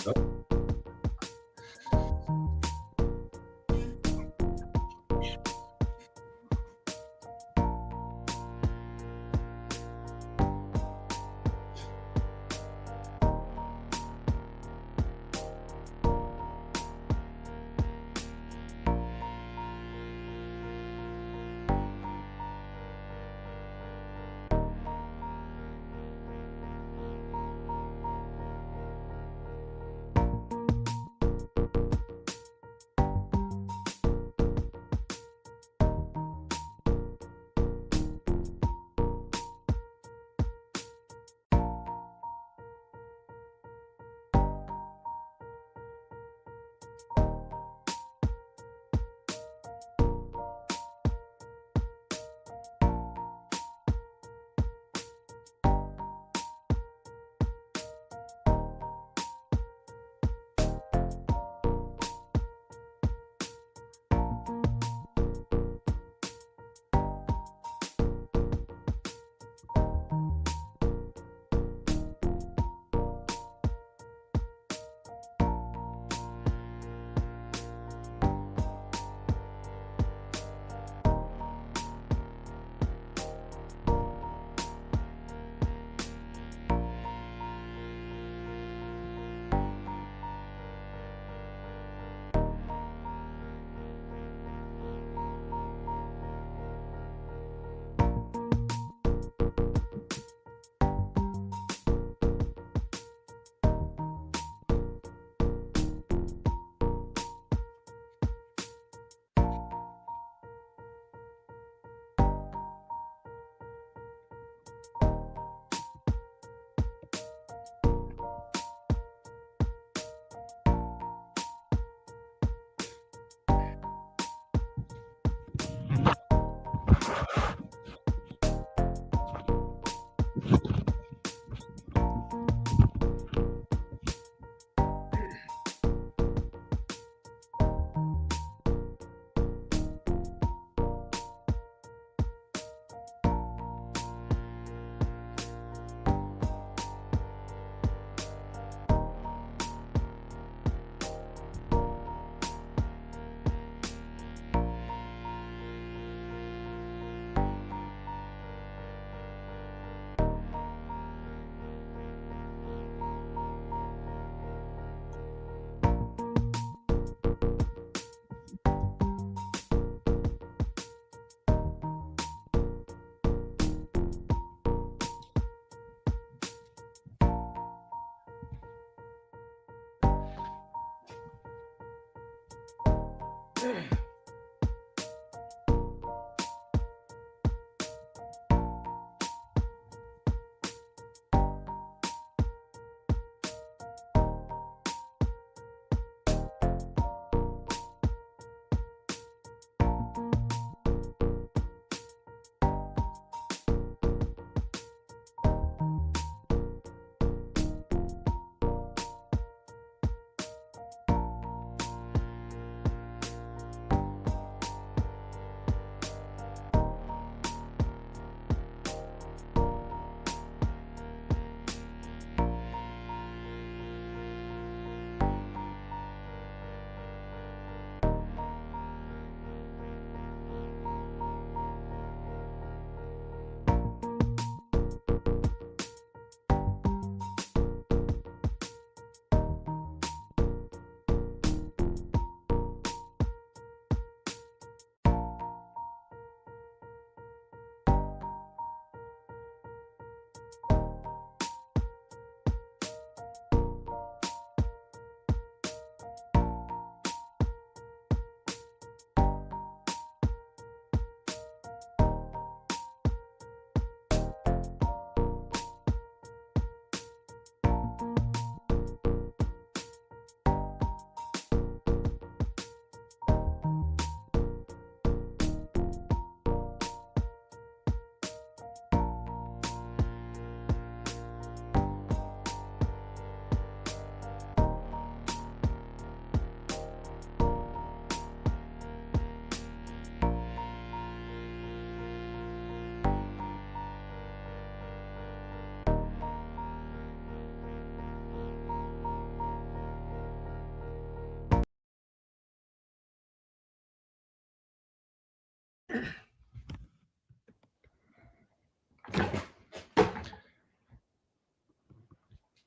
Yep.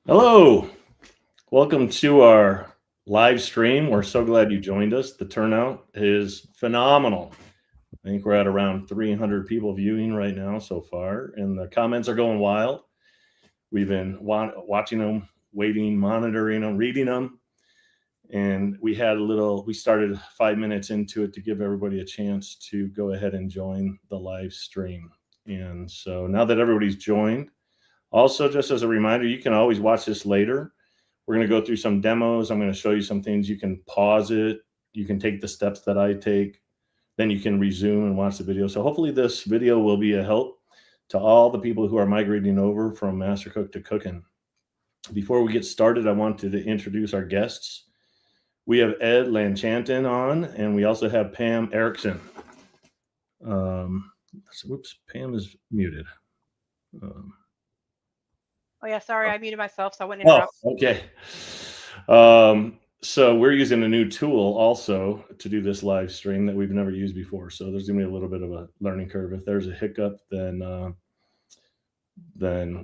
Hello, welcome to our live stream. We're so glad you joined us. The turnout is phenomenal. I think we're at around 300 people viewing right now so far, and the comments are going wild. We've been watching them, waiting, monitoring them, reading them, and we started 5 minutes into it to give everybody a chance to go ahead and join the live stream. And so now that everybody's joined, also just as a reminder, you can always watch this later. We're going to go through some demos. I'm going to show you some things. You can pause it. You can take the steps that I take. Then you can resume and watch the video. So hopefully this video will be a help to all the people who are migrating over from MasterCook to cooking. Before we get started, I wanted to introduce our guests. We have Ed Lanchantin on, and we also have Pam Erickson. Whoops, Pam is muted. Oh yeah, sorry, I muted myself, so I wouldn't interrupt. Okay. So we're using a new tool also to do this live stream that we've never used before. So there's gonna be a little bit of a learning curve. If there's a hiccup, then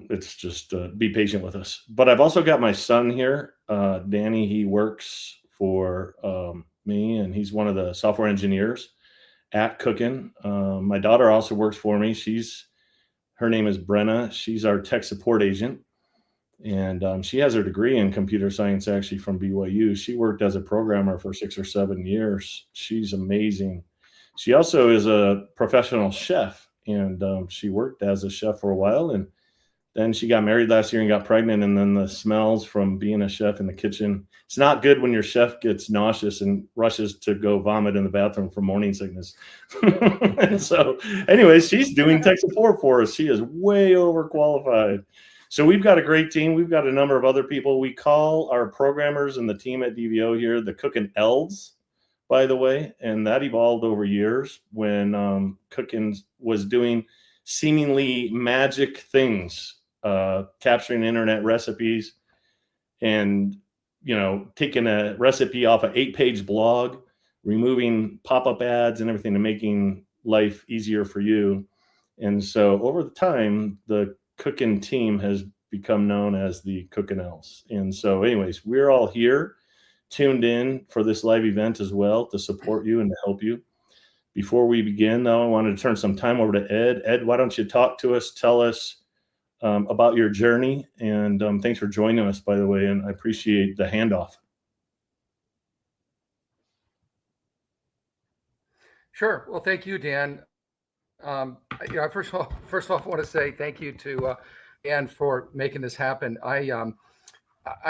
it's just be patient with us. But I've also got my son here, Danny. He works for me, and he's one of the software engineers at Cookin'. My daughter also works for me. Her name is Brenna. She's our tech support agent, and she has her degree in computer science actually from BYU. She worked as a programmer for 6 or 7 years. She's amazing. She also is a professional chef, and she worked as a chef for a while, and then she got married last year and got pregnant, and then the smells from being a chef in the kitchen, it's not good when your chef gets nauseous and rushes to go vomit in the bathroom for morning sickness. And so anyways, she's doing tech support for us. She is way overqualified. So we've got a great team. We've got a number of other people. We call our programmers and the team at DVO here the Cookin' Elves, by the way, and that evolved over years when Cookin' was doing seemingly magic things, capturing internet recipes and, taking a recipe off an 8-page blog, removing pop-up ads and everything, and making life easier for you. And so over the time, the Cookin' team has become known as the Cookin' Elves. And so anyways, we're all here tuned in for this live event as well to support you and to help you. Before we begin, though, I wanted to turn some time over to Ed. Ed, why don't you talk to us, tell us about your journey, and thanks for joining us, by the way, and I appreciate the handoff. Sure. Well, thank you, Dan. First of all, I want to say thank you to Dan for making this happen. I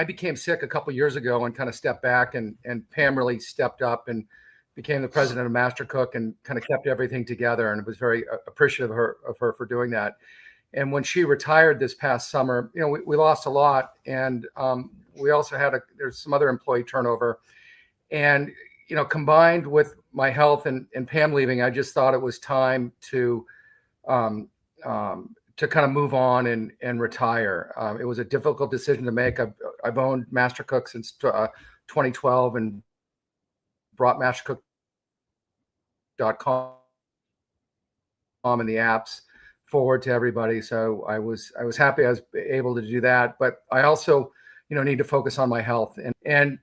became sick a couple years ago and kind of stepped back, and Pam really stepped up and became the president of MasterCook and kind of kept everything together, and was very appreciative of her for doing that. And when she retired this past summer, we lost a lot, and we also had there's some other employee turnover, and combined with my health and Pam leaving, I just thought it was time to kind of move on and retire. It was a difficult decision to make. I've owned MasterCook since 2012 and brought MasterCook.com and the apps forward to everybody. So I was happy I was able to do that. But I also, need to focus on my health. And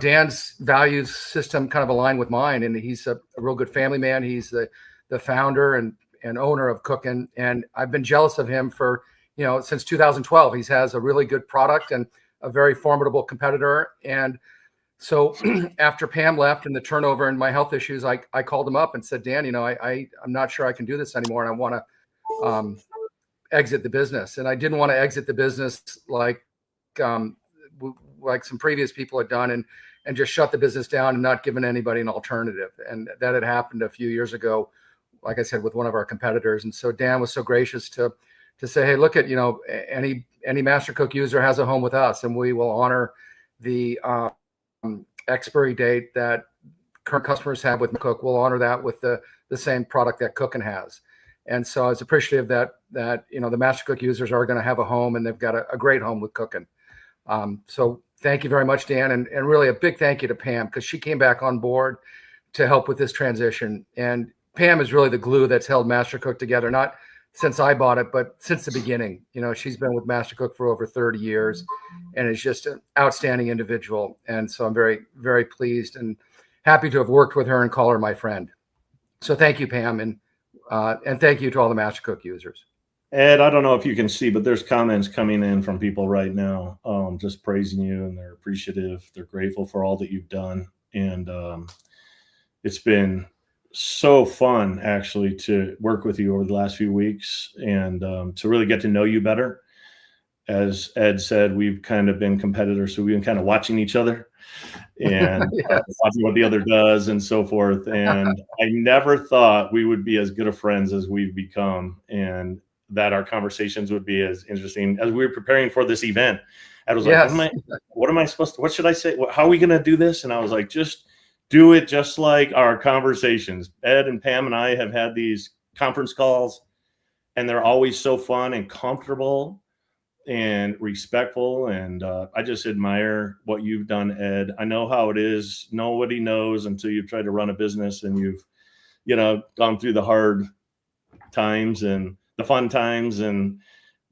Dan's values system kind of aligned with mine. And he's a real good family man. He's the founder and owner of Cookin'. And I've been jealous of him for, since 2012. He has a really good product and a very formidable competitor. And so after Pam left and the turnover and my health issues, I called him up and said, Dan, I'm not sure I can do this anymore, and I want to exit the business. And I didn't want to exit the business like some previous people had done and just shut the business down and not giving anybody an alternative. And that had happened a few years ago, like I said, with one of our competitors. And so Dan was so gracious to say, hey, look at, any MasterCook user has a home with us, and we will honor the expiry date that current customers have with Cook. We'll honor that with the same product that Cookin' has. And so I was appreciative that the MasterCook users are going to have a home, and they've got a great home with Cookin'. So thank you very much, Dan. And really a big thank you to Pam, because she came back on board to help with this transition. And Pam is really the glue that's held MasterCook together, not since I bought it, but since the beginning. You know, she's been with MasterCook for over 30 years and is just an outstanding individual. And so I'm very, very pleased and happy to have worked with her and call her my friend. So thank you, Pam, and thank you to all the MasterCook users. Ed, I don't know if you can see, but there's comments coming in from people right now, just praising you, and they're appreciative. They're grateful for all that you've done. And it's been so fun, actually, to work with you over the last few weeks and to really get to know you better. As Ed said, we've kind of been competitors, so we've been kind of watching each other and Yes. watching what the other does and so forth. And I never thought we would be as good of friends as we've become, and that our conversations would be as interesting as we were preparing for this event. I was Yes. like, what am I supposed to, what should I say? How are we going to do this? And I was like, just do it just like our conversations. Ed and Pam and I have had these conference calls, and they're always so fun and comfortable and respectful. And I just admire what you've done, Ed. I know how it is. Nobody knows until you've tried to run a business and you've, gone through the hard times and the fun times and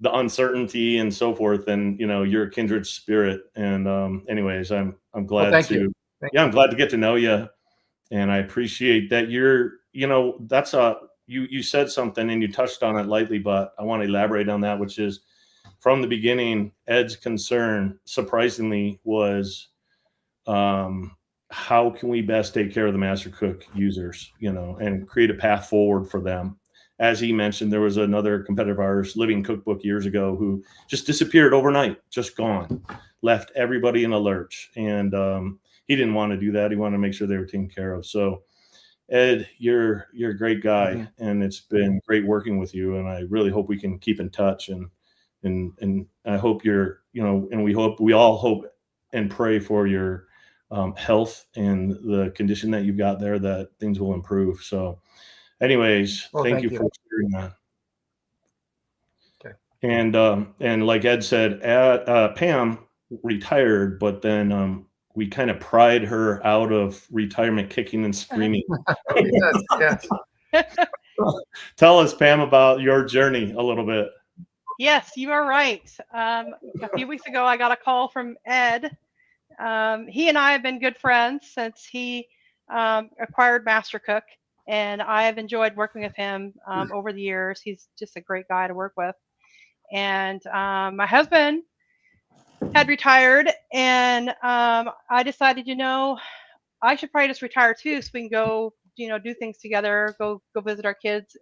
the uncertainty and so forth. And, you're a kindred spirit. And anyways, I'm glad I'm glad to get to know you. And I appreciate that you said something and you touched on it lightly, but I want to elaborate on that, which is, from the beginning, Ed's concern, surprisingly, was how can we best take care of the MasterCook users, and create a path forward for them. As he mentioned, there was another competitor of ours, Living Cookbook, years ago, who just disappeared overnight, just gone, left everybody in a lurch. And he didn't want to do that. He wanted to make sure they were taken care of. So, Ed, you're a great guy, and it's been great working with you. And I really hope we can keep in touch. And I hope and we all hope and pray for your health and the condition that you've got there, that things will improve. So anyways, thank you for sharing that. Okay. And like Ed said, Pam retired, but then we kind of pried her out of retirement kicking and screaming. Yes. Tell us, Pam, about your journey a little bit. Yes, you are right. A few weeks ago, I got a call from Ed. He and I have been good friends since he acquired MasterCook, and I have enjoyed working with him over the years. He's just a great guy to work with. And my husband had retired, and I decided, I should probably just retire too, so we can go, do things together, go visit our kids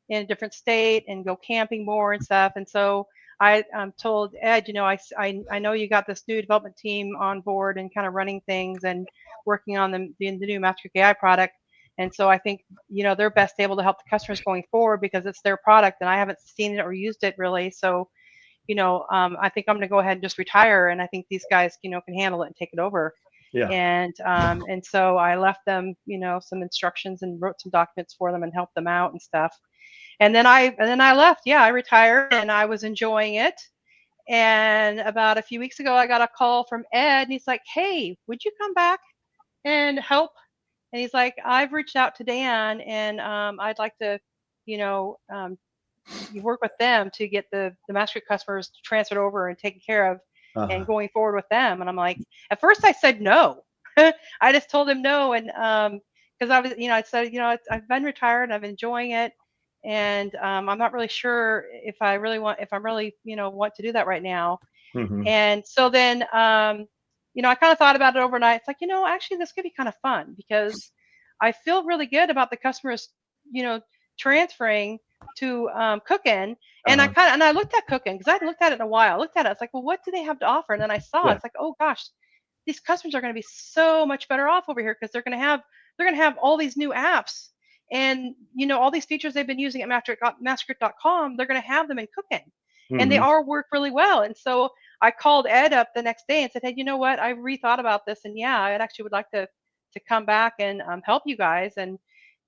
in a different state and go camping more and stuff. And so I told Ed, I know you got this new development team on board and kind of running things and working on the new MasterCook AI product. And so I think, they're best able to help the customers going forward because it's their product and I haven't seen it or used it really. So, I think I'm going to go ahead and just retire. And I think these guys, can handle it and take it over. Yeah. And so I left them, some instructions and wrote some documents for them and helped them out and stuff. And then I left. Yeah, I retired and I was enjoying it. And about a few weeks ago, I got a call from Ed, and he's like, "Hey, would you come back and help?" And he's like, "I've reached out to Dan, and I'd like to, you work with them to get the MasterCook customers transferred over and taken care of, and going forward with them." And I'm like, at first I said no. I just told him no, and because I was, I said, I've been retired and I'm enjoying it. And I'm not really sure if I'm really want to do that right now. And so then, I kind of thought about it overnight. It's like, actually this could be kind of fun because I feel really good about the customers, transferring to Cookin. And I looked at Cookin because I hadn't looked at it in a while. I looked at it. It's like, well, what do they have to offer? And then I saw it's like, oh gosh, these customers are going to be so much better off over here because they're going to have all these new apps. And, all these features they've been using at MasterCook.com, they're going to have them in Cookin. And they all work really well. And so I called Ed up the next day and said, "Hey, you know what? I rethought about this. And yeah, I actually would like to come back and help you guys. And,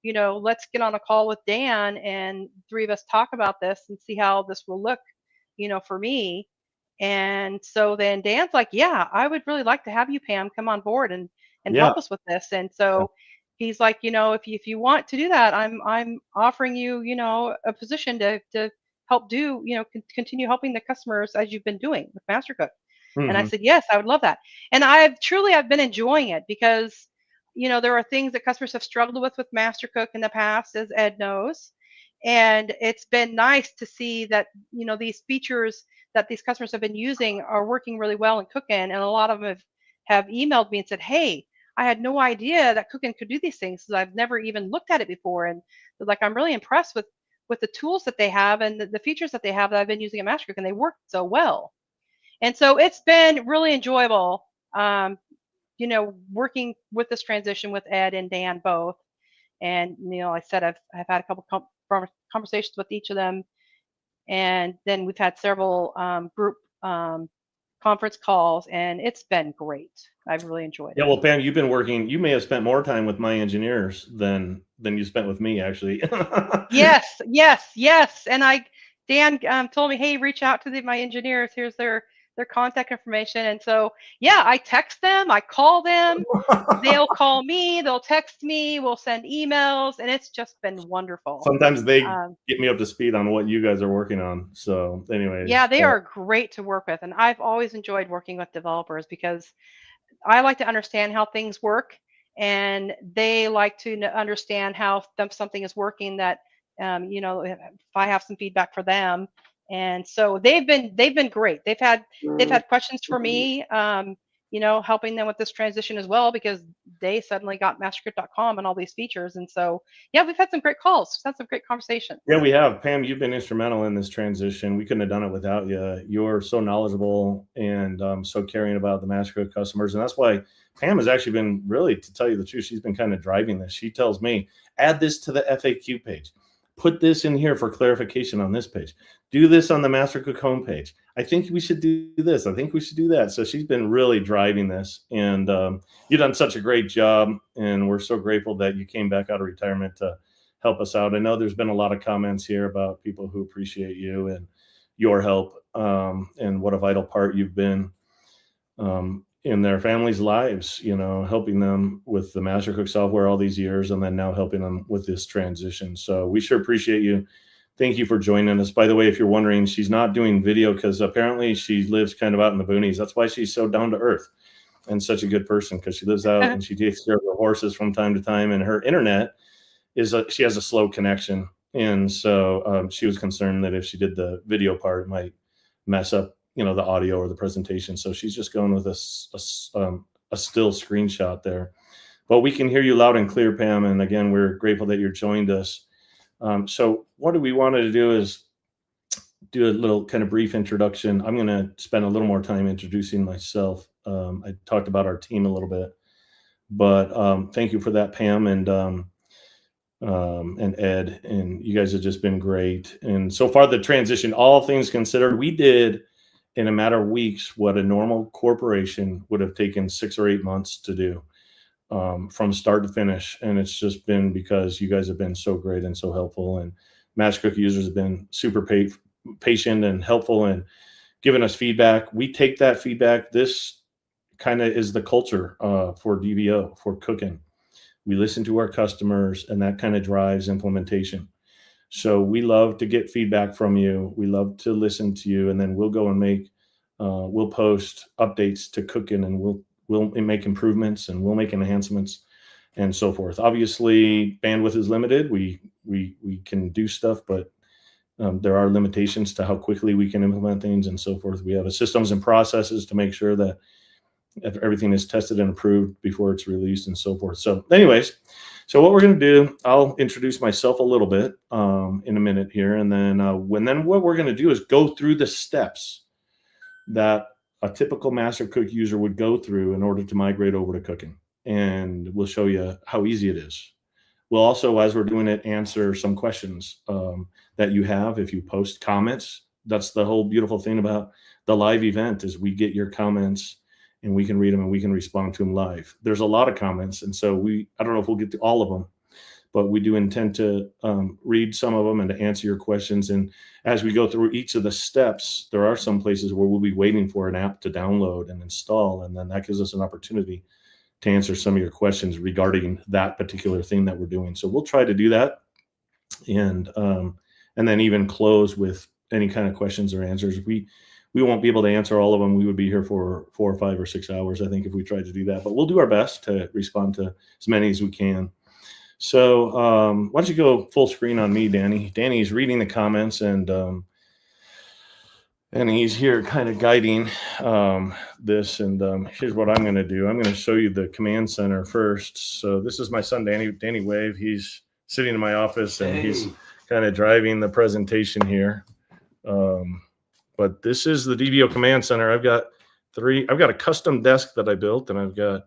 let's get on a call with Dan and three of us talk about this and see how this will look, for me." And so then Dan's like, "Yeah, I would really like to have you, Pam, come on board and help us with this." And so he's like, if you want to do that, I'm offering you, a position to help do, continue helping the customers as you've been doing with MasterCook. And I Hmm. said, yes, I would love that. And I've been enjoying it because, there are things that customers have struggled with MasterCook in the past, as Ed knows. And it's been nice to see that, these features that these customers have been using are working really well in Cookin. And a lot of them have emailed me and said, hey, I had no idea that Cookin could do these things because I've never even looked at it before. And they're like, I'm really impressed with the tools that they have and the features that they have that I've been using at MasterCook, and they work so well. And so it's been really enjoyable, working with this transition with Ed and Dan both. And I said I've had a couple conversations with each of them, and then we've had several group conference calls, and it's been great. I've really enjoyed Yeah, it. well, Pam, you've been working. You may have spent more time with my engineers than you spent with me, actually. Yes, yes, yes. And Dan told me, hey, reach out to my engineers. Here's their contact information. And so, yeah, I text them, I call them, they'll call me, they'll text me, we'll send emails, and it's just been wonderful. Sometimes they get me up to speed on what you guys are working on. So, anyways, yeah, they are great to work with, and I've always enjoyed working with developers because I like to understand how things work, and they like to understand how something is working. That if I have some feedback for them, and so they've been great. They've had questions for me, helping them with this transition as well, because they suddenly got mastercook.com and all these features. And so, yeah, we've had some great calls, we've had some great conversations. yeah, we have. Pam, you've been instrumental in this transition. We couldn't have done it without you. You're so knowledgeable and so caring about the MasterCook customers. And that's why Pam has actually been, really, to tell you the truth, she's been kind of driving this. She tells me, add this to the FAQ page. Put this in here for clarification on this page. Do this on the MasterCook homepage. I think we should do this. I think we should do that. So she's been really driving this. And you've done such a great job. And we're so grateful that you came back out of retirement to help us out. I know there's been a lot of comments here about people who appreciate you and your help, and what a vital part you've been in their families' lives, helping them with the MasterCook software all these years, and then now helping them with this transition. So we sure appreciate you. Thank you for joining us. By the way, if you're wondering, she's not doing video because apparently she lives kind of out in the boonies. That's why she's so down to earth and such a good person, because she lives out and she takes care of her horses from time to time, and her internet she has a slow connection. And so she was concerned that if she did the video part, it might mess up, the audio or the presentation. So she's just going with a still screenshot there. But we can hear you loud and clear, Pam. And again, we're grateful that you joined us. So what we wanted to do is do a little kind of brief introduction. I'm going to spend a little more time introducing myself. I talked about our team a little bit, but thank you for that, Pam. And Ed, and you guys have just been great. And so far, the transition, all things considered, we did in a matter of weeks what a normal corporation would have taken 6 or 8 months to do, from start to finish. And it's just been because you guys have been so great and so helpful, and MasterCook users have been super patient and helpful and giving us feedback. We take that feedback. This kind of is the culture for DVO, for Cookin. We listen to our customers, and that kind of drives implementation. So we love to get feedback from you. We love to listen to you, and then we'll go and we'll post updates to Cookin, and we'll make improvements, and we'll make enhancements, and so forth. Obviously, bandwidth is limited. We can do stuff, but there are limitations to how quickly we can implement things and so forth. We have a systems and processes to make sure that everything is tested and approved before it's released and so forth. So anyways, so what we're going to do, I'll introduce myself a little bit in a minute here. And then what we're going to do is go through the steps that a typical MasterCook user would go through in order to migrate over to Cookin. And we'll show you how easy it is. We'll also, as we're doing it, answer some questions that you have if you post comments. That's the whole beautiful thing about the live event, is we get your comments and we can read them and we can respond to them live. There's a lot of comments, and so I don't know if we'll get to all of them, but we do intend to read some of them and to answer your questions. And as we go through each of the steps, there are some places where we'll be waiting for an app to download and install, and then that gives us an opportunity to answer some of your questions regarding that particular thing that we're doing. So we'll try to do that, and then even close with any kind of questions or answers. We won't be able to answer all of them. We would be here for 4 or 5 or 6 hours, I think, if we tried to do that. But we'll do our best to respond to as many as we can. So why don't you go full screen on me, Danny? Danny's reading the comments, and he's here kind of guiding this. And here's what I'm going to do. I'm going to show you the command center first. So this is my son, Danny Wave. He's sitting in my office, and he's kind of driving the presentation here. But this is the DVO command center. I've got a custom desk that I built, and I've got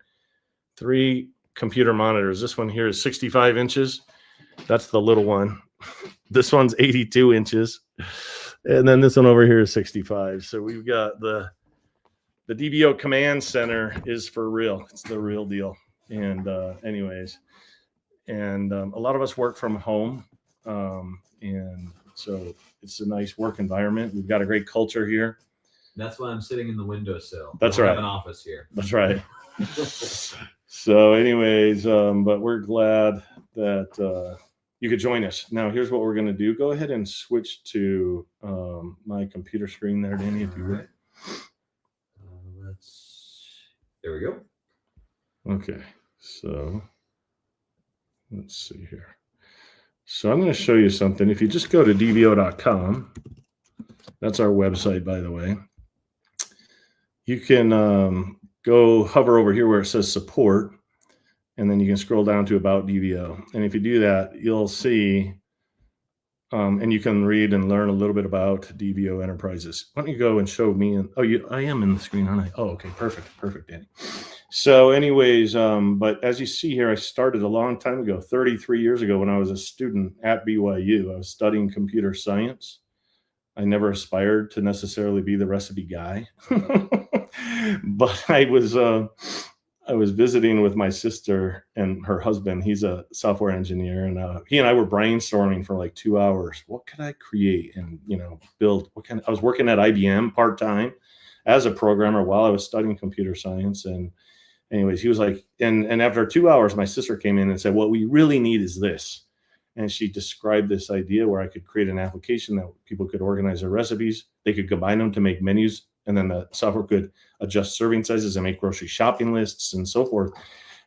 3 computer monitors. This one here is 65 inches. That's the little one. This one's 82 inches. And then this one over here is 65. So we've got the DVO command center is for real. It's the real deal. And anyways, and a lot of us work from home. And so it's a nice work environment. We've got a great culture here. That's why I'm sitting in the windowsill. That's right. I have an office here. That's right. So anyways, but we're glad that you could join us. Now, here's what we're going to do. Go ahead and switch to my computer screen there, Danny, if you would. There we go. Okay, so let's see here. So I'm going to show you something. If you just go to dvo.com, that's our website, by the way. You can go hover over here where it says support, and then you can scroll down to about DVO. And if you do that, you'll see, and you can read and learn a little bit about DVO Enterprises. Why don't you go and show me? I am in the screen, aren't I? Oh, okay, perfect, Danny. So anyways, but as you see here, I started a long time ago, 33 years ago, when I was a student at BYU. I was studying computer science. I never aspired to necessarily be the recipe guy, but I was visiting with my sister and her husband. He's a software engineer, and he and I were brainstorming for like 2 hours. What could I create and build? I was working at IBM part-time as a programmer while I was studying computer science. And anyways, he was like, and after 2 hours, my sister came in and said, what we really need is this. And she described this idea where I could create an application that people could organize their recipes. They could combine them to make menus, and then the software could adjust serving sizes and make grocery shopping lists and so forth.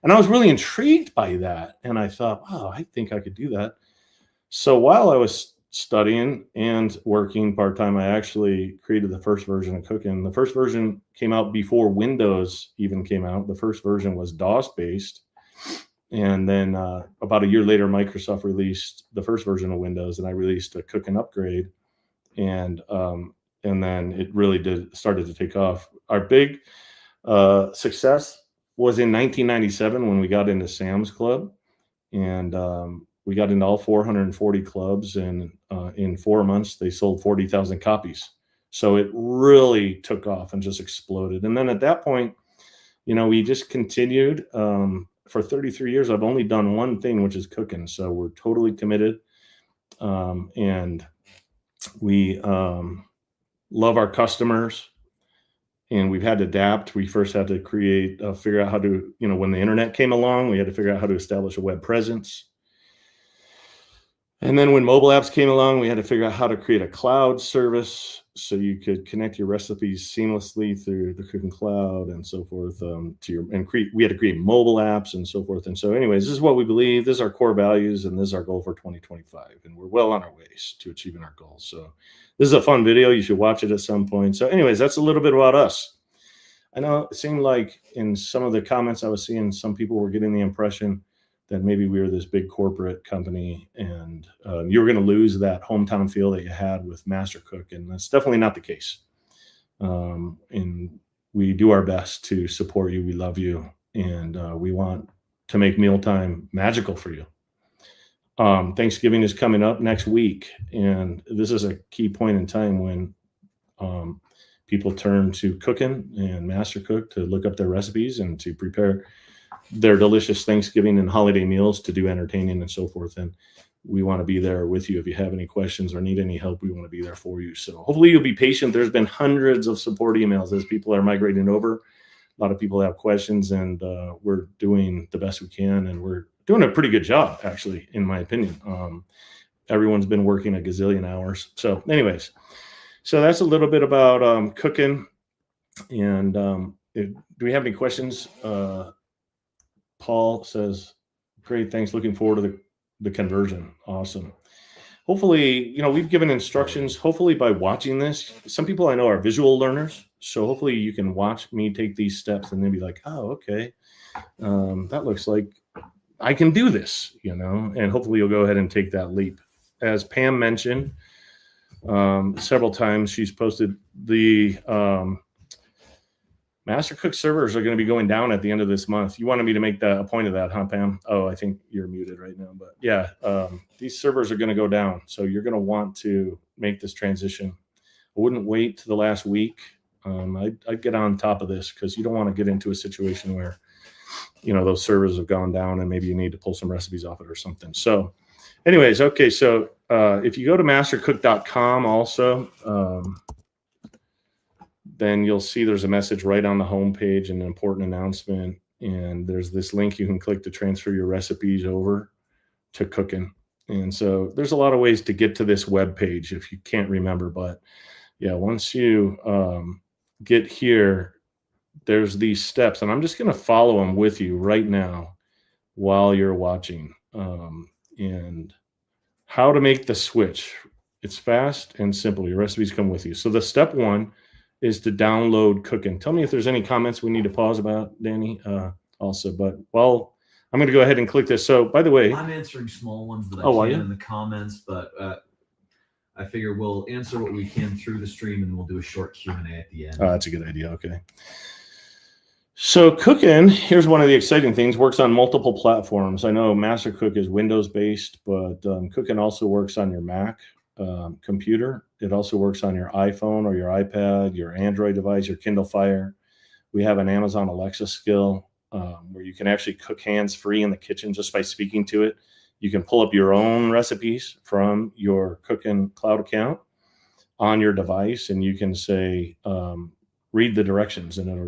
And I was really intrigued by that. And I thought, wow, I think I could do that. So while I was studying and working part-time, I actually created the first version of Cooking. The first version came out before Windows even came out. The first version was DOS-based. And then about a year later, Microsoft released the first version of Windows, and I released a Cooking upgrade. And then it really started to take off. Our big success was in 1997 when we got into Sam's Club, and we got into all 440 clubs, and in 4 months they sold 40,000 copies. So it really took off and just exploded. And then at that point, we just continued. For 33 years, I've only done one thing, which is cooking. So we're totally committed, and we love our customers, and we've had to adapt. We first had to figure out how to, when the internet came along, we had to figure out how to establish a web presence. And then when mobile apps came along, we had to figure out how to create a cloud service so you could connect your recipes seamlessly through the Cooking Cloud and so forth. We had to create mobile apps and so forth. And so anyways, this is what we believe. This is our core values, and this is our goal for 2025. And we're well on our ways to achieving our goals. So this is a fun video. You should watch it at some point. So anyways, that's a little bit about us. I know it seemed like in some of the comments I was seeing, some people were getting the impression that maybe we were this big corporate company, and you were going to lose that hometown feel that you had with MasterCook, and that's definitely not the case. And we do our best to support you. We love you, and we want to make mealtime magical for you. Thanksgiving is coming up next week, and this is a key point in time when people turn to Cooking and MasterCook to look up their recipes and to prepare their delicious Thanksgiving and holiday meals, to do entertaining and so forth. And we want to be there with you. If you have any questions or need any help, we want to be there for you. So hopefully you'll be patient. There's been hundreds of support emails as people are migrating over a lot of people have questions, and we're doing the best we can, and we're doing a pretty good job, actually, in my opinion. Everyone's been working a gazillion hours. So anyways, so that's a little bit about cooking. And do we have any questions? Paul says, great, thanks. Looking forward to the conversion. Awesome. Hopefully, we've given instructions. Hopefully by watching this, some people I know are visual learners. So hopefully you can watch me take these steps and then be like, oh, okay. That looks like I can do this, and hopefully you'll go ahead and take that leap. As Pam mentioned several times, she's posted the MasterCook servers are going to be going down at the end of this month. You wanted me to make a point of that, huh, Pam? Oh, I think you're muted right now. But yeah, these servers are going to go down. So you're going to want to make this transition. I wouldn't wait to the last week. I'd get on top of this because you don't want to get into a situation where, those servers have gone down and maybe you need to pull some recipes off it or something. So anyways, okay. So if you go to mastercook.com also, then you'll see there's a message right on the homepage, an important announcement. And there's this link you can click to transfer your recipes over to Cooking. And so there's a lot of ways to get to this web page if you can't remember. But yeah, once you get here, there's these steps. And I'm just going to follow them with you right now while you're watching. And how to make the switch. It's fast and simple. Your recipes come with you. So the step one is to download Cooking. Tell me if there's any comments we need to pause about, Danny, also. But, well, I'm going to go ahead and click this. So, by the way, I'm answering small ones that I can in the comments, but I figure we'll answer what we can through the stream, and we'll do a short Q&A at the end. Oh, that's a good idea. Okay. So Cooking, here's one of the exciting things, works on multiple platforms. I know MasterCook is Windows-based, but Cooking also works on your Mac computer. It also works on your iPhone or your iPad, your Android device, your Kindle Fire. We have an Amazon Alexa skill where you can actually cook hands-free in the kitchen just by speaking to it. You can pull up your own recipes from your Cooking cloud account on your device, and you can say, read the directions, and it'll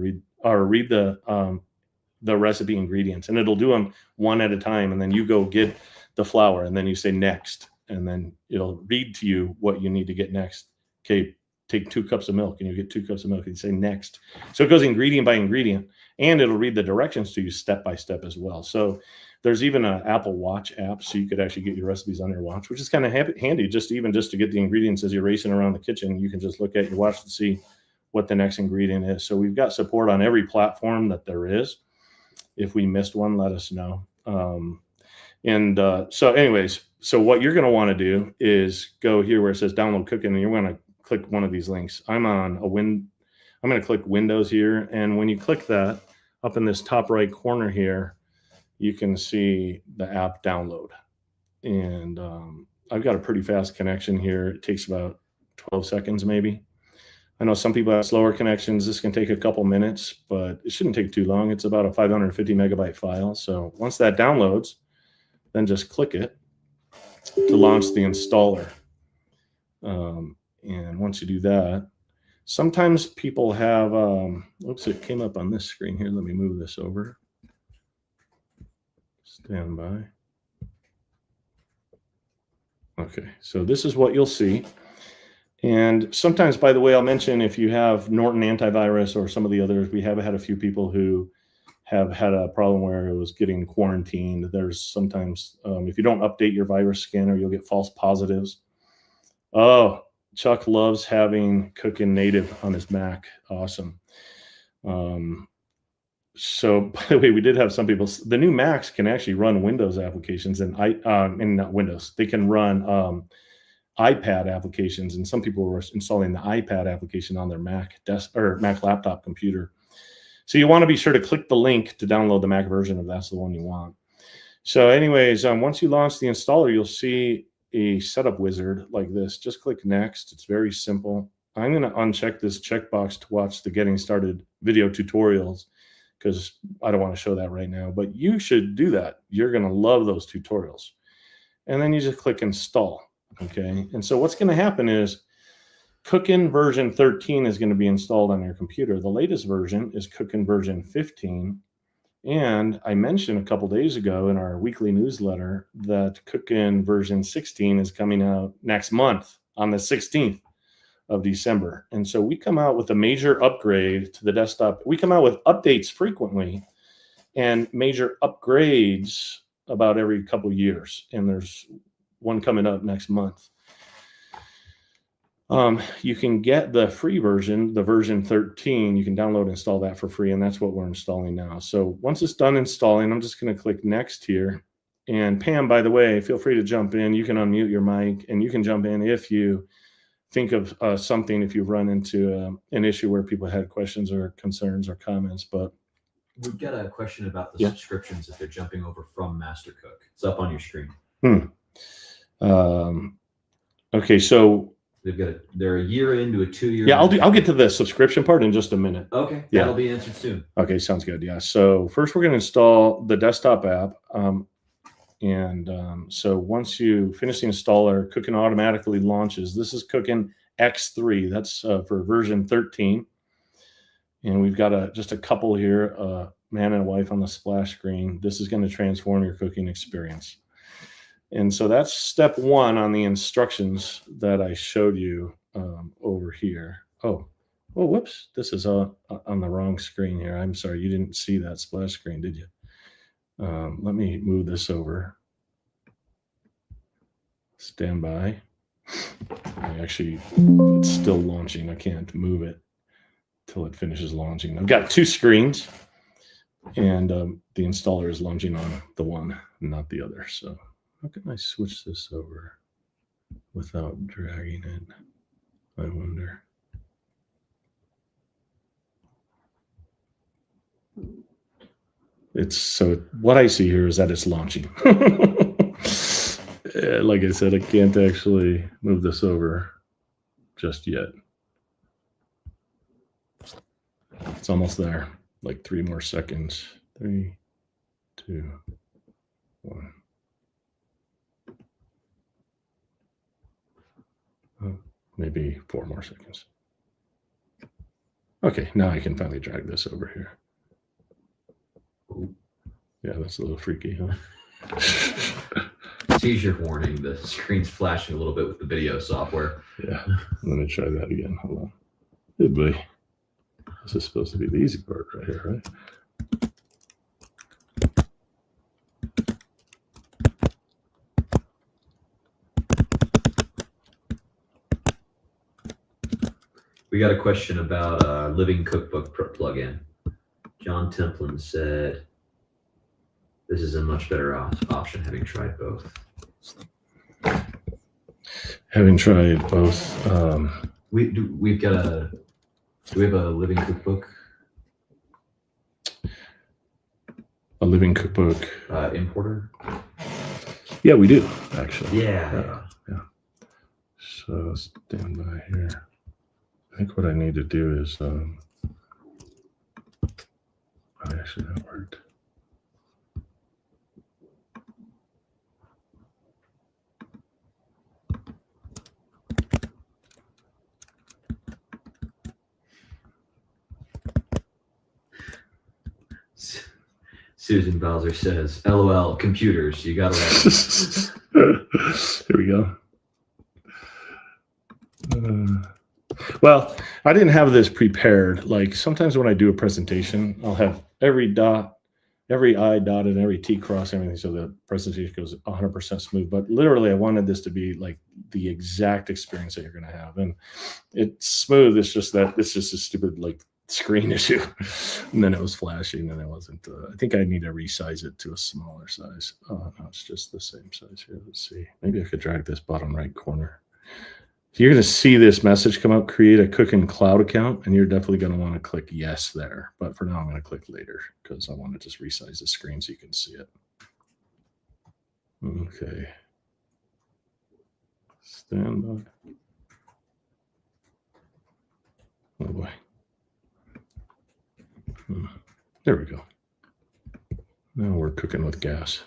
read the recipe ingredients, and it'll do them one at a time. And then you go get the flour, and then you say next. And then it'll read to you what you need to get next. Okay, take 2 cups of milk, and you get 2 cups of milk, and you say next. So it goes ingredient by ingredient, and it'll read the directions to you step by step as well. So there's even an Apple Watch app, so you could actually get your recipes on your watch, which is kind of handy, just to get the ingredients as you're racing around the kitchen. You can just look at your watch to see what the next ingredient is. So we've got support on every platform that there is. If we missed one, let us know. So anyways, so what you're going to want to do is go here where it says download Cooking, and you're going to click one of these links. I'm going to click Windows here. And when you click that, up in this top right corner here, you can see the app download. And I've got a pretty fast connection here. It takes about 12 seconds maybe. I know some people have slower connections. This can take a couple minutes, but it shouldn't take too long. It's about a 550 megabyte file. So once that downloads, then just click it to launch the installer. And once you do that, sometimes people have, oops, it came up on this screen here. Let me move this over. Stand by. Okay, so this is what you'll see. And sometimes, by the way, I'll mention if you have Norton antivirus or some of the others, we have had a few people who have had a problem where it was getting quarantined. There's sometimes, if you don't update your virus scanner, you'll get false positives. Oh, Chuck loves having Cooking native on his Mac. Awesome. So, by the way, we did have some people. The new Macs can actually run Windows applications, and not Windows. They can run iPad applications, and some people were installing the iPad application on their Mac Mac laptop computer. So you want to be sure to click the link to download the Mac version if that's the one you want. So anyways, once you launch the installer, you'll see a setup wizard like this. Just click next. It's very simple. I'm going to uncheck this checkbox to watch the getting started video tutorials because I don't want to show that right now, but you should do that. You're going to love those tutorials. And then you just click install. Okay. And so what's going to happen is Cooking version 13 is going to be installed on your computer. The latest version is Cooking version 15. And I mentioned a couple days ago in our weekly newsletter that Cooking version 16 is coming out next month on the 16th of December. And so we come out with a major upgrade to the desktop. We come out with updates frequently and major upgrades about every couple of years. And there's one coming up next month. You can get the free version, the version 13. You can download and install that for free, and that's what we're installing now. So once it's done installing, I'm just going to click next here. And Pam, by the way, feel free to jump in. You can unmute your mic, and you can jump in if you think of something, if you've run into an issue where people had questions or concerns or comments. But we've got a question about the subscriptions if they're jumping over from MasterCook. It's up on your screen. Okay, so they're a year into a 2-year. Yeah, I'll get to the subscription part in just a minute. Okay, yeah, that'll be answered soon. Okay, sounds good. Yeah. So first, we're going to install the desktop app, so once you finish the installer, Cooking automatically launches. This is Cooking X3. That's for version 13, and we've got just a couple here, man and a wife on the splash screen. This is going to transform your cooking experience. And so that's step one on the instructions that I showed you over here. Oh, whoops. This is on the wrong screen here. I'm sorry. You didn't see that splash screen, did you? Let me move this over. Stand by. It's still launching. I can't move it till it finishes launching. I've got two screens, and the installer is launching on the one, not the other. So how can I switch this over without dragging it? I wonder. What I see here is that it's launching. Like I said, I can't actually move this over just yet. It's almost there. Like 3 more seconds. 3, 2, 1. Maybe 4 more seconds. Okay, now I can finally drag this over here. Yeah, that's a little freaky, huh? Seizure warning. The screen's flashing a little bit with the video software. Yeah, let me try that again. Hold on. Good boy. This is supposed to be the easy part right here, right? We got a question about Living Cookbook plugin. John Templin said, "This is a much better option, having tried both." Having tried both, do we have a Living Cookbook? A Living Cookbook importer? Yeah, we do actually. Yeah. So stand by here. I think what I need to do is, actually that worked. Susan Bowser says, "LOL, computers, you got it." Here we go. Well, I didn't have this prepared. Like sometimes when I do a presentation, I'll have every I dotted, and every T crossed, everything, so the presentation goes 100% smooth. But literally, I wanted this to be like the exact experience that you're going to have, and it's smooth. It's just that it's just a stupid like screen issue, and then it was flashing, and it wasn't. I think I need to resize it to a smaller size. Oh no, it's just the same size here. Let's see. Maybe I could drag this bottom right corner. So you're going to see this message come up, create a Cooking Cloud account, and you're definitely going to want to click yes there. But for now, I'm going to click later because I want to just resize the screen so you can see it. Okay. Stand by. Oh boy. There we go. Now we're cooking with gas.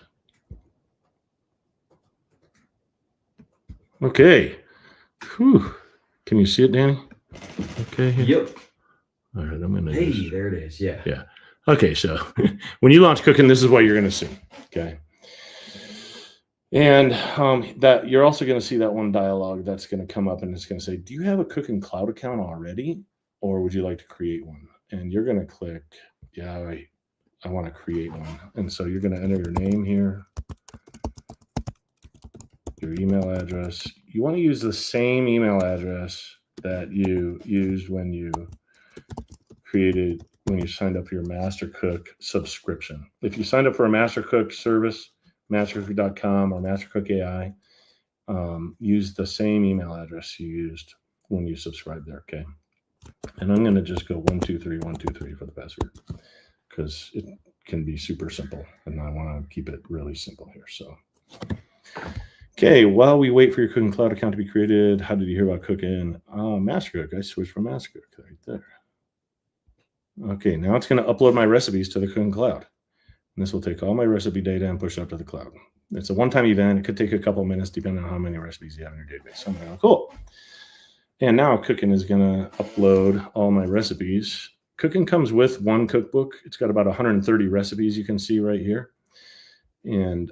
Okay. Whew. Can you see it, Danny? Okay. Yep. All right, I'm gonna. Hey, there it is. Yeah. Yeah. Okay, so when you launch Cooking, this is what you're gonna see. Okay. And that you're also going to see that one dialogue that's going to come up, and it's going to say, do you have a Cooking Cloud account already, or would you like to create one? And you're going to click, yeah, I want to create one. And so you're going to enter your name here, your email address. You want to use the same email address that you used when you signed up for your MasterCook subscription. If you signed up for a MasterCook service, MasterCook.com or MasterCook AI, use the same email address you used when you subscribed there, okay? And I'm going to just go 123123 for the password because it can be super simple, and I want to keep it really simple here. So, okay, while we wait for your Cooking Cloud account to be created, how did you hear about Cooking? MasterCook. I switched from MasterCook right there. Okay, now it's going to upload my recipes to the Cooking Cloud. And this will take all my recipe data and push it up to the cloud. It's a one-time event. It could take a couple of minutes depending on how many recipes you have in your database. So I'm going to go, cool. And now Cooking is going to upload all my recipes. Cooking comes with one cookbook. It's got about 130 recipes you can see right here. And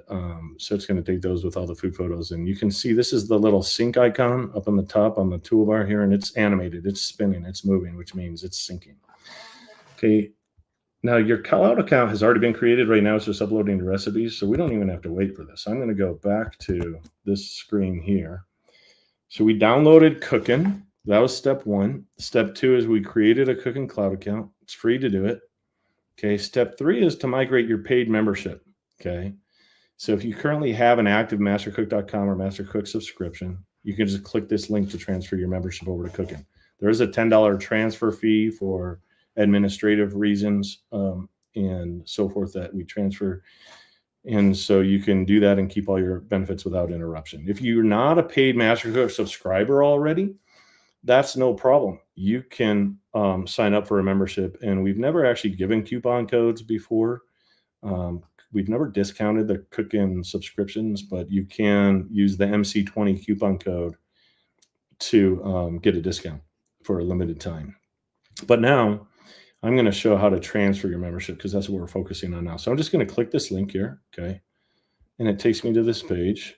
so it's going to take those with all the food photos. And you can see this is the little sync icon up on the top on the toolbar here. And it's animated. It's spinning. It's moving, which means it's syncing. Okay. Now, your cloud account has already been created. Right now, it's just uploading the recipes, so we don't even have to wait for this. I'm going to go back to this screen here. So we downloaded Cooking. That was step one. Step two is we created a Cooking Cloud account. It's free to do it. Okay. Step three is to migrate your paid membership. Okay. So if you currently have an active MasterCook.com or MasterCook subscription, you can just click this link to transfer your membership over to Cooking. There is a $10 transfer fee for administrative reasons and so forth that we transfer. And so you can do that and keep all your benefits without interruption. If you're not a paid MasterCook subscriber already, that's no problem. You can sign up for a membership. And we've never actually given coupon codes before. We've never discounted the Cooking subscriptions, but you can use the MC20 coupon code to get a discount for a limited time. But now I'm going to show how to transfer your membership because that's what we're focusing on now. So I'm just going to click this link here, okay? And it takes me to this page.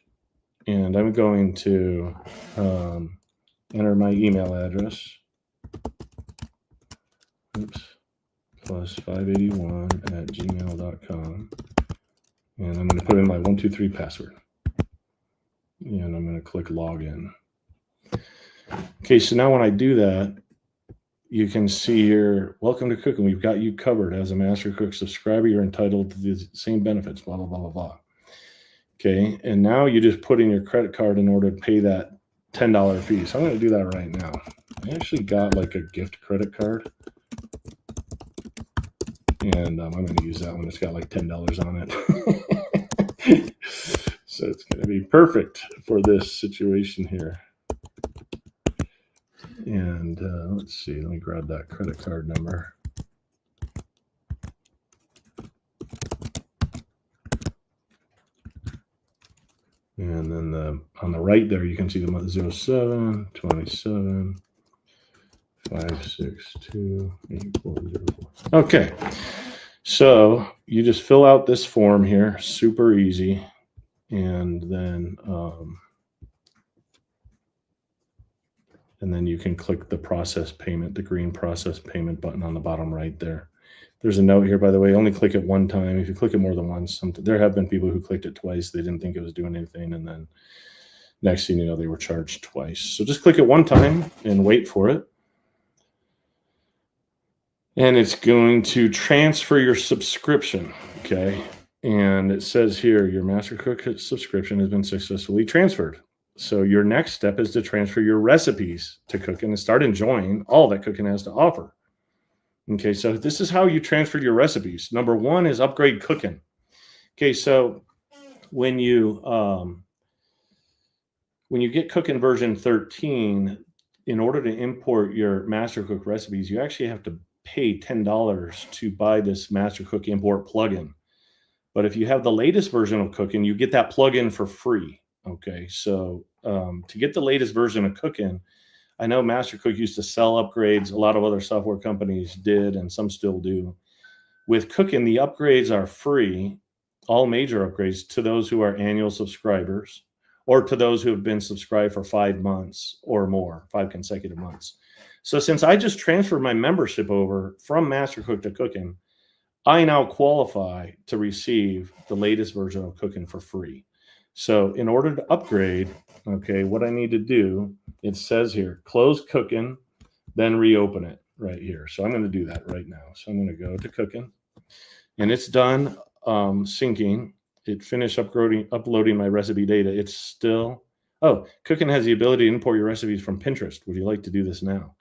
And I'm going to enter my email address. Oops. +581@gmail.com. And I'm going to put in my 123 password. And I'm going to click login. Okay, so now when I do that, you can see here, welcome to Cooking. We've got you covered. As a MasterCook subscriber, you're entitled to the same benefits, blah, blah, blah, blah, blah. Okay, and now you just put in your credit card in order to pay that $10 fee. So I'm going to do that right now. I actually got like a gift credit card. And I'm going to use that one. It's got like $10 on it. So it's going to be perfect for this situation here. And let's see, let me grab that credit card number. And then on the right there, you can see the month 07 27 562 8404. Okay, so you just fill out this form here, super easy, and then you can click the process payment, the green process payment button on the bottom right there. There's a note here, by the way, only click it one time. If you click it more than once, there have been people who clicked it twice. They didn't think it was doing anything. And then next thing you know, they were charged twice. So just click it one time and wait for it. And it's going to transfer your subscription, okay? And it says here, your MasterCook subscription has been successfully transferred. So your next step is to transfer your recipes to Cooking and start enjoying all that Cooking has to offer. Okay, so this is how you transfer your recipes. Number one is upgrade Cooking. Okay, so when you get Cooking version 13, in order to import your MasterCook recipes, you actually have to pay $10 to buy this MasterCook import plugin. But if you have the latest version of Cooking, you get that plugin for free. Okay, so to get the latest version of Cooking, I know MasterCook used to sell upgrades. A lot of other software companies did, and some still do. With Cooking, the upgrades are free, all major upgrades, to those who are annual subscribers or to those who have been subscribed for 5 months or more, 5 consecutive months. So since I just transferred my membership over from MasterCook to Cooking, I now qualify to receive the latest version of Cooking for free. So in order to upgrade, okay, what I need to do, it says here, close Cooking, then reopen it right here. So I'm going to do that right now. So I'm going to go to Cooking, and it's done syncing. It finished uploading my recipe data. It's still, Cooking has the ability to import your recipes from Pinterest. Would you like to do this now?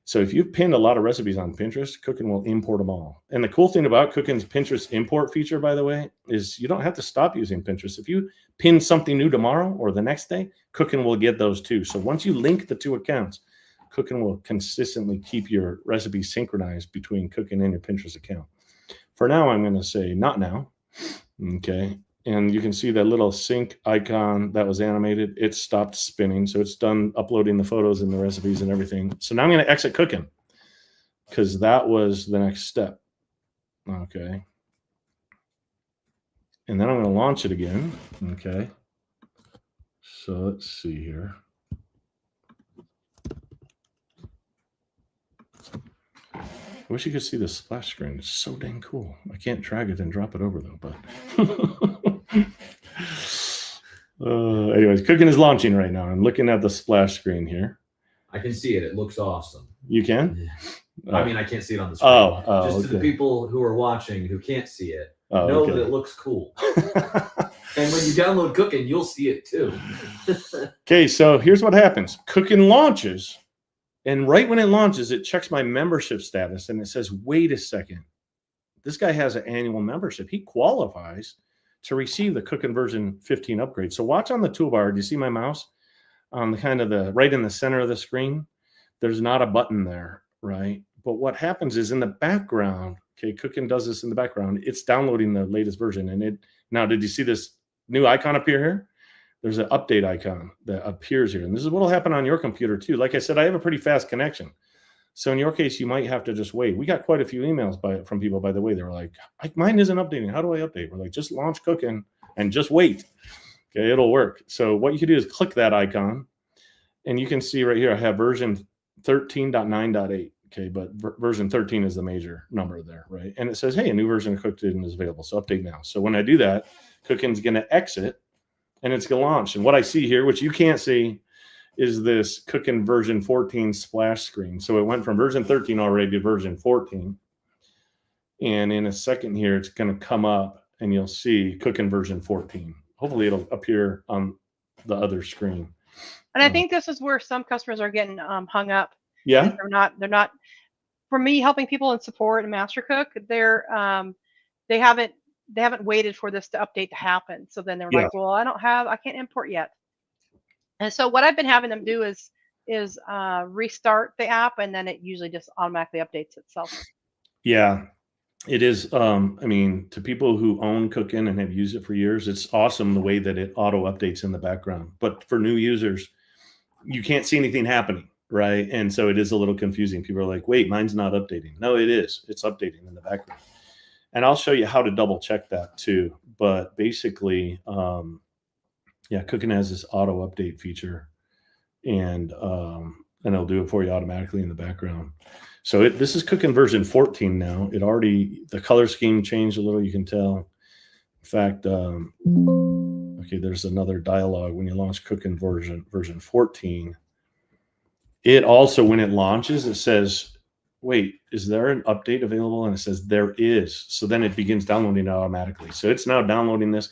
So if you've pinned a lot of recipes on Pinterest, Cooking will import them all. And the cool thing about Cooking's Pinterest import feature, by the way, is you don't have to stop using Pinterest. If you pin something new tomorrow or the next day, Cooking will get those too. So once you link the 2 accounts, Cooking will consistently keep your recipes synchronized between Cooking and your Pinterest account. For now, I'm going to say not now. Okay. And you can see that little sync icon that was animated. It stopped spinning. So it's done uploading the photos and the recipes and everything. So now I'm going to exit Cooking because that was the next step. Okay. And then I'm going to launch it again. Okay. So let's see here. I wish you could see the splash screen. It's so dang cool. I can't drag it and drop it over though, but anyways, Cooking is launching right now. I'm looking at the splash screen here. I can see it. It looks awesome. You can? I mean, I can't see it on the screen. Just to the people who are watching who can't see it, know that it looks cool. And when you download Cooking, you'll see it too. Okay, so here's what happens. Cooking launches. And right when it launches, it checks my membership status and it says, wait a second, this guy has an annual membership. He qualifies to receive the Cooking version 15 upgrade. So watch on the toolbar. Do you see my mouse on the right in the center of the screen? There's not a button there, right? But what happens is in the background, okay, Cooking does this in the background. It's downloading the latest version. And now, did you see this new icon appear here? There's an update icon that appears here. And this is what will happen on your computer too. Like I said, I have a pretty fast connection. So in your case, you might have to just wait. We got quite a few emails from people, by the way. They were like, mine isn't updating. How do I update? We're like, just launch Cooking and just wait. Okay, it'll work. So what you can do is click that icon. And you can see right here, I have version 13.9.8. Okay, but version 13 is the major number there, right? And it says, hey, a new version of Cooking is available. So update now. So when I do that, Cooking's going to exit. And it's going to launch. And what I see here, which you can't see, is this Cooking version 14 splash screen. So it went from version 13 already to version 14. And in a second here, it's going to come up and you'll see Cooking version 14. Hopefully it'll appear on the other screen. And I think this is where some customers are getting hung up. Yeah. They're not, for me, helping people in support and MasterCook, they haven't waited for this to update to happen. So then they're like, well, I can't import yet. And so what I've been having them do is restart the app, and then it usually just automatically updates itself. Yeah, it is. I mean, to people who own Cooking and have used it for years, it's awesome the way that it auto updates in the background. But for new users, you can't see anything happening, right? And so it is a little confusing. People are like, wait, mine's not updating. No, it is. It's updating in the background. And I'll show you how to double check that too. But basically, Cooking has this auto update feature, and it'll do it for you automatically in the background. So this is Cooking version 14 now. The color scheme changed a little, you can tell. In fact, there's another dialogue when you launch Cooking version 14. It also, when it launches, it says, wait, is there an update available? And it says there is. So then it begins downloading it automatically. So it's now downloading this.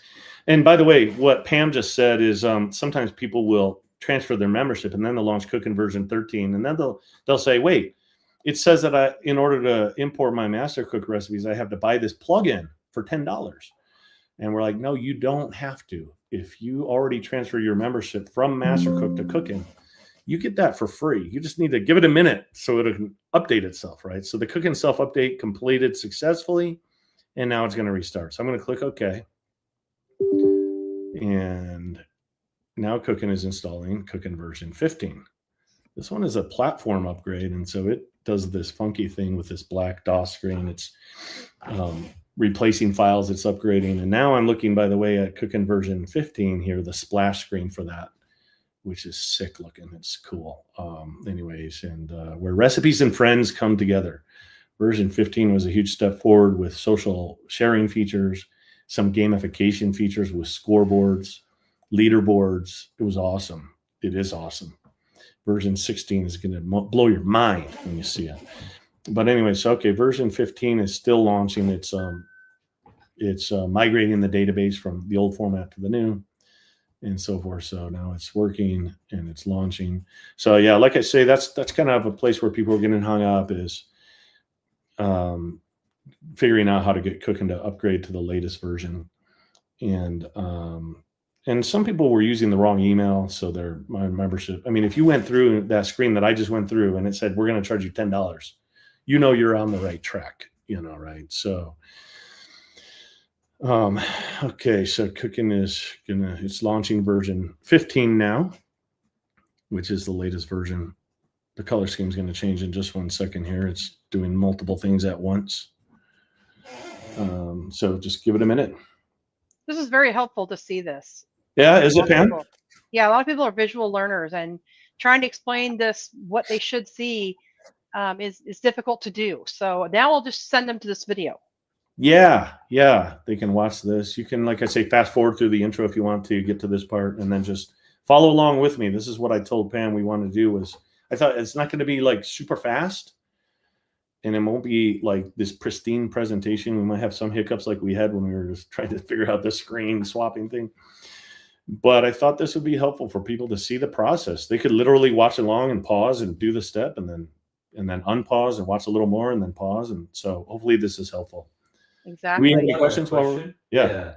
And by the way, what Pam just said is sometimes people will transfer their membership and then they'll launch Cooking version 13. And then they'll say, wait, it says that in order to import my MasterCook recipes, I have to buy this plugin for $10. And we're like, no, you don't have to. If you already transfer your membership from MasterCook to Cooking, you get that for free. You just need to give it a minute so it can update itself, right? So the Cooking self-update completed successfully, and now it's going to restart. So I'm going to click OK. And now Cooking is installing Cooking version 15. This one is a platform upgrade, and so it does this funky thing with this black DOS screen. It's replacing files, it's upgrading. And now I'm looking, by the way, at Cooking version 15 here, the splash screen for that, which is sick looking. It's cool. Anyways, and where recipes and friends come together. Version 15 was a huge step forward with social sharing features, some gamification features with scoreboards, leaderboards. It was awesome. It is awesome. Version 16 is going to blow your mind when you see it. But anyway, so okay, version 15 is still launching. It's migrating the database from the old format to the new, and so forth. So now it's working and it's launching. So yeah, like I say, that's kind of a place where people are getting hung up, is figuring out how to get Cooking to upgrade to the latest version. And some people were using the wrong email, so my membership. I mean, if you went through that screen that I just went through and it said we're going to charge you $10, you know you're on the right track. Right? So, okay, so Cooking it's launching version 15 now, which is the latest version. The color scheme is going to change in just 1 second here. It's doing multiple things at once. So just give it a minute. This is very helpful to see this. Yeah, is it, Pam? Yeah, a lot of people are visual learners, and trying to explain what they should see is difficult to do. So now I'll just send them to this video. Yeah, they can watch this. You can, like I say, fast forward through the intro if you want to get to this part, and then just follow along with me. This is what I told Pam we wanted to do. Was I thought it's not going to be like super fast, and it won't be like this pristine presentation. We might have some hiccups like we had when we were just trying to figure out the screen swapping thing. But I thought this would be helpful for people to see the process. They could literally watch along and pause and do the step, and then unpause and watch a little more and then pause. And so hopefully this is helpful. Exactly. Do we have any questions? Yeah.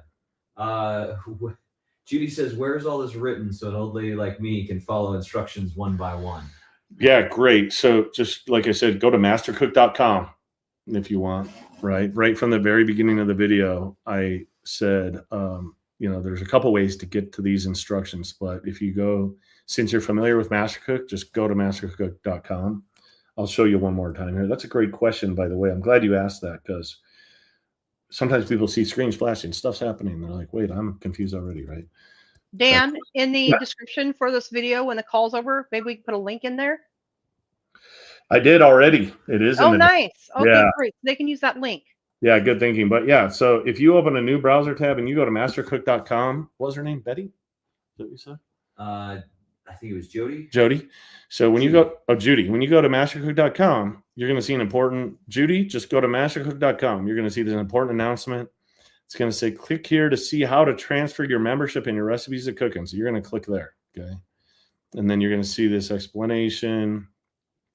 Judy says, where's all this written so an old lady like me can follow instructions one by one? Yeah, great. So just like I said, go to mastercook.com if you want, right from the very beginning of the video. I said, there's a couple ways to get to these instructions, but if you go, since you're familiar with MasterCook, just go to mastercook.com. I'll show you one more time here. That's a great question, by the way. I'm glad you asked that, because sometimes people see screens flashing, stuff's happening. They're like, wait, I'm confused already, right? Dan, in the description for this video, when the call's over, maybe we can put a link in there. I did already. It is. Oh, nice. Okay, yeah. Great. They can use that link. Yeah, good thinking. But yeah, so if you open a new browser tab and you go to mastercook.com, what was her name? Betty? Is that what you said? I think it was Jody. Jody. So when you go, Judy, when you go to mastercook.com, you're going to see an important, Judy, just go to mastercook.com. You're going to see there's an important announcement. It's going to say, click here to see how to transfer your membership and your recipes to Cooking. So you're going to click there. Okay. And then you're going to see this explanation,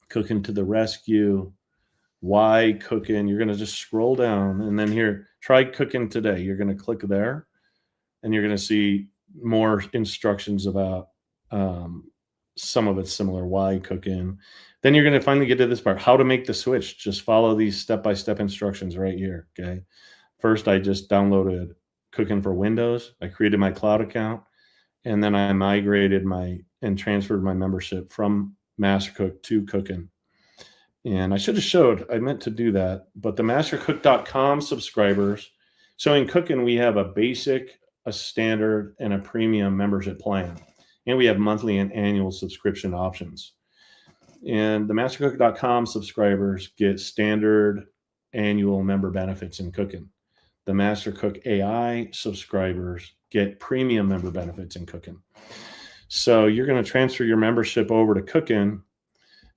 Cooking to the rescue, why Cooking. You're going to just scroll down, and then here, try Cooking today. You're going to click there, and you're going to see more instructions about some of it's similar, why Cooking. Then you're going to finally get to this part, how to make the switch. Just follow these step-by-step instructions right here. Okay. First, I just downloaded Cooking for Windows. I created my cloud account, and then I migrated and transferred my membership from MasterCook to Cooking. And I should have showed, I meant to do that, but the mastercook.com subscribers, so in Cooking, we have a basic, a standard, and a premium membership plan. And we have monthly and annual subscription options. And the mastercook.com subscribers get standard annual member benefits in Cooking. The MasterCook AI subscribers get premium member benefits in Cooking. So you're going to transfer your membership over to Cooking,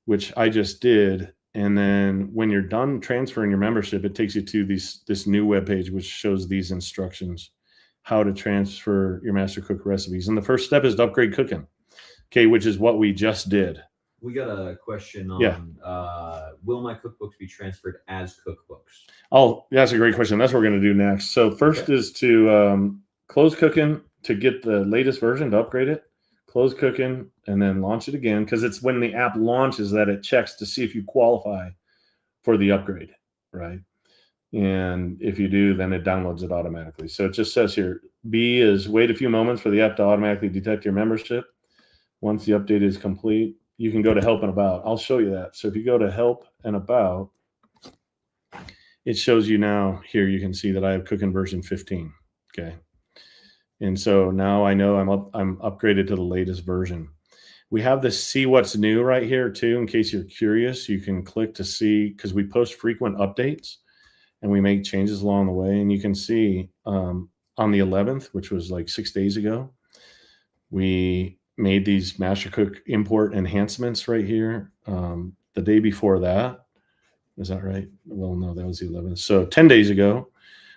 which I just did. And then when you're done transferring your membership, it takes you to this new webpage, which shows these instructions, how to transfer your MasterCook recipes. And the first step is to upgrade Cooking, okay, which is what we just did. We got a question on, will my cookbooks be transferred as cookbooks? Oh, that's a great question. That's what we're going to do next. So first is to close Cooking to get the latest version, to upgrade it, close Cooking, and then launch it again, because it's when the app launches that it checks to see if you qualify for the upgrade, right? And if you do, then it downloads it automatically. So it just says here, B is wait a few moments for the app to automatically detect your membership. Once the update is complete, you can go to help and about. I'll show you that. So if you go to help and about, it shows you now here, you can see that I have cooking version 15. Okay. And so now I know I'm upgraded to the latest version. We have this see what's new right here too. In case you're curious, you can click to see, because we post frequent updates and we make changes along the way. And you can see on the 11th, which was like 6 days ago, we made these MasterCook import enhancements right here. The day before that, is that right? Well, no, that was the 11th. So 10 days ago,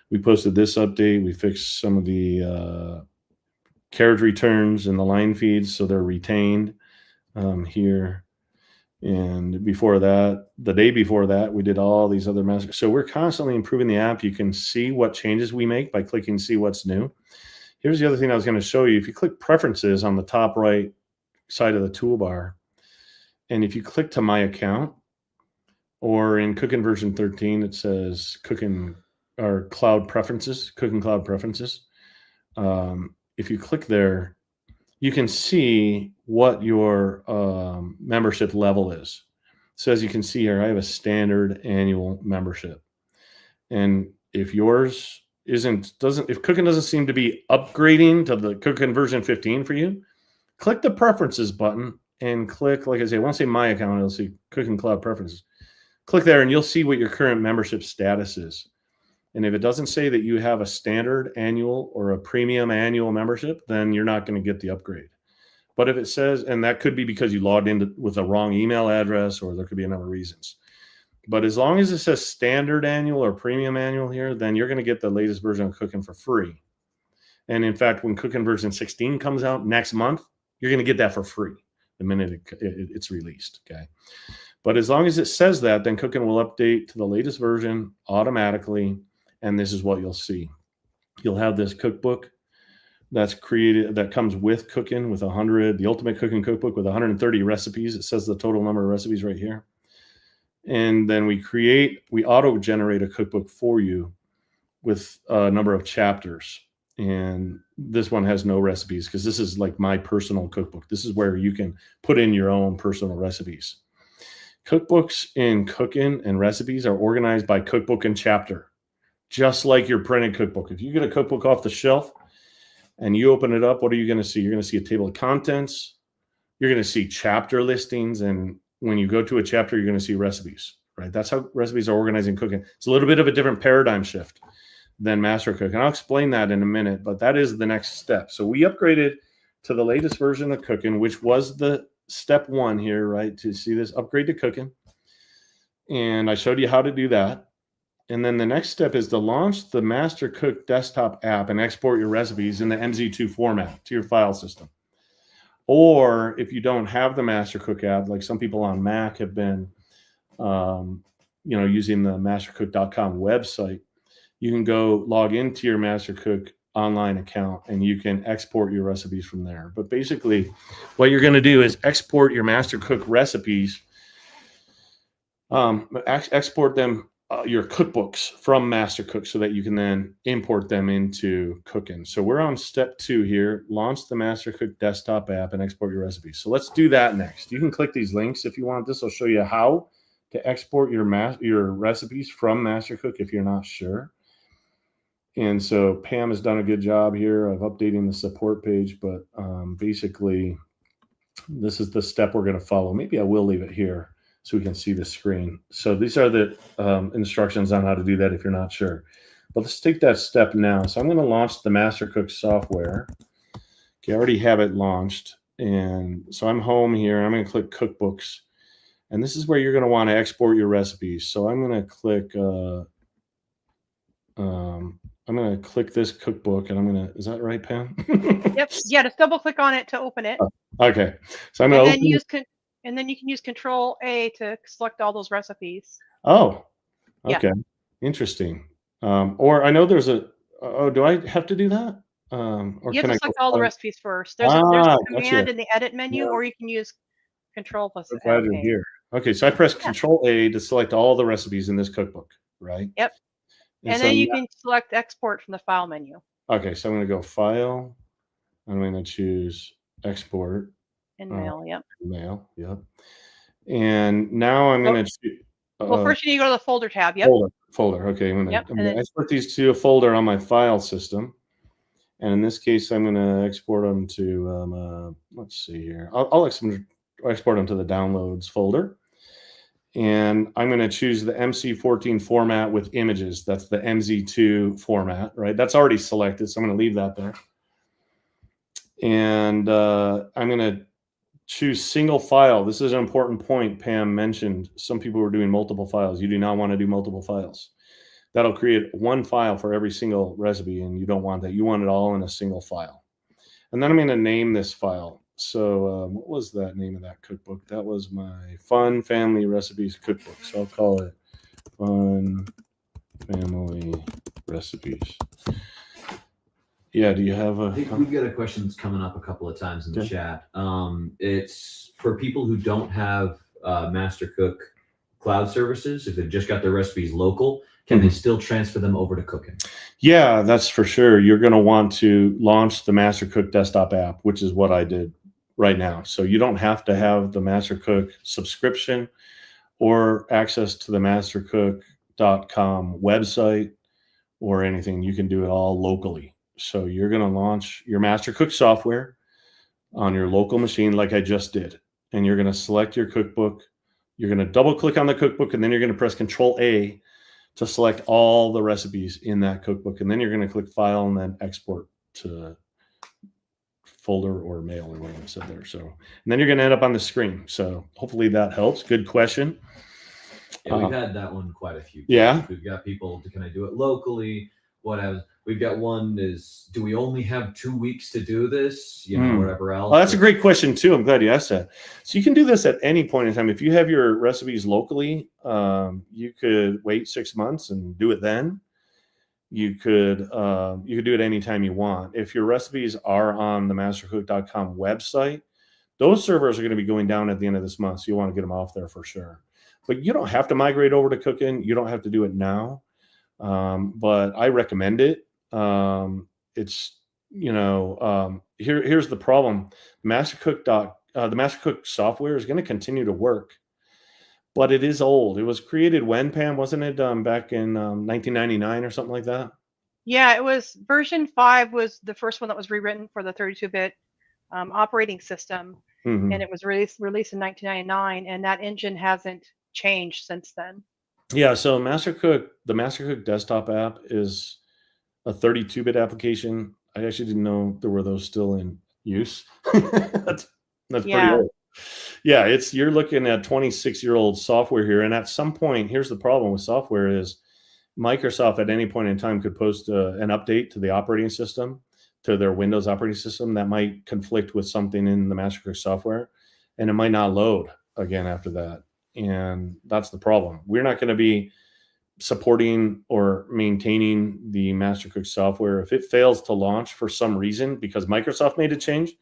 we posted this update. We fixed some of the carriage returns and the line feeds, so they're retained here. And before that, the day before that, we did all these other messages. So we're constantly improving the app. You can see what changes we make by clicking see what's new. Here's the other thing I was going to show you. If you click preferences on the top right side of the toolbar, and if you click to my account, or in cooking version 13, it says cooking or cloud preferences, cooking cloud preferences. If you click there, you can see what your membership level is. So as you can see here, I have a standard annual membership. And if yours if cooking doesn't seem to be upgrading to the cooking version 15 for you, click the preferences button and click, like I say, once I say my account, it'll see cooking cloud preferences. Click there and you'll see what your current membership status is. And if it doesn't say that you have a standard annual or a premium annual membership, then you're not going to get the upgrade. But if it says, and that could be because you logged in with a wrong email address, or there could be a number of reasons. But as long as it says standard annual or premium annual here, then you're going to get the latest version of Cooking for free. And in fact, when Cooking version 16 comes out next month, you're going to get that for free the minute it's released. Okay. But as long as it says that, then Cooking will update to the latest version automatically. And this is what you'll see. You'll have this cookbook that's created, that comes with Cooking with the Ultimate Cooking Cookbook with 130 recipes. It says the total number of recipes right here. And then we auto-generate a cookbook for you with a number of chapters. And this one has no recipes because this is like my personal cookbook. This is where you can put in your own personal recipes. Cookbooks in Cooking and recipes are organized by cookbook and chapter, just like your printed cookbook. If you get a cookbook off the shelf and you open it up, what are you going to see? You're going to see a table of contents. You're going to see chapter listings. And when you go to a chapter, you're going to see recipes, right? That's how recipes are organized in Cooking. It's a little bit of a different paradigm shift than MasterCook. And I'll explain that in a minute, but that is the next step. So we upgraded to the latest version of Cooking, which was the step 1 here, right? To see this upgrade to Cooking. And I showed you how to do that. And then the next step is to launch the MasterCook desktop app and export your recipes in the MZ2 format to your file system. Or if you don't have the MasterCook app, like some people on Mac have been, using the mastercook.com website, you can go log into your MasterCook online account and you can export your recipes from there. But basically, what you're going to do is export your MasterCook recipes, export them, your cookbooks from MasterCook so that you can then import them into Cooking. So we're on step 2 here. Launch the MasterCook desktop app and export your recipes. So let's do that next. You can click these links if you want. This will show you how to export your recipes from MasterCook if you're not sure. And so Pam has done a good job here of updating the support page, but basically this is the step we're going to follow. Maybe I will leave it here so we can see the screen. So these are the instructions on how to do that if you're not sure. But let's take that step now. So I'm going to launch the MasterCook software. Okay, I already have it launched. And so I'm home here. I'm going to click Cookbooks. And this is where you're going to want to export your recipes. So I'm going to click this cookbook, and I'm going to, is that right, Pam? Yep. Yeah, just double click on it to open it. Okay. So I'm going to open and then you can use Control A to select all those recipes. Oh, okay. Yeah. Interesting. Or I know there's do I have to do that? Or You have can to I select all the recipes first. There's a command gotcha. in the edit menu, or you can use Control plus I'm glad you're here. Okay, so I press Control A to select all the recipes in this cookbook, right? Yep. And then you can select export from the file menu. Okay, so I'm going to go File. I'm going to choose Export. In mail, yep. Mail, yep. And now I'm going to Well, first you need to go to the folder tab. Yep. folder. Okay, I'm Yep, going to export these to a folder on my file system. And in this case, I'm going to export them to, let's see here. I'll export them to the downloads folder. And I'm going to choose the MC14 format with images. That's the MZ2 format, right? That's already selected, so I'm going to leave that there. And I'm going to choose single file. This is an important point. Pam mentioned some people were doing multiple files. You do not want to do multiple files. That'll create one file for every single recipe, and you don't want that. You want it all in a single file. And then I'm going to name this file. So what was that name of that cookbook? That was my Fun Family Recipes cookbook. So I'll call it Fun Family Recipes. Yeah, do you have a... I think we've got a question that's coming up a couple of times in the chat. It's for people who don't have MasterCook cloud services. If they've just got their recipes local, can they still transfer them over to Cooking? Yeah, that's for sure. You're going to want to launch the MasterCook desktop app, which is what I did right now. So you don't have to have the MasterCook subscription or access to the MasterCook.com website or anything. You can do it all locally. So you're going to launch your MasterCook software on your local machine like I just did. And you're going to select your cookbook. You're going to double click on the cookbook, and then you're going to press Control-A to select all the recipes in that cookbook. And then you're going to click File and then Export to folder or mail or whatever it said there. So, and then you're going to end up on the screen. So hopefully that helps. Good question. Yeah, we've had that one quite a few times. Yeah. We've got people, can I do it locally? We've got one is, do we only have 2 weeks to do this? You know, whatever else. Well, that's a great question too. I'm glad you asked that. So you can do this at any point in time. If you have your recipes locally, you could wait 6 months and do it then. You could do it anytime you want. If your recipes are on the MasterCook.com website, those servers are going to be going down at the end of this month. So you want to get them off there for sure. But you don't have to migrate over to Cooking. You don't have to do it now. But I recommend it. It's, here's the problem. The MasterCook software is going to continue to work, but it is old. It was created when, Pam, wasn't it back in 1999 or something like that? Yeah, it was version 5 was the first one that was rewritten for the 32-bit operating system. And it was released in 1999, and that engine hasn't changed since then. Yeah, so the MasterCook desktop app is a 32-bit application. I actually didn't know there were those still in use. That's pretty old. Yeah, you're looking at 26-year-old software here, and at some point, here's the problem with software is Microsoft at any point in time could post an update to the operating system, to their Windows operating system that might conflict with something in the MasterCook software, and it might not load again after that. And that's the problem. We're not going to be supporting or maintaining the MasterCook software. If it fails to launch for some reason because Microsoft made a change,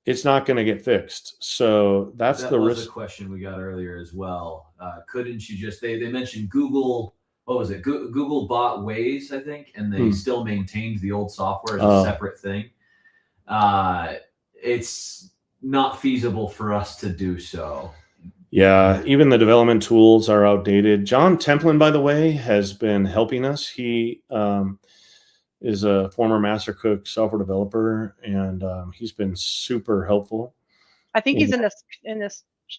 it's not going to get fixed. So that's the risk. That was a question we got earlier as well. Couldn't you just, they mentioned Google, what was it? Google bought Waze, I think, and they still maintained the old software as a separate thing. It's not feasible for us to do so. Yeah, even the development tools are outdated. John Templin, by the way, has been helping us. He is a former MasterCook software developer, and he's been super helpful. I think he's in this.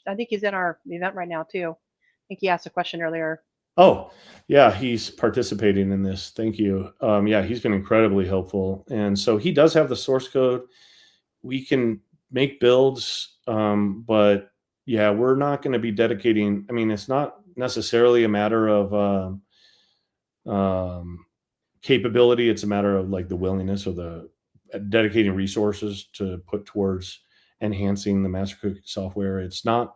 I think he's in our event right now too. I think he asked a question earlier. Oh, yeah, he's participating in this. Thank you. Yeah, he's been incredibly helpful, and so he does have the source code. We can make builds, but yeah, we're not going to be dedicating. I mean, it's not necessarily a matter of capability. It's a matter of like the willingness or the dedicating resources to put towards enhancing the MasterCook software. It's not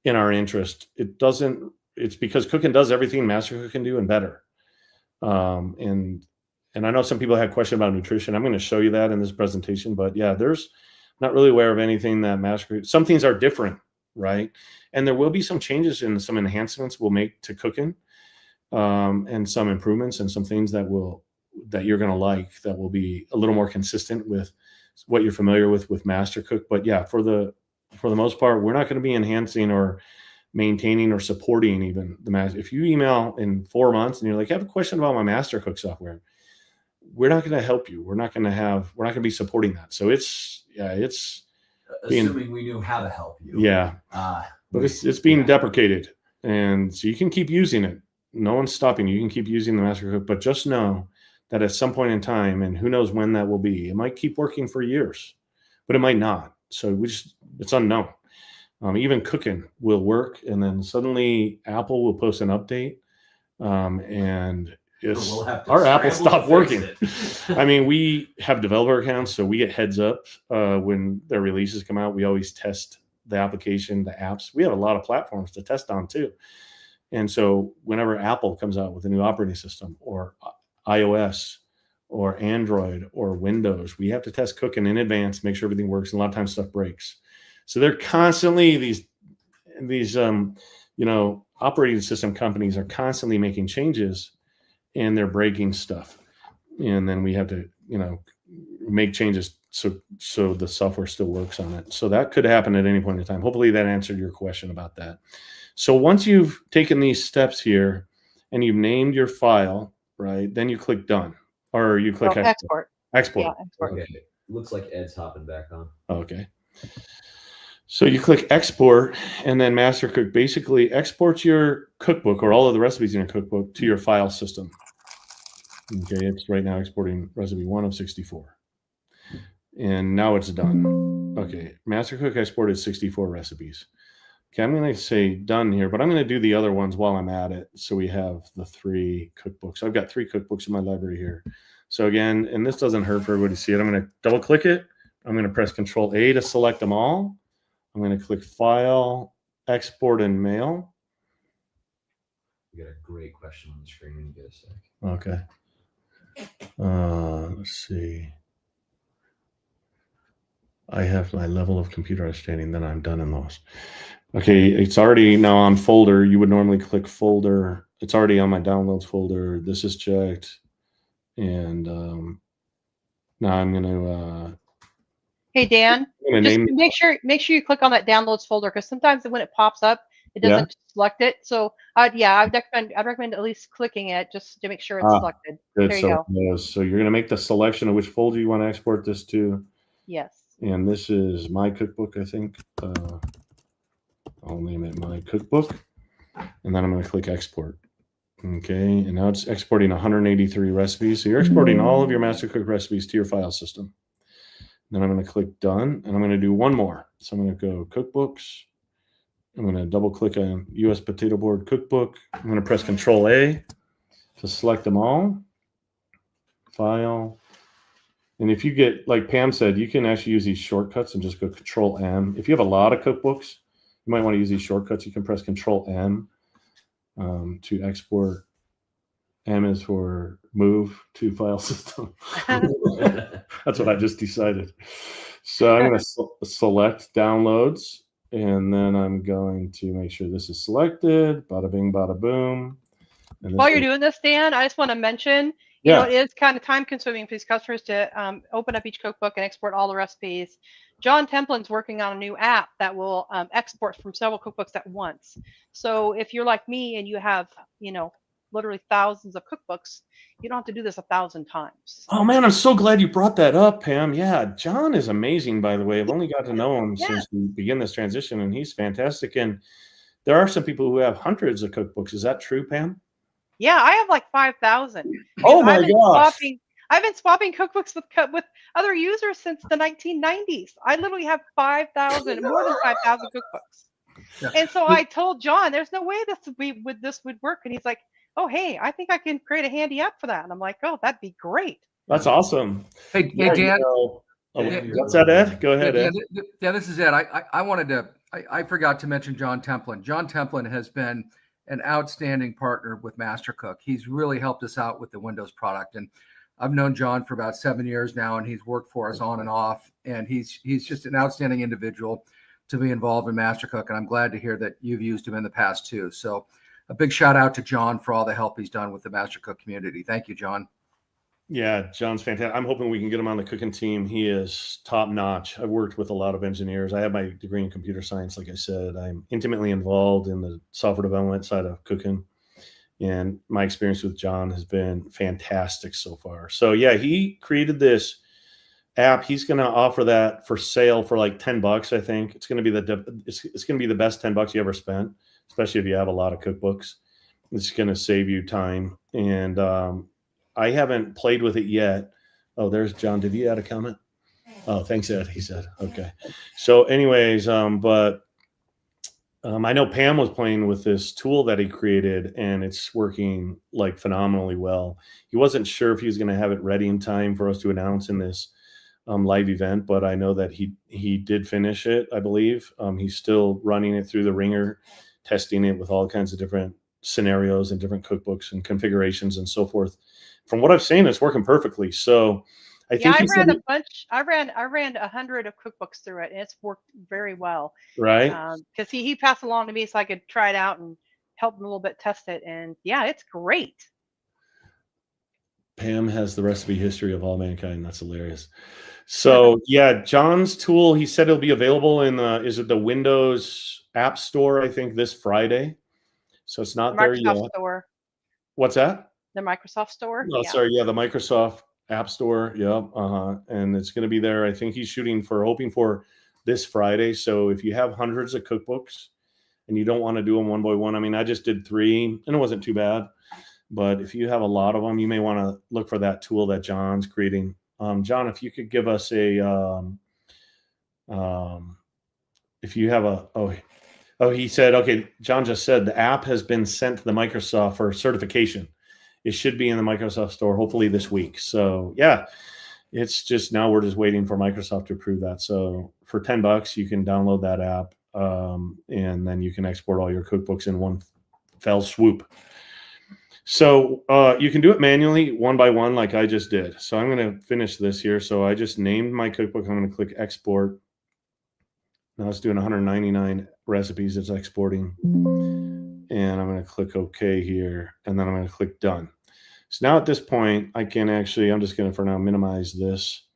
in our interest. It's because Cooking does everything MasterCook can do and better. And I know some people had questions about nutrition. I'm going to show you that in this presentation, but yeah, there's not really aware of anything that MasterCook, some things are different. Right. And there will be some changes and some enhancements we'll make to Cooking, and some improvements and some things that you're going to like, that will be a little more consistent with what you're familiar with MasterCook. But yeah, for the for the most part, we're not going to be enhancing or maintaining or supporting even the master. If you email in 4 months and you're like, I have a question about my MasterCook software, we're not going to help you. We're not going to be supporting that. So it's assuming we knew how to help you. Yeah. But it's being deprecated. And so you can keep using it. No one's stopping you. You can keep using the MasterCook, but just know that at some point in time, and who knows when that will be, it might keep working for years, but it might not. So it's unknown. Even cooking will work, and then suddenly Apple will post an update, and our Apple stopped working. I mean, we have developer accounts, so we get heads up when their releases come out. We always test the application, the apps. We have a lot of platforms to test on too. And so whenever Apple comes out with a new operating system, or iOS or Android or Windows, we have to test cooking in advance, make sure everything works. And a lot of times stuff breaks. So they're constantly, these operating system companies are constantly making changes, and they're breaking stuff. And then we have to, make changes so the software still works on it. So that could happen at any point in time. Hopefully that answered your question about that. So once you've taken these steps here and you've named your file, right, then you click done, or you click export. Export. Yeah, export. Okay. Looks like Ed's hopping back on. Okay. So you click export, and then MasterCook basically exports your cookbook or all of the recipes in your cookbook to your file system. Okay, it's right now exporting recipe 1 of 64. And now it's done. Okay, MasterCook exported 64 recipes. Okay, I'm going to say done here, but I'm going to do the other ones while I'm at it. So we have the 3 cookbooks. I've got 3 cookbooks in my library here. So again, and this doesn't hurt for everybody to see it. I'm going to double click it. I'm going to press Control A to select them all. I'm going to click File, Export, and Mail. You got a great question on the screen when you get a sec. Okay. Let's see. I have my level of computer understanding, then I'm done and lost. Okay, it's already now on folder. You would normally click folder. It's already on my downloads folder. This is checked. And now I'm going to... Hey, Dan, just make sure you click on that downloads folder, because sometimes when it pops up, it doesn't select it. So I'd recommend at least clicking it just to make sure it's selected. Good. There you go. So you're going to make the selection of which folder you want to export this to. Yes. And this is my cookbook, I think. I'll name it my cookbook. And then I'm going to click export. Okay. And now it's exporting 183 recipes. So you're exporting all of your MasterCook recipes to your file system. Then I'm going to click done, and I'm going to do one more. So I'm going to go cookbooks. I'm going to double click on US Potato Board cookbook. I'm going to press Control A to select them all. File. And if you get, like Pam said, you can actually use these shortcuts and just go Control M. If you have a lot of cookbooks, you might want to use these shortcuts. You can press Control M to export. M is for move to file system. That's what I just decided. So I'm going to select downloads, and then I'm going to make sure this is selected. Bada bing, bada boom. And while you're doing this, Dan, I just want to mention, it is kind of time consuming for these customers to open up each cookbook and export all the recipes. John Templin's working on a new app that will export from several cookbooks at once. So if you're like me and you have, literally thousands of cookbooks, you don't have to do this 1,000 times. Oh man, I'm so glad you brought that up, Pam. Yeah, John is amazing, by the way. I've only got to know him since we began this transition, and he's fantastic. And there are some people who have hundreds of cookbooks. Is that true, Pam? Yeah, I have like 5,000. Oh my gosh. I've been swapping cookbooks with other users since the 1990s. I literally have more than 5,000 cookbooks. Yeah. And so I told John, there's no way this would work. And he's like, oh, hey, I think I can create a handy app for that. And I'm like, oh, that'd be great. That's awesome. Hey, Dan. What's that, Ed? Go ahead, Ed. Yeah, this is Ed. I forgot to mention John Templin. John Templin has been an outstanding partner with MasterCook. He's really helped us out with the Windows product. And I've known John for about 7 years now, and he's worked for us on and off. And he's just an outstanding individual to be involved in MasterCook. And I'm glad to hear that you've used him in the past too. So a big shout out to John for all the help he's done with the MasterCook community. Thank you, John. Yeah, John's fantastic. I'm hoping we can get him on the cooking team. He is top notch. I've worked with a lot of engineers. I have my degree in computer science. Like I said, I'm intimately involved in the software development side of cooking. And my experience with John has been fantastic so far. So yeah, he created this app. He's going to offer that for sale for like $10. I think it's going to be it's going to be the best $10 you ever spent, especially if you have a lot of cookbooks. It's going to save you time. And I haven't played with it yet. Oh, there's John. Did you add a comment? Oh, thanks, Ed. He said, okay. So anyways, but I know Pam was playing with this tool that he created, and it's working like phenomenally well. He wasn't sure if he was going to have it ready in time for us to announce in this live event, but I know that he did finish it, I believe. He's still running it through the ringer, testing it with all kinds of different scenarios and different cookbooks and configurations and so forth. From what I've seen, it's working perfectly. So I think I ran a bunch. I ran 100 of cookbooks through it, and it's worked very well. Right. Because he passed along to me so I could try it out and help him a little bit test it. And yeah, it's great. Pam has the recipe history of all mankind. That's hilarious. So yeah, John's tool, he said it'll be available in is it the Windows App Store, I think, this Friday. So it's not there yet. Microsoft Store. What's that? The Microsoft Store? No, sorry. Yeah, the Microsoft App Store. Yep. And it's going to be there. I think he's hoping for this Friday. So if you have hundreds of cookbooks and you don't want to do them one by one, I mean, I just did 3 and it wasn't too bad. But if you have a lot of them, you may want to look for that tool that John's creating. John, if you could give us if you have he said, okay, John just said the app has been sent to the Microsoft for certification. It should be in the Microsoft Store hopefully this week. So yeah, it's just now we're just waiting for Microsoft to approve that. So for $10, you can download that app and then you can export all your cookbooks in one fell swoop. So you can do it manually one by one like I just did. So I'm going to finish this here. So I just named my cookbook. I'm going to click export. Now it's doing 199 recipes. It's exporting. And I'm going to click OK here. And then I'm going to click done. So now at this point, I can actually, I'm just going to for now minimize this.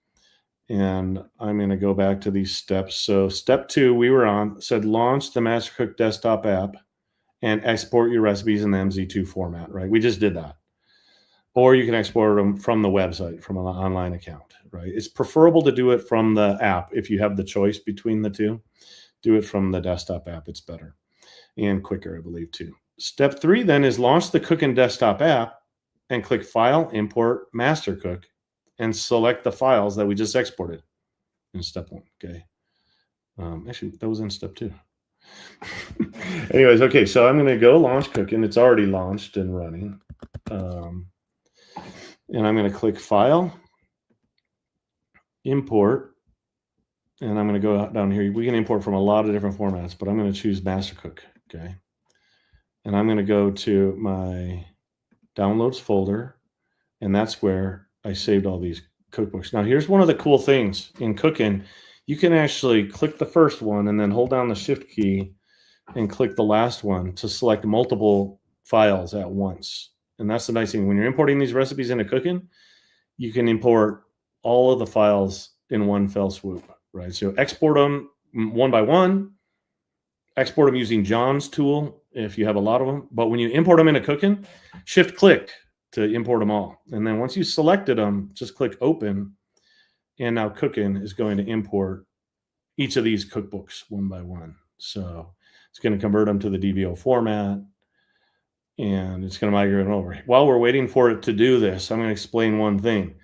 And I'm going to go back to these steps. So step 2, we were on, said launch the MasterCook desktop app and export your recipes in the MZ2 format, right? We just did that. Or you can export them from the website, from an online account, right? It's preferable to do it from the app if you have the choice between the two. Do it from the desktop app. It's better and quicker, I believe, too. Step 3 then is launch the Cookin' desktop app and click File, Import, MasterCook, and select the files that we just exported in step 1, okay? Actually, that was in step 2. Anyways, okay, so I'm going to go launch Cookin'. It's already launched and running. And I'm going to click File, Import, and I'm going to go down here. We can import from a lot of different formats, but I'm going to choose MasterCook, okay? And I'm going to go to my Downloads folder, and that's where I saved all these cookbooks. Now, here's one of the cool things in Cookin'. You can actually click the first one and then hold down the Shift key and click the last one to select multiple files at once. And that's the nice thing. When you're importing these recipes into Cookin', you can import all of the files in one fell swoop, right? So export them one by one, export them using John's tool if you have a lot of them. But when you import them into Cookin', Shift click to import them all. And then once you selected them, just click Open. And now Cookin' is going to import each of these cookbooks one by one. So it's going to convert them to the DVO format, and it's going to migrate them over. While we're waiting for it to do this, I'm going to explain one thing.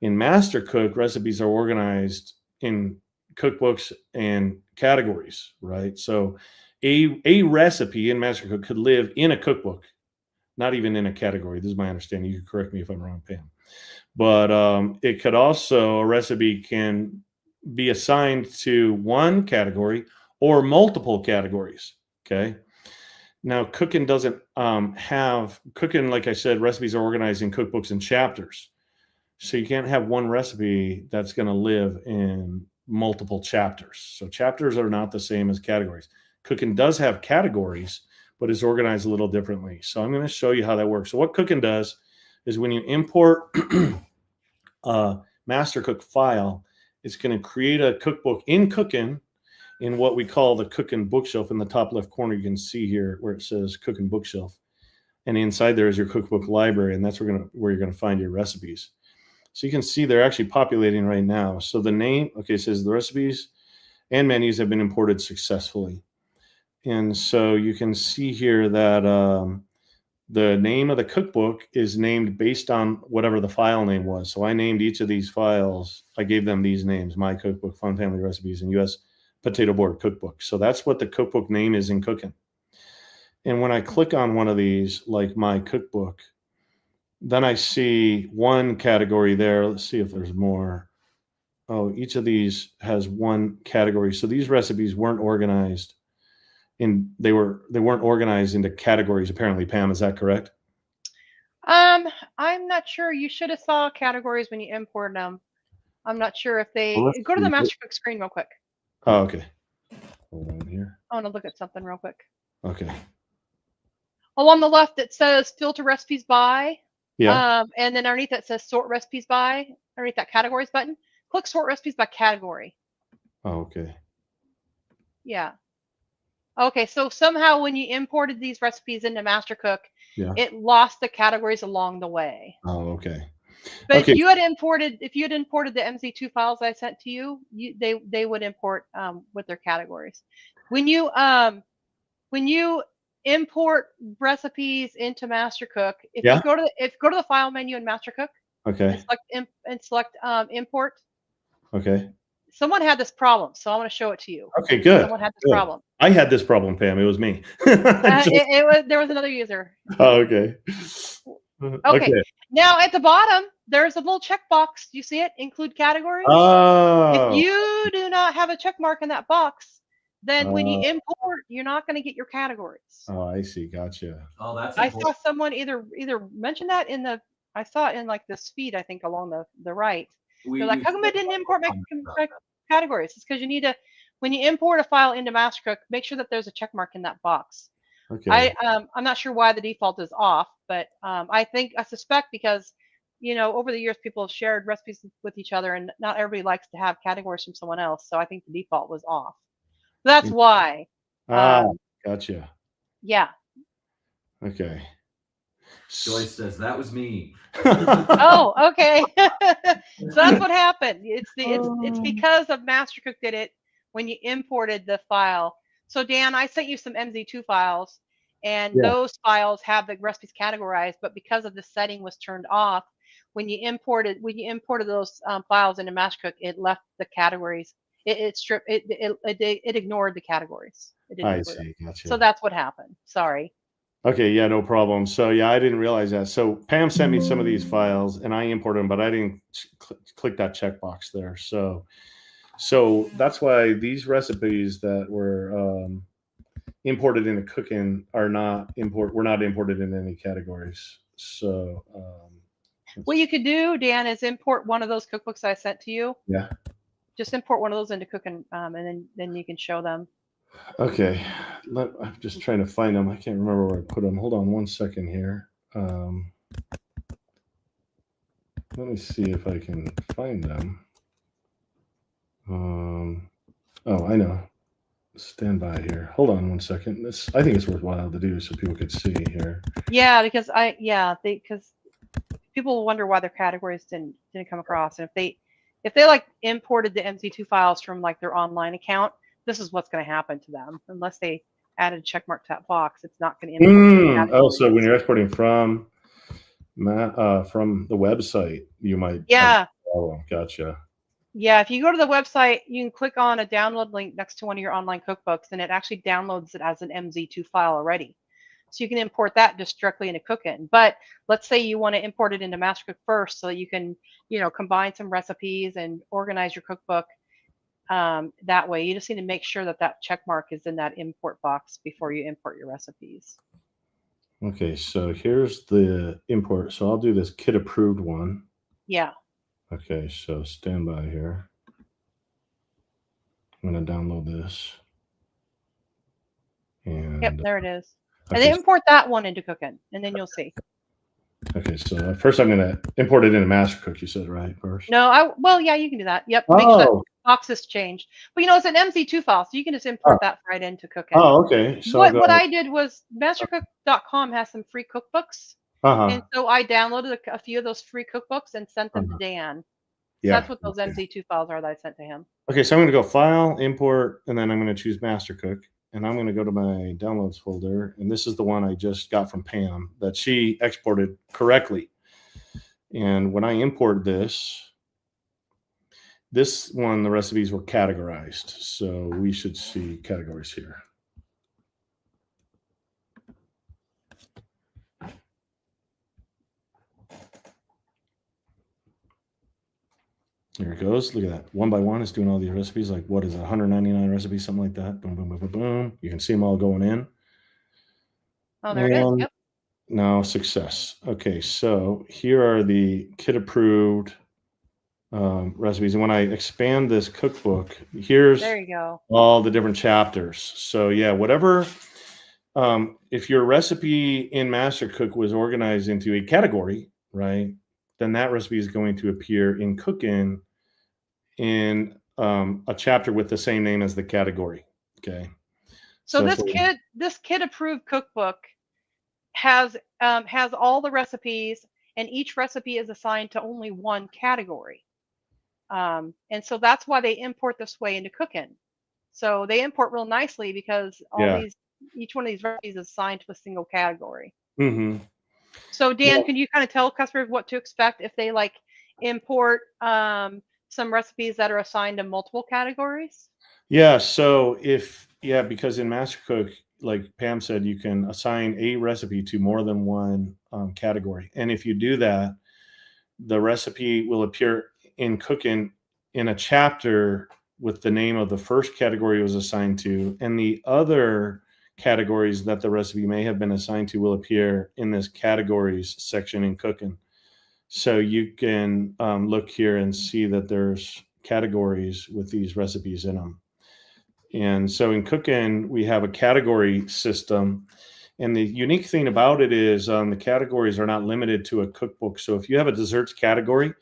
In MasterCook, recipes are organized in cookbooks and categories, right? So a recipe in MasterCook could live in a cookbook, not even in a category. This is my understanding. You can correct me if I'm wrong, Pam. But it could also, a recipe can be assigned to one category or multiple categories, okay? Now, Cookin' doesn't Cookin', like I said, recipes are organized in cookbooks and chapters. So you can't have one recipe that's going to live in multiple chapters. So chapters are not the same as categories. Cookin' does have categories, but it's organized a little differently. So I'm going to show you how that works. So what Cookin' does is when you import MasterCook file, it's going to create a cookbook in Cookin in what we call the Cookin bookshelf. In the top left corner, you can see here where it says Cookin bookshelf. And inside there is your cookbook library, and that's where you're going to find your recipes. So you can see they're actually populating right now. So the name, okay, it says the recipes and menus have been imported successfully. And so you can see here that the name of the cookbook is named based on whatever the file name was. So I named each of these files. I gave them these names: My Cookbook, Fun Family Recipes, and U.S. Potato Board Cookbook. So that's what the cookbook name is in Cookin. And when I click on one of these, like My Cookbook, then I see one category there. Let's see if there's more. Oh, each of these has one category. So these recipes weren't organized they weren't organized into categories, apparently. Pam, is that correct? I'm not sure. You should have saw categories when you imported them. I'm not sure if they go to the MasterCook screen real quick. Oh, okay. Hold on here. I want to look at something real quick. Okay. Along the left, it says filter recipes by. Yeah. And then underneath that says sort recipes by. Underneath that categories button, click sort recipes by category. Oh, okay. Yeah. Okay, so somehow when you imported these recipes into MasterCook, it lost the categories along the way. Oh, okay. But okay. if you had imported the MZ2 files I sent to you, they would import with their categories. When you import recipes into MasterCook, if you go to the file menu in MasterCook, okay, and select import. Okay. Someone had this problem, so I want to show it to you. Okay, good. Someone had this problem. I had this problem, Pam. It was me. There was another user. Oh, okay. Okay. Now at the bottom, there's a little checkbox. Do you see it? Include categories. Oh. If you do not have a check mark in that box, then when you import, you're not going to get your categories. Oh, I see. Gotcha. Oh, that's. I saw someone either mention that I saw it in like this feed, I think, along the right. They're like, how come I didn't import my categories? It's because you need to, when you import a file into MasterCook, make sure that there's a check mark in that box. Okay. I'm not sure why the default is off, but I suspect because, over the years people have shared recipes with each other, and not everybody likes to have categories from someone else. So I think the default was off. That's why. Gotcha. Yeah. Okay. Joyce says that was me. Oh, okay. So that's what happened. It's because of MasterCook did it when you imported the file. So Dan, I sent you some MZ2 files, and those files have the recipes categorized, but because of the setting was turned off, when you imported those files into MasterCook, it left the categories. It ignored the categories. I see. Gotcha. So that's what happened. Sorry. Okay, yeah, no problem. So yeah, I didn't realize that. So Pam sent me some of these files, and I imported them, but I didn't click that checkbox there. So that's why these recipes that were imported into Cookin were not imported in any categories. So what you could do, Dan, is import one of those cookbooks I sent to you. Yeah. Just import one of those into Cookin, and then you can show them. Okay, I'm just trying to find them. I can't remember where I put them. Hold on one second here. Let me see if I can find them. Oh, I know. Stand by here. Hold on one second. I think it's worthwhile to do so people could see here. Yeah, because because people will wonder why their categories didn't come across, and if they like imported the MZ2 files from like their online account, this is what's going to happen to them unless they added a check mark to that box. It's not going to import. Oh, so when you're exporting from the website, you might. Yeah. Oh, gotcha. Yeah, if you go to the website, you can click on a download link next to one of your online cookbooks, and it actually downloads it as an MZ2 file already. So you can import that just directly into Cookin. But let's say you want to import it into MasterCook first, so that you can, combine some recipes and organize your cookbook. That way, you just need to make sure that check mark is in that import box before you import your recipes. Okay, so here's the import. So I'll do this kit approved one. Yeah. Okay, so stand by here. I'm going to download this. And yep, there it is. Okay, and then import that one into Cookin, and then you'll see. Okay, so first I'm going to import it into MasterCook, you said, right? First. No, well, yeah, you can do that. Yep. Make sure that Oh, box is changed. But it's an MZ2 file, so you can just import that right into Cookin. oh, okay. So What I did was MasterCook.com has some free cookbooks. And so I downloaded a few of those free cookbooks and sent them to Dan. yeah. That's what those MZ2 files are that I sent to him. Okay, so I'm going to go File, Import, and then I'm going to choose MasterCook. And I'm going to go to my Downloads folder. And this is the one I just got from Pam that she exported correctly. And when I import this one, the recipes were categorized. So we should see categories here. Here it goes. Look at that. One by one, it's doing all these recipes. Like, what is it, 199 recipes, something like that. Boom, boom, boom, boom, boom. You can see them all going in. Oh, there it is. Yep. Now, success. Okay, so here are the kit-approved recipes. And when I expand this cookbook, here's there you go. All the different chapters. So, yeah, whatever. If your recipe in MasterCook was organized into a category, right, then that recipe is going to appear in Cookin in a chapter with the same name as the category. Okay. So this kit approved cookbook has all the recipes, and each recipe is assigned to only one category. And so that's why they import this way into Cookin. So they import real nicely because each one of these recipes is assigned to a single category. Mm-hmm. So Dan, can you kind of tell customers what to expect if they import some recipes that are assigned to multiple categories? Yeah. So because in MasterCook, like Pam said, you can assign a recipe to more than one category. And if you do that, the recipe will appear in Cookin in a chapter with the name of the first category it was assigned to, and the other categories that the recipe may have been assigned to will appear in this categories section in Cookin. So you can look here and see that there's categories with these recipes in them. And so in Cookin, we have a category system. And the unique thing about it is the categories are not limited to a cookbook. So if you have a desserts category,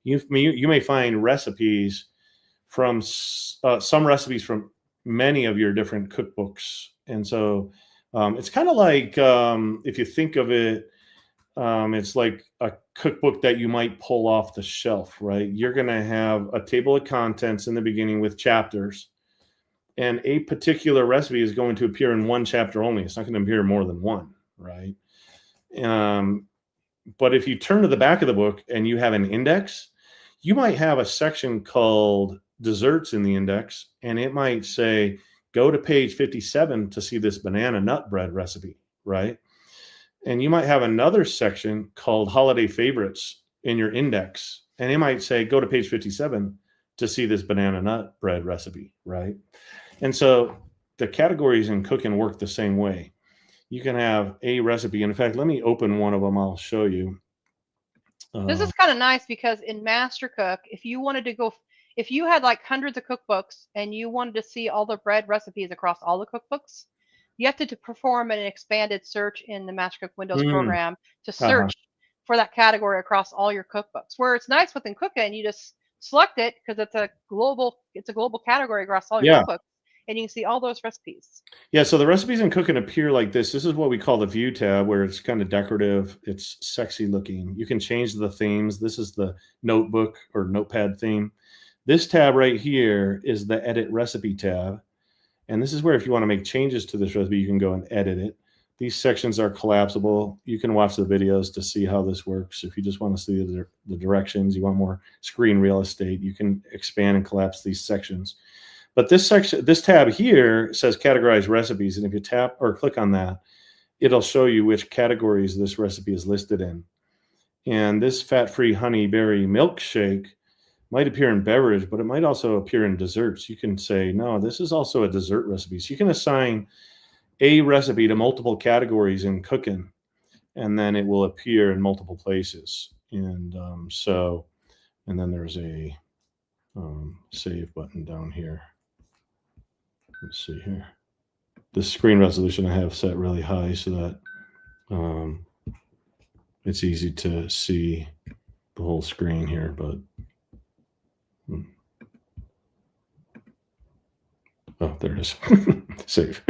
you may find recipes from some recipes from many of your different cookbooks. And so it's kind of like, if you think of it, it's like a cookbook that you might pull off the shelf, right? You're going to have a table of contents in the beginning with chapters, and a particular recipe is going to appear in one chapter only. It's not going to appear more than one, right? But if you turn to the back of the book and you have an index, you might have a section called desserts in the index, and it might say, go to page 57 to see this banana nut bread recipe, right? And you might have another section called holiday favorites in your index, and it might say, go to page 57 to see this banana nut bread recipe, right? And so the categories in Cookin work the same way. You can have a recipe. In fact, let me open one of them. I'll show you. This is kind of nice because in MasterCook, if you had hundreds of cookbooks and you wanted to see all the bread recipes across all the cookbooks, you have to perform an expanded search in the MasterCook Windows program to search for that category across all your cookbooks. Where it's nice within Cookin, you just select it because it's a global category across all your cookbooks, and you can see all those recipes. Yeah, so the recipes in Cookin appear like this. This is what we call the View tab, where it's kind of decorative. It's sexy looking. You can change the themes. This is the notebook or notepad theme. This tab right here is the Edit Recipe tab. And this is where if you want to make changes to this recipe, you can go and edit it. These sections are collapsible. You can watch the videos to see how this works. If you just want to see the directions, you want more screen real estate, you can expand and collapse these sections. But this tab here says categorize recipes. And if you tap or click on that, it'll show you which categories this recipe is listed in. And this fat-free honey berry milkshake might appear in beverage, but it might also appear in desserts. You can say, no, this is also a dessert recipe. So you can assign a recipe to multiple categories in Cookin, and then it will appear in multiple places. And and then there's a save button down here. Let's see here. The screen resolution I have set really high so that it's easy to see the whole screen here, but oh, there it is. Save.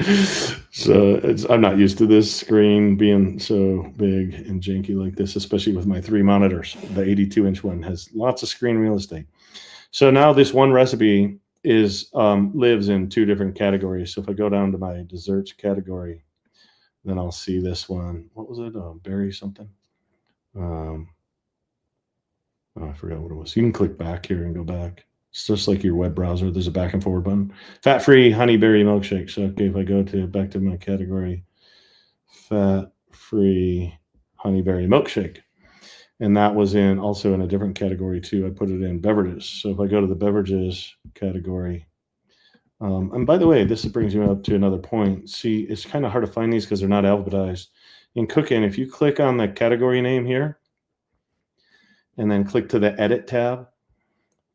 So I'm not used to this screen being so big and janky like this, especially with my 3 monitors. The 82-inch one has lots of screen real estate. So now this one recipe is lives in 2 different categories. So if I go down to my desserts category, then I'll see this one. What was it? Berry something. Oh, I forgot what it was. You can click back here and go back. It's just like your web browser. There's a back and forward button. Fat-free honeyberry milkshake. So okay, if I go back to my category, fat-free honeyberry milkshake, and that was also in a different category too. I put it in beverages. So if I go to the beverages category, and by the way, this brings me up to another point. See, it's kind of hard to find these because they're not alphabetized. In cooking, if you click on the category name here, and then click to the edit tab,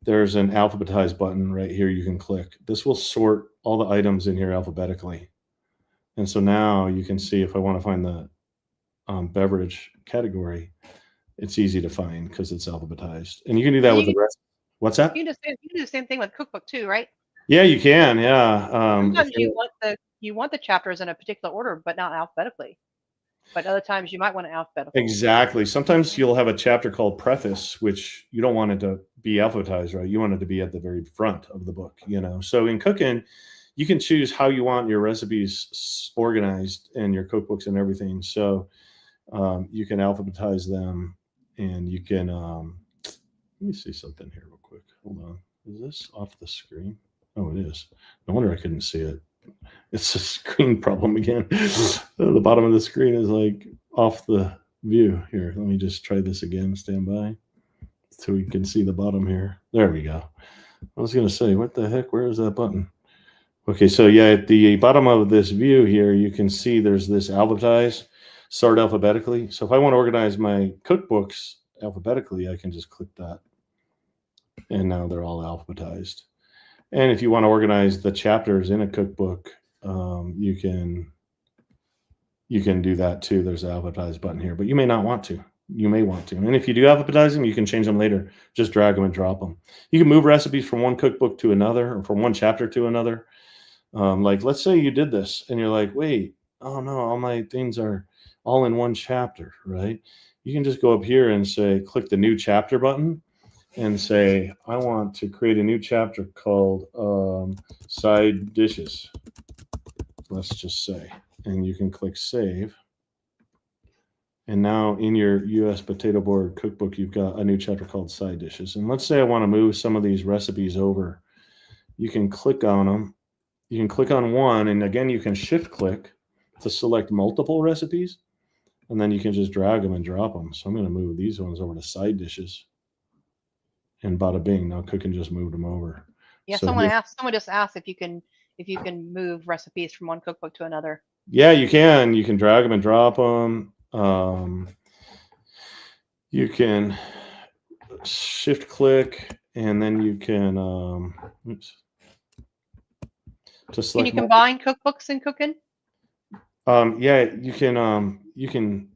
there's an alphabetized button right here you can click. This will sort all the items in here alphabetically. And so now you can see if I want to find the beverage category, it's easy to find because it's alphabetized. And you can do that with the rest. What's that? You can do the same thing with cookbook too, right? Yeah, you can. Yeah. Sometimes you want the chapters in a particular order, but not alphabetically. But other times you might want it alphabetical. Exactly. Sometimes you'll have a chapter called preface, which you don't want it to be alphabetized, right? You want it to be at the very front of the book, So in cooking, you can choose how you want your recipes organized and your cookbooks and everything. So you can alphabetize them, and you can, let me see something here real quick. Hold on. Is this off the screen? Oh, it is. No wonder I couldn't see it. It's a screen problem again. The bottom of the screen is like off the view here. Let me just try this again. Stand by so we can see the bottom here. There we go. I was going to say, what the heck? Where is that button? Okay, so yeah, at the bottom of this view here, you can see there's this alphabetize, sort alphabetically. So if I want to organize my cookbooks alphabetically, I can just click that. And now they're all alphabetized. And if you want to organize the chapters in a cookbook, you can do that too. There's an alphabetize button here, but you may not want to. You may want to. And if you do alphabetize them, you can change them later. Just drag them and drop them. You can move recipes from one cookbook to another, or from one chapter to another. Like, let's say you did this and you're like, wait, oh no, all my things are all in one chapter, right? You can just go up here and say, click the new chapter button, and say, I want to create a new chapter called side dishes. Let's just say, and you can click save. And now in your US Potato Board cookbook, you've got a new chapter called side dishes. And let's say I want to move some of these recipes over. You can click on them. You can click on one, and again, you can shift click to select multiple recipes. And then you can just drag them and drop them. So I'm going to move these ones over to side dishes. And bada bing, now Cooking just moved them over. Yeah, So someone just asked if you can move recipes from one cookbook to another. yeah, you can. You can drag them and drop them. You can shift click, and then you can just Can you combine cookbooks and cooking? yeah, you can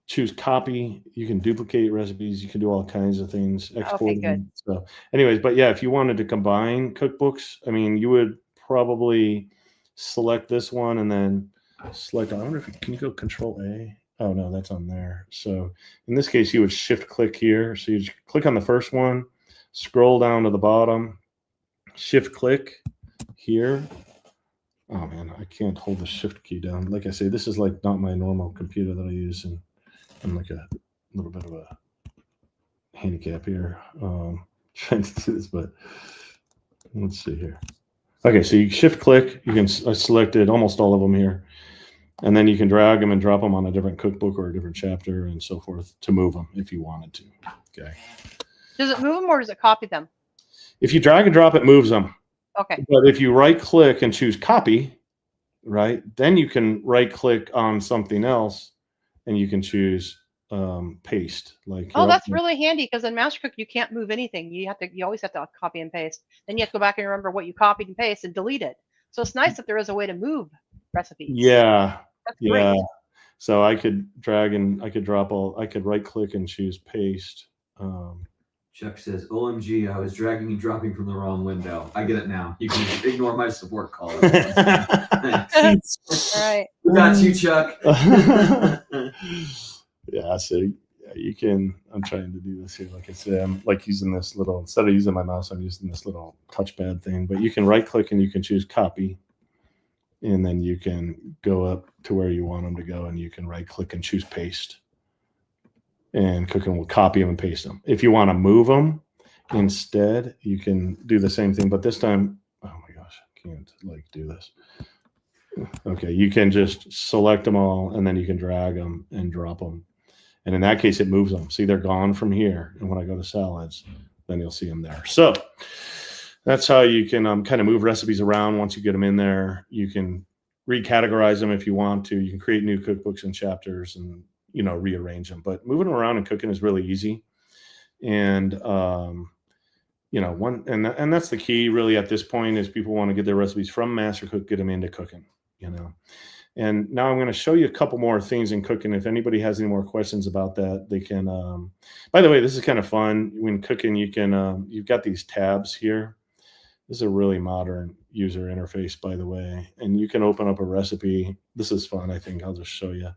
choose copy. You can duplicate recipes. You can do all kinds of things. Export Okay, good. them. So, anyways, but yeah, if you wanted to combine cookbooks, I mean, you would probably select this one and then select. I wonder if can you go Control A? Oh no, that's on there. So in this case, you would shift click here. So you click on the first one, scroll down to the bottom, shift click here. Oh man, I can't hold the shift key down. Like I say, this is like not my normal computer that I use, and I'm like a little bit of a handicap here trying to do this, but let's see here. Okay, so you shift click, you can I selected almost all of them here, and then you can drag them and drop them on a different cookbook or a different chapter and so forth to move them if you wanted to. Okay. Does it move them or does it copy them? If you drag and drop, it moves them. Okay. But if you right click and choose copy, right, then you can right click on something else and you can choose paste. Like, oh, that's really handy, because in MasterCook you can't move anything. You always have to copy and paste. Then you have to go back and remember what you copied and pasted and delete it. So it's nice that there is a way to move recipes. Yeah. That's yeah. great. So I could drag and I could drop I could right click and choose paste. Chuck says, OMG, I was dragging and dropping from the wrong window. I get it now. You can ignore my support call. All right. We got you, Chuck. Yeah, so you can, I'm trying to do this here. Like I said, I'm like using this little, instead of using my mouse, I'm using this little touchpad thing. But you can right click and you can choose copy. And then you can go up to where you want them to go, and you can right click and choose paste. And Cooking will copy them and paste them. If you want to move them instead, you can do the same thing. But this time, oh my gosh, I can't like do this. Okay, you can just select them all, and then you can drag them and drop them. And in that case, it moves them. See, they're gone from here. And when I go to salads, then you'll see them there. So that's how you can kind of move recipes around once you get them in there. You can recategorize them if you want to. You can create new cookbooks and chapters and, you know, rearrange them. But moving them around and cooking is really easy. And, you know, and that's the key really at this point is people want to get their recipes from MasterCook, get them into cooking, you know. And now I'm going to show you a couple more things in cooking. If anybody has any more questions about that, they can, by the way, this is kind of fun. When cooking, you can, you've got these tabs here. This is a really modern user interface, by the way. And you can open up a recipe. This is fun, I think. I'll just show you.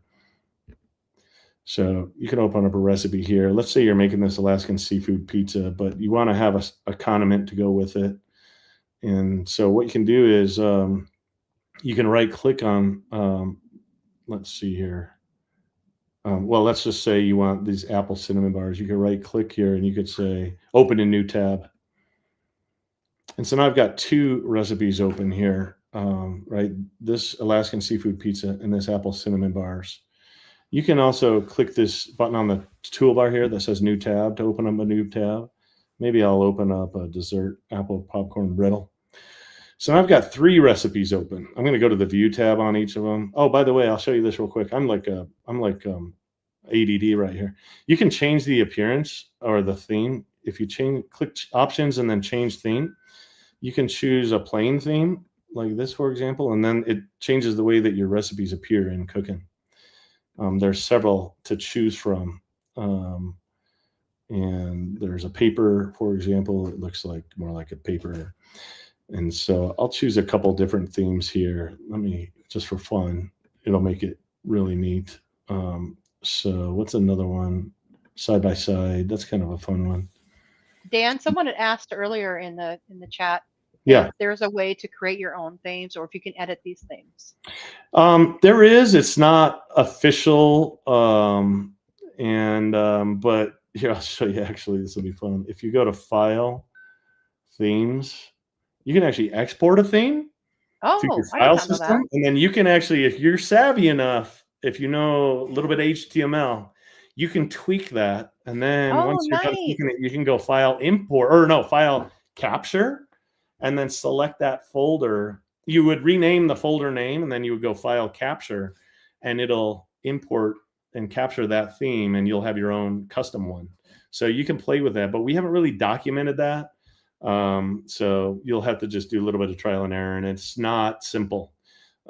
So you can open up a recipe here. Let's say you're making this Alaskan seafood pizza, but you want to have a condiment to go with it. And so what you can do is you can right click on, let's see here. Well, let's just say you want these apple cinnamon bars. You can right click here and you could say open a new tab. And so now I've got two recipes open here, right? This Alaskan seafood pizza and this apple cinnamon bars. You can also click this button on the toolbar here that says new tab to open up a new tab. Maybe I'll open up a dessert apple popcorn brittle. So I've got three recipes open. I'm going to go to the view tab on each of them. Oh, by the way, I'll show you this real quick. I'm like ADD right here. You can change the appearance or the theme. If you click options and then change theme, you can choose a plain theme like this, for example, and then it changes the way that your recipes appear in cooking. There's several to choose from. And there's a paper, for example. It looks like more like a paper. And so I'll choose a couple different themes here. Let me, just for fun, it'll make it really neat. So what's another one? Side by side. That's kind of a fun one. Dan, someone had asked earlier in the chat. Yeah. If there's a way to create your own themes or if you can edit these themes. There is. It's not official. But here, I'll show you. Actually, this will be fun. If you go to File, Themes, you can actually export a theme to your file system. And then you can actually, if you're savvy enough, if you know a little bit of HTML, you can tweak that. And then once you're done tweaking it, you can go File Capture. And then select that folder. You would rename the folder name, and then you would go File Capture, and it'll import and capture that theme, and you'll have your own custom one. So you can play with that, but we haven't really documented that. So you'll have to just do a little bit of trial and error, and it's not simple.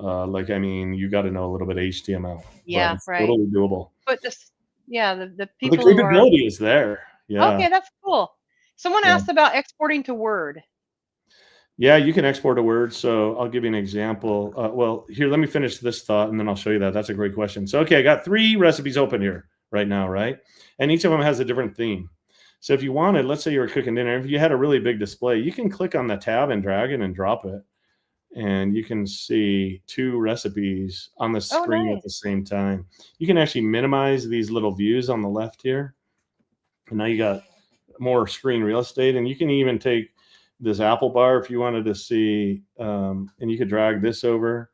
I mean, you got to know a little bit of HTML. Yeah, it's right. Totally doable. But just, yeah, the people the capability is there. Yeah. Okay, that's cool. Someone asked about exporting to Word. Yeah, you can export a Word. So I'll give you an example. Well, here, let me finish this thought, and then I'll show you that. That's a great question. So, okay, I got three recipes open here right now, right? And each of them has a different theme. So if you wanted, let's say you were cooking dinner, if you had a really big display, you can click on the tab and drag it and drop it. And you can see two recipes on the screen at the same time. You can actually minimize these little views on the left here. And now you got more screen real estate. And you can even take this apple bar if you wanted to see, and you could drag this over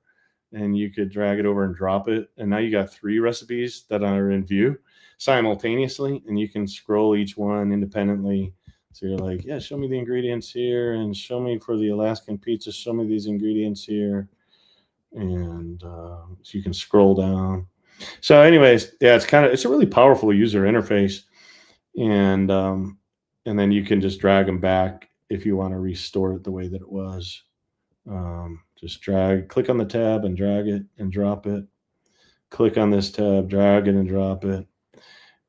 and you could drag it over and drop it. And now you got three recipes that are in view simultaneously, and you can scroll each one independently. So you're like, yeah, show me the ingredients here, and show me for the Alaskan pizza, show me these ingredients here. And so you can scroll down. So anyways, yeah, it's a really powerful user interface. And then you can just drag them back if you want to restore it the way that it was. Just click on the tab and drag it and drop it. click on this tab, drag it and drop it.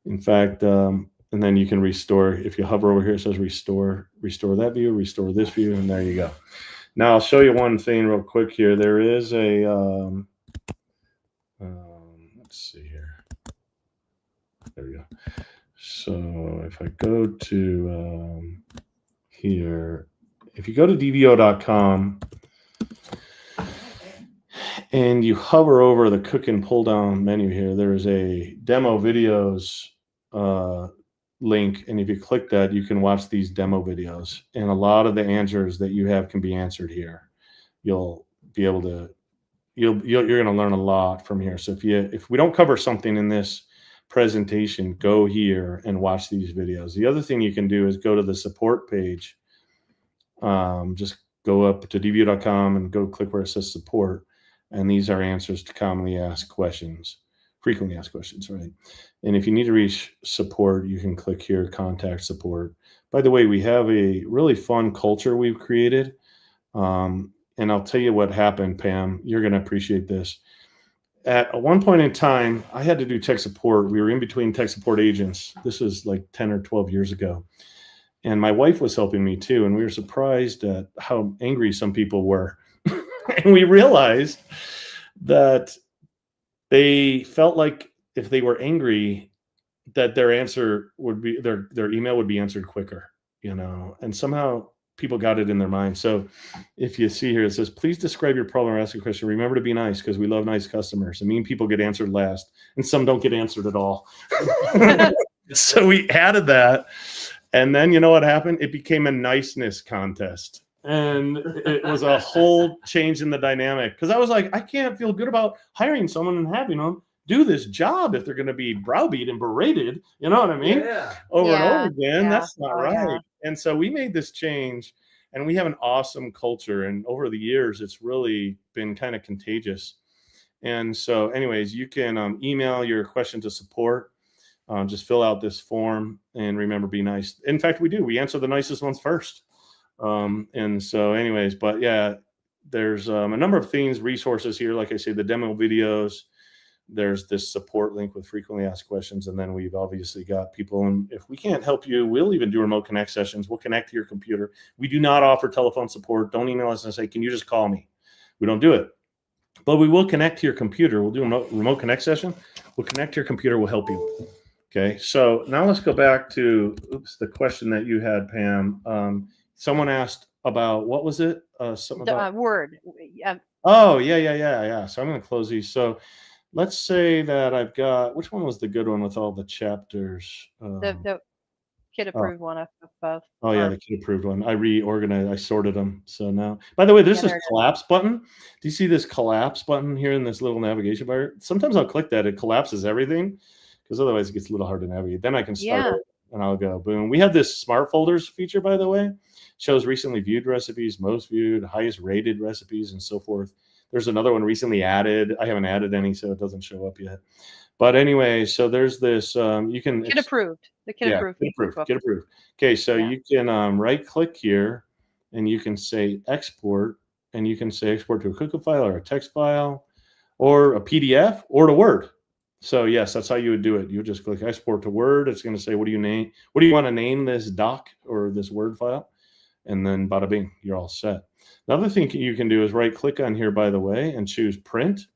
In fact, and then you can restore. If you hover over here, it says restore that view, restore this view, and there you go. Now I'll show you one thing real quick here. There is a, let's see here. There we go. So if I go to here, if you go to dvo.com and you hover over the cook and pull down menu here, there's a demo videos link. And if you click that, you can watch these demo videos. And a lot of the answers that you have can be answered here. You'll be able to, you're going to learn a lot from here. So if we don't cover something in this presentation, go here and watch these videos. The other thing you can do is go to the support page. Just go up to dvo.com and go click where it says support. And these are answers to commonly asked questions, frequently asked questions, right? And if you need to reach support, you can click here, contact support. By the way, we have a really fun culture we've created. And I'll tell you what happened, Pam. You're going to appreciate this. At one point in time, I had to do tech support. We were in between tech support agents. This was like 10 or 12 years ago. And my wife was helping me too. And we were surprised at how angry some people were. And we realized that they felt like if they were angry, that their answer would be, their email would be answered quicker, you know, and somehow people got it in their mind. So if you see here, it says, please describe your problem or ask a question. Remember to be nice because we love nice customers. And mean people get answered last and some don't get answered at all. So we added that. And then you know what happened? It became a niceness contest. And it was a whole change in the dynamic. Because I was like, I can't feel good about hiring someone and having them do this job if they're going to be browbeat and berated. You know what I mean? Yeah. Over and over again. Yeah. That's not right. Yeah. And so we made this change. And we have an awesome culture. And over the years, it's really been kind of contagious. And so anyways, you can email your question to support. Just fill out this form and remember, be nice. In fact, we do. We answer the nicest ones first. And so anyways, but yeah, there's a number of things, resources here. Like I say, the demo videos, there's this support link with frequently asked questions. And then we've obviously got people. And if we can't help you, we'll even do remote connect sessions. We'll connect to your computer. We do not offer telephone support. Don't email us and say, can you just call me? We don't do it. But we will connect to your computer. We'll do a remote connect session. We'll connect to your computer. We'll help you. Okay, so now let's go back to the question that you had, Pam. Someone asked about, what was it? Something about Word. Oh, yeah. So I'm going to close these. So let's say that I've got, which one was the good one with all the chapters? The kid approved one of both. Oh, yeah, the kid approved one. I reorganized, I sorted them. So now, by the way, there's this collapse button. Do you see this collapse button here in this little navigation bar? Sometimes I'll click that, it collapses everything. Because otherwise it gets a little hard to navigate. Then I can start and I'll go boom. We have this smart folders feature, by the way. Shows recently viewed recipes, most viewed, highest rated recipes, and so forth. There's another one recently added. I haven't added any, so it doesn't show up yet. But anyway, so there's this. You can kid approved. The kid approved. Kid approved. Okay, so you can right click here, and you can say export, and you can say export to a cookbook file or a text file, or a PDF, or to Word. So yes, that's how you would do it. You would just click export to Word. It's going to say, what do you want to name this doc or this Word file? And then bada bing, you're all set. The other thing you can do is right click on here, by the way, and choose print.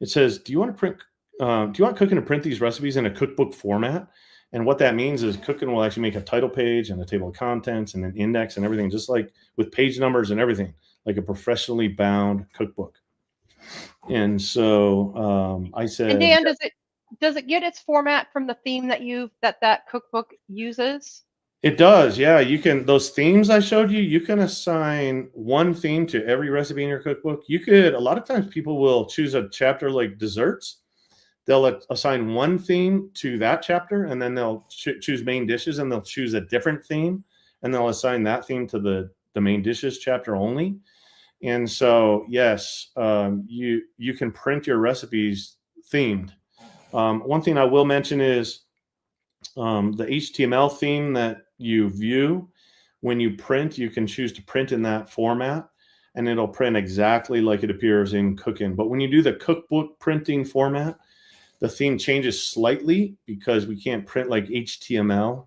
It says, do you want Cooking to print these recipes in a cookbook format? And what that means is Cooking will actually make a title page and a table of contents and an index and everything, just like with page numbers and everything, like a professionally bound cookbook. And so I said, and Dan, does it get its format from the theme that cookbook uses? It does, yeah. You can, those themes I showed you, you can assign one theme to every recipe in your cookbook. You could, a lot of times people will choose a chapter like desserts. They'll assign one theme to that chapter, and then they'll choose main dishes, and they'll choose a different theme, and they'll assign that theme to the main dishes chapter only. And so, yes, you can print your recipes themed. One thing I will mention is the HTML theme that you view. When you print, you can choose to print in that format. and it'll print exactly like it appears in Cookin. But when you do the cookbook printing format, the theme changes slightly because we can't print like HTML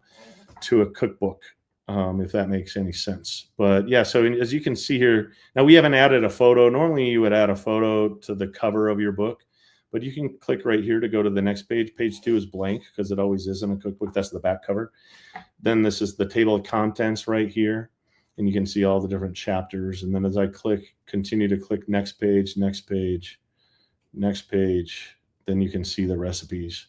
to a cookbook, if that makes any sense. But yeah, so as you can see here, now we haven't added a photo. Normally you would add a photo to the cover of your book, but you can click right here to go to the next page. Page 2 is blank because it always is in a cookbook. That's the back cover. Then this is the table of contents right here. And you can see all the different chapters. And then as I continue to click next page, next page, next page, then you can see the recipes.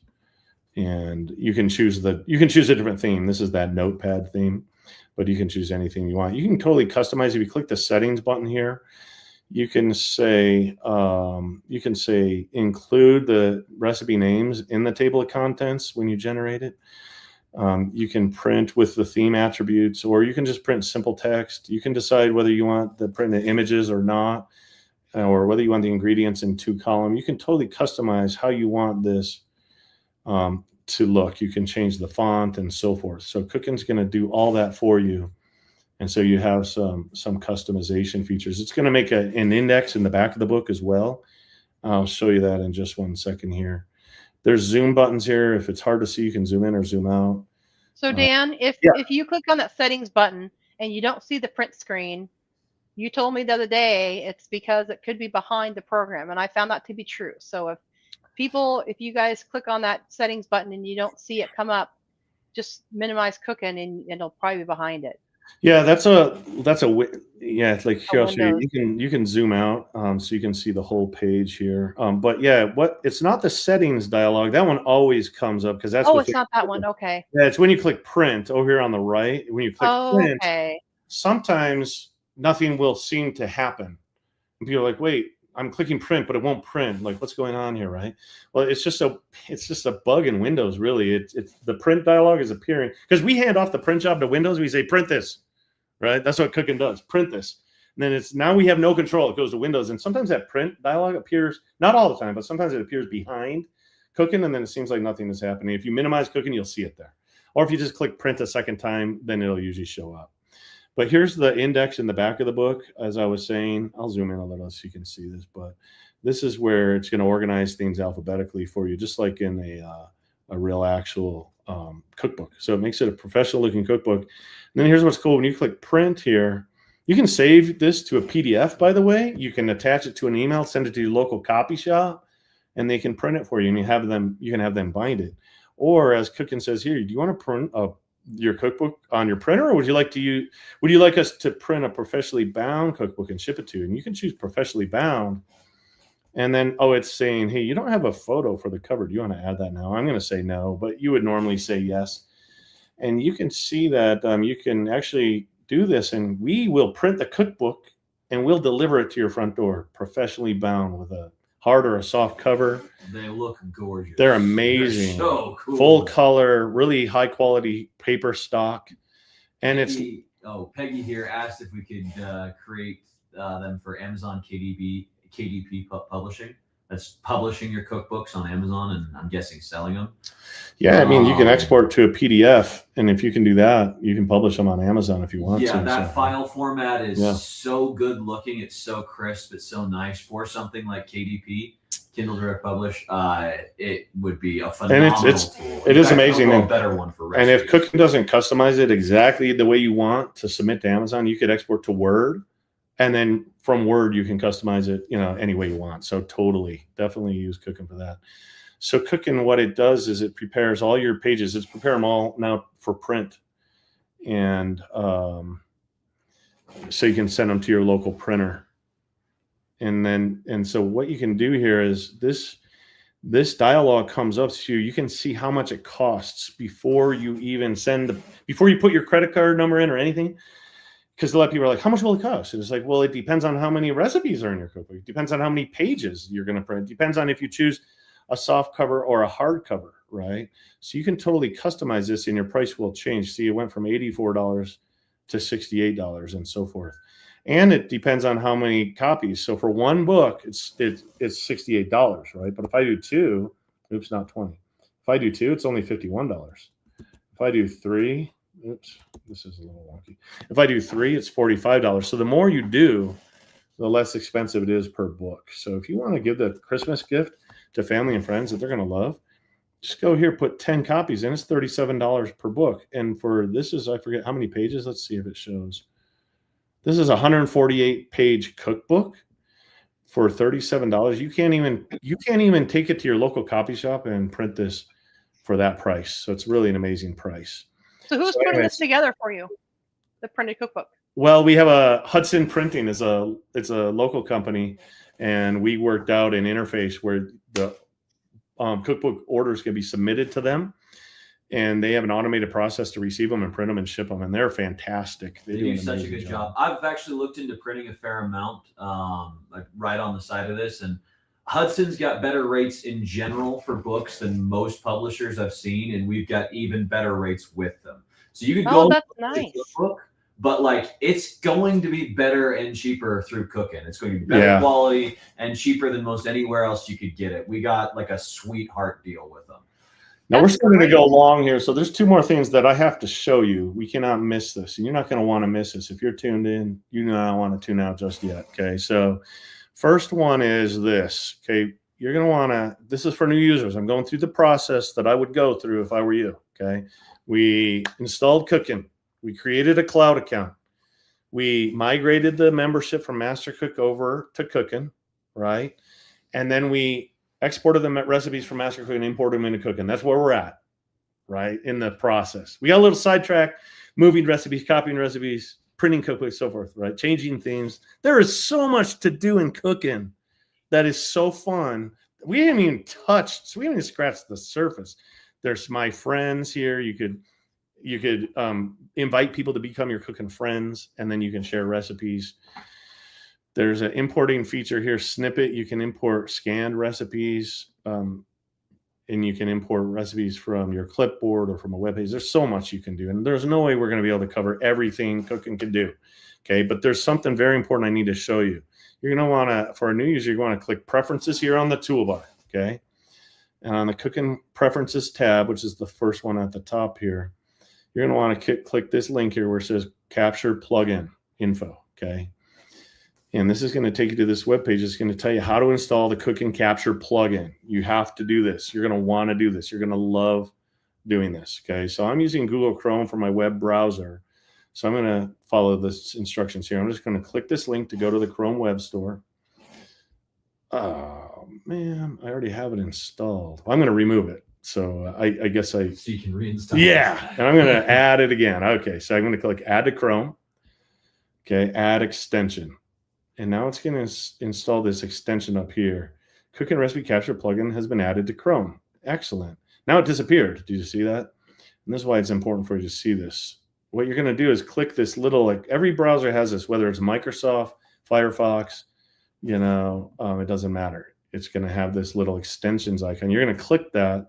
And you can choose a different theme. This is that notepad theme, but you can choose anything you want. You can totally customize. If you click the settings button here, you can say include the recipe names in the table of contents when you generate it. You can print with the theme attributes, or you can just print simple text. You can decide whether you want the print the images or not, or whether you want the ingredients in 2-column. You can totally customize how you want this to look. You can change the font and so forth. So Cookin's going to do all that for you. And so you have some customization features. It's going to make an index in the back of the book as well. I'll show you that in just one second here. There's zoom buttons here. If it's hard to see, you can zoom in or zoom out. So Dan, if you click on that settings button and you don't see the print screen, you told me the other day it's because it could be behind the program, and I found that to be true. So if you guys click on that settings button and you don't see it come up, just minimize Cookin and it'll probably be behind it. Yeah, it's like here, I'll show you. You can zoom out so you can see the whole page here. But yeah, it's not the settings dialog. That one always comes up because that's it's not that one. Okay. Yeah, it's when you click print over here on the right. When you click print, okay. Sometimes nothing will seem to happen. And people are like, wait, I'm clicking print, but it won't print. Like, what's going on here, right? Well, it's just a bug in Windows, really. It's the print dialog is appearing because we hand off the print job to Windows. We say print this, right? That's what Cookin does. Print this. And then now we have no control. It goes to Windows, and sometimes that print dialog appears, not all the time, but sometimes it appears behind Cookin, and then it seems like nothing is happening. If you minimize Cookin, you'll see it there. Or if you just click print a second time, then it'll usually show up. But here's the index in the back of the book. As I was saying, I'll zoom in a little so you can see this, but this is where it's going to organize things alphabetically for you, just like in a real actual cookbook. So it makes it a professional looking cookbook. And then here's what's cool. When you click print here, you can save this to a PDF, by the way. You can attach it to an email, send it to your local copy shop, and they can print it for you, and you can have them bind it. Or as Cookin says here, do you want to print your cookbook on your printer, or would you like us to print a professionally bound cookbook and ship it to you? And you can choose professionally bound. And then, it's saying, hey, you don't have a photo for the cover. Do you want to add that now? I'm going to say no, but you would normally say yes. And you can see that you can actually do this, and we will print the cookbook and we'll deliver it to your front door, professionally bound with a hard or a soft cover. They look gorgeous. They're amazing. They're so cool. Full color, really high quality paper stock. And Peggy here asked if we could create them for Amazon KDP publishing. That's publishing your cookbooks on Amazon, and I'm guessing selling them. Yeah, I mean, you can export to a PDF, and if you can do that, you can publish them on Amazon if you want to. Yeah, that file format is so good looking. It's so crisp. It's so nice for something like KDP, Kindle Direct Publish. It would be a phenomenal tool. It is amazing. A better one for recipes. And if Cookin doesn't customize it exactly the way you want to submit to Amazon, you could export to Word. And then from Word, you can customize it, any way you want. So definitely use Cookin for that. So Cookin, what it does is it prepares all your pages. It's prepare them all now for print. And so you can send them to your local printer. And so what you can do here is this dialog comes up to you. You can see how much it costs before you even before you put your credit card number in or anything. Because a lot of people are like, how much will it cost? And it's like, well, it depends on how many recipes are in your cookbook. It depends on how many pages you're going to print. It depends on if you choose a soft cover or a hard cover, right? So you can totally customize this, and your price will change. See, it went from $84 to $68 and so forth. And it depends on how many copies. So for one book, it's $68, right? But if I do two, not 20. If I do two, it's only $51. If I do three, this is a little wonky. If I do three, it's $45. So the more you do, the less expensive it is per book. So if you want to give the Christmas gift to family and friends that they're going to love, just go here, put 10 copies in. It's $37 per book. And for this is, I forget how many pages. Let's see if it shows. This is a 148-page cookbook for $37. You can't even take it to your local copy shop and print this for that price. So it's really an amazing price. So who's putting this together for you? The printed cookbook? Well, we have a Hudson Printing it's a local company, and we worked out an interface where the cookbook orders can be submitted to them, and they have an automated process to receive them and print them and ship them, and they're fantastic. They do such a good job. I've actually looked into printing a fair amount, like right on the side of this, and Hudson's got better rates in general for books than most publishers I've seen, and we've got even better rates with them. So you could go that's nice. Book, but like it's going to be better and cheaper through Cookin'. It's going to be better quality and cheaper than most anywhere else you could get it. We got like a sweetheart deal with them. Now we're starting to go long here, so there's two more things that I have to show you. We cannot miss this, and you're not going to want to miss this. If you're tuned in, you do not want to tune out just yet. Okay, so first one is this. Okay, you're going to want to. This is for new users. I'm going through the process that I would go through if I were you. Okay, we installed Cookin'. We created a cloud account. We migrated the membership from MasterCook over to Cookin', right? And then we exported the recipes from MasterCook and imported them into Cookin'. That's where we're at, right, in the process. We got a little sidetrack, moving recipes, copying recipes, printing cookbooks, so forth, right? Changing themes. There is so much to do in Cookin' that is so fun. We haven't even scratched the surface. There's my friends here. You could invite people to become your Cookin' friends, and then you can share recipes. There's an importing feature here, Snippet. You can import scanned recipes, and you can import recipes from your clipboard or from a web page. There's so much you can do, and there's no way we're going to be able to cover everything Cookin' can do. Okay, but there's something very important I need to show you. You're going to want to, for a new user, you want to click Preferences here on the toolbar. Okay, and on the Cookin' Preferences tab, which is the first one at the top here, you're going to want to click this link here where it says Capture Plugin Info. Okay. And this is going to take you to this webpage. It's going to tell you how to install the Cookin' Capture plugin. You have to do this. You're going to want to do this. You're going to love doing this. Okay. So I'm using Google Chrome for my web browser. So I'm going to follow this instructions here. I'm just going to click this link to go to the Chrome Web Store. Oh, man, I already have it installed. I'm going to remove it. So I guess so you can reinstall. Yeah, and I'm going to add it again. Okay, so I'm going to click Add to Chrome. Okay, Add Extension, and now it's going to install this extension up here. Cookin' Recipe Capture plugin has been added to Chrome. Excellent. Now it disappeared. Did you see that? And this is why it's important for you to see this. What you're going to do is click this little, like every browser has this, whether it's Microsoft, Firefox, it doesn't matter. It's going to have this little extensions icon. You're going to click that.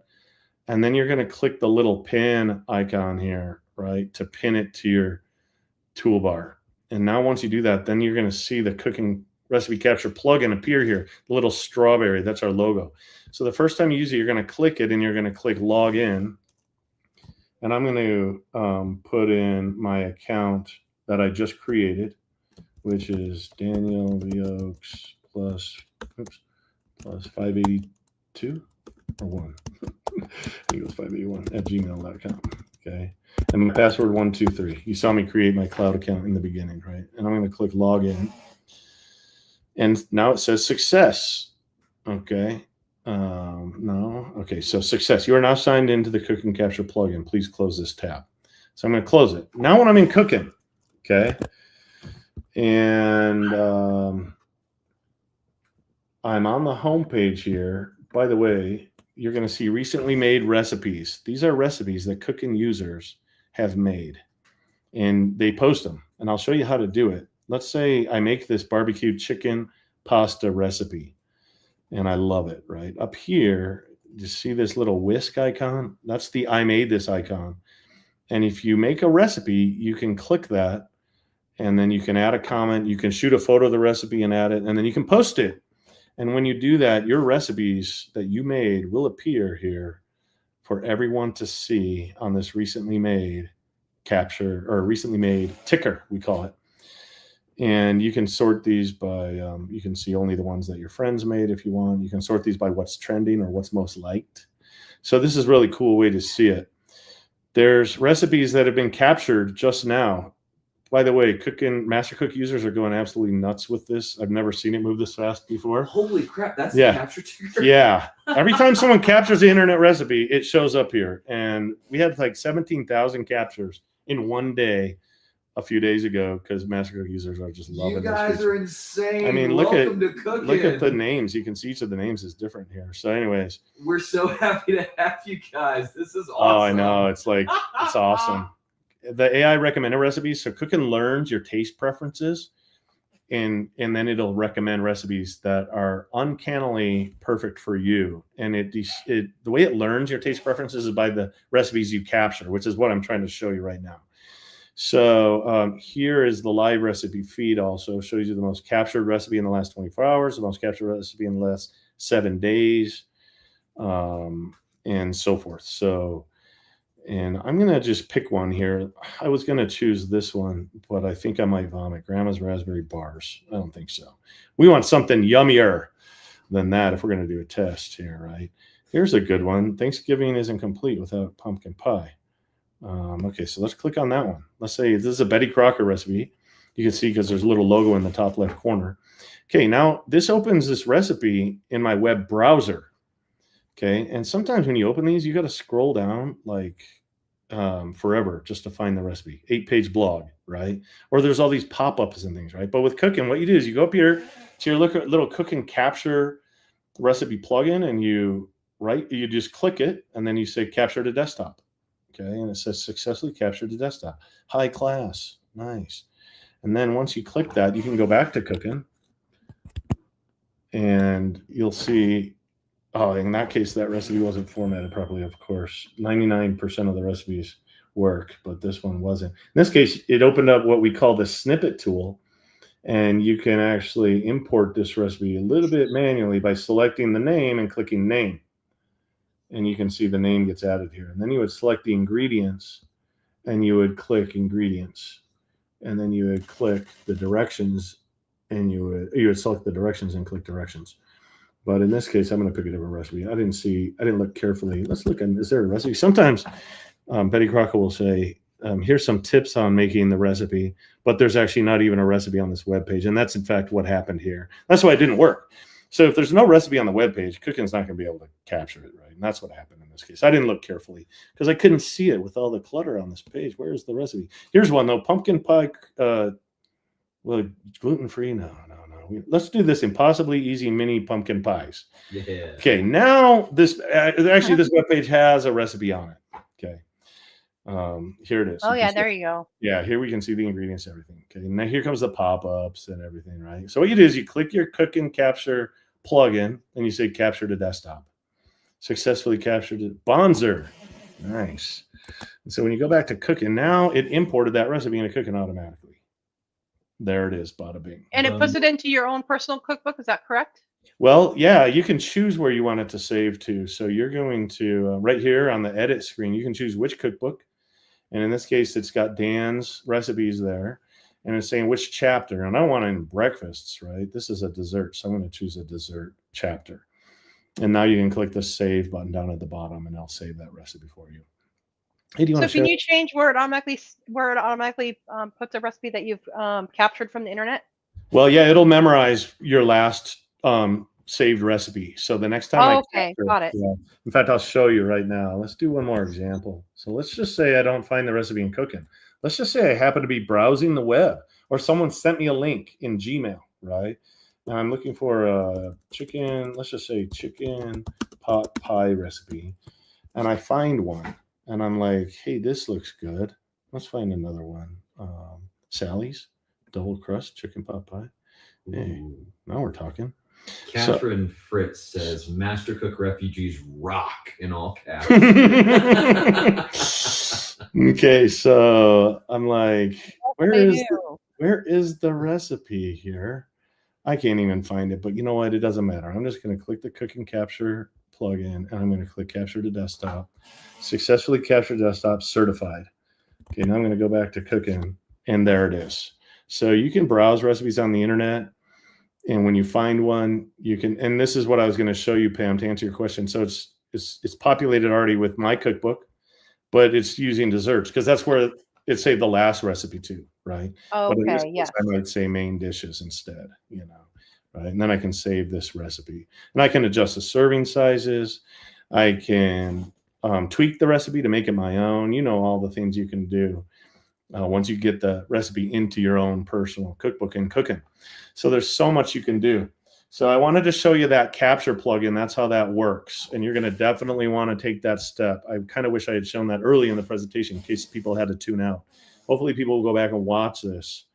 And then you're going to click the little pin icon here, right, to pin it to your toolbar. And now once you do that, then you're going to see the Cookin' Recipe Capture plugin appear here, the little strawberry. That's our logo. So the first time you use it, you're going to click it, and you're going to click Log In. And I'm going to put in my account that I just created, which is Daniel Leoaks plus 582 or 1. I think it was 581 at gmail.com. Okay. And my password 123. You saw me create my cloud account in the beginning, right? And I'm going to click login. And now it says success. Okay. No. Okay. So success. You are now signed into the Cookin' Capture plugin. Please close this tab. So I'm going to close it. Now when I'm in Cookin', okay. And I'm on the home page here. By the way, you're going to see recently made recipes. These are recipes that Cookin' users have made, and they post them. And I'll show you how to do it. Let's say I make this barbecue chicken pasta recipe, and I love it, right? Up here, you see this little whisk icon? That's the I made this icon. And if you make a recipe, you can click that, and then you can add a comment. You can shoot a photo of the recipe and add it, and then you can post it. And when you do that, your recipes that you made will appear here for everyone to see on this recently made capture, or recently made ticker, we call it. And you can sort these by, you can see only the ones that your friends made if you want. You can sort these by what's trending or what's most liked. So this is a really cool way to see it. There's recipes that have been captured just now. By the way, MasterCook users are going absolutely nuts with this. I've never seen it move this fast before. Holy crap, that's Yeah. the capture trigger? Yeah. Every time someone captures the internet recipe, it shows up here. And we had like 17,000 captures in one day a few days ago because MasterCook users are just loving this. You guys feature. are insane. I mean, Welcome to cooking. look at the names. You can see each of the names is different here. So anyways. We're so happy to have you guys. This is awesome. Oh, I know. It's like, it's awesome. The AI recommended recipes. So Cooking learns your taste preferences and then it'll recommend recipes that are uncannily perfect for you. And the way it learns your taste preferences is by the recipes you capture, which is what I'm trying to show you right now. So here is the live recipe feed. Also shows you the most captured recipe in the last 24 hours, the most captured recipe in the last 7 days, and so forth. So, and I'm going to just pick one here. I was going to choose this one, but I think I might vomit. Grandma's raspberry bars. I don't think so. We want something yummier than that if we're going to do a test here, right? Here's a good one. Thanksgiving isn't complete without pumpkin pie. Okay, so let's click on that one. Let's say this is a Betty Crocker recipe. You can see because there's a little logo in the top left corner. Okay, now this opens this recipe in my web browser. Okay, and sometimes when you open these, you got to scroll down like forever just to find the recipe. 8-page blog, right? Or there's all these pop-ups and things, right? But with Cooking, what you do is you go up here to your little Cooking capture recipe plugin, and you just click it, and then you say capture to desktop. Okay, and it says successfully captured to desktop. High class, nice. And then once you click that, you can go back to Cooking, and you'll see. Oh, in that case, that recipe wasn't formatted properly, of course. 99% of the recipes work, but this one wasn't. In this case, it opened up what we call the snippet tool, and you can actually import this recipe a little bit manually by selecting the name and clicking name. And you can see the name gets added here. And then you would select the ingredients, and you would click ingredients. And then you would click the directions, and you would select the directions and click directions. But in this case, I'm going to pick a different recipe. I didn't look carefully. Let's look at, is there a recipe? Sometimes Betty Crocker will say, here's some tips on making the recipe, but there's actually not even a recipe on this webpage. And that's in fact what happened here. That's why it didn't work. So if there's no recipe on the webpage, Cooking's not going to be able to capture it, right? And that's what happened in this case. I didn't look carefully because I couldn't see it with all the clutter on this page. Where is the recipe? Here's one though, pumpkin pie, well, gluten-free, no. Let's do this impossibly easy mini pumpkin pies. Yeah. Okay, now this webpage has a recipe on it. Okay, here it is. Oh yeah, there you go. Yeah, here we can see the ingredients, everything. Okay, now here comes the pop-ups and everything, right? So what you do is you click your Cooking Capture plugin, and you say Capture to Desktop. Successfully captured it. Bonzer. Nice. And so when you go back to Cooking, now it imported that recipe into Cooking automatically. There it is, bada bing. And it puts it into your own personal cookbook. Is that correct? Well, yeah, you can choose where you want it to save to. So you're going to, right here on the edit screen, you can choose which cookbook. And in this case, it's got Dan's recipes there. And it's saying which chapter. And I want it in breakfasts, right? This is a dessert. So I'm going to choose a dessert chapter. And now you can click the save button down at the bottom, and I'll save that recipe for you. Hey, do you want to can you change where it automatically puts a recipe that you've captured from the internet? Well, yeah, it'll memorize your last saved recipe. So the next time got it. Yeah. In fact, I'll show you right now. Let's do one more example. So let's just say I don't find the recipe in Cooking. Let's just say I happen to be browsing the web, or someone sent me a link in Gmail, right? Now I'm looking for a chicken, let's just say chicken pot pie recipe. And I find one. And I'm like, hey, this looks good. Let's find another one. Sally's double crust chicken pot pie. Hey, now we're talking. Catherine Fritz says, "MasterCook refugees rock" in all caps. Okay, so I'm like, where is the recipe here? I can't even find it, but you know what? It doesn't matter. I'm just going to click the Cooking Capture plugin, and I'm going to click Capture to Desktop. Successfully captured desktop, certified. Okay, now I'm going to go back to Cooking, and there it is. So you can browse recipes on the internet. And when you find one, you can, and this is what I was going to show you, Pam, to answer your question. So it's populated already with my cookbook, but it's using desserts because that's where it saved the last recipe too, right? But in this Okay, case, yes. I might say main dishes instead, right? And then I can save this recipe, and I can adjust the serving sizes. I can tweak the recipe to make it my own. All the things you can do once you get the recipe into your own personal cookbook and cooking. So there's so much you can do. So I wanted to show you that capture plugin. That's how that works. And you're going to definitely want to take that step. I kind of wish I had shown that early in the presentation in case people had to tune out. Hopefully people will go back and watch this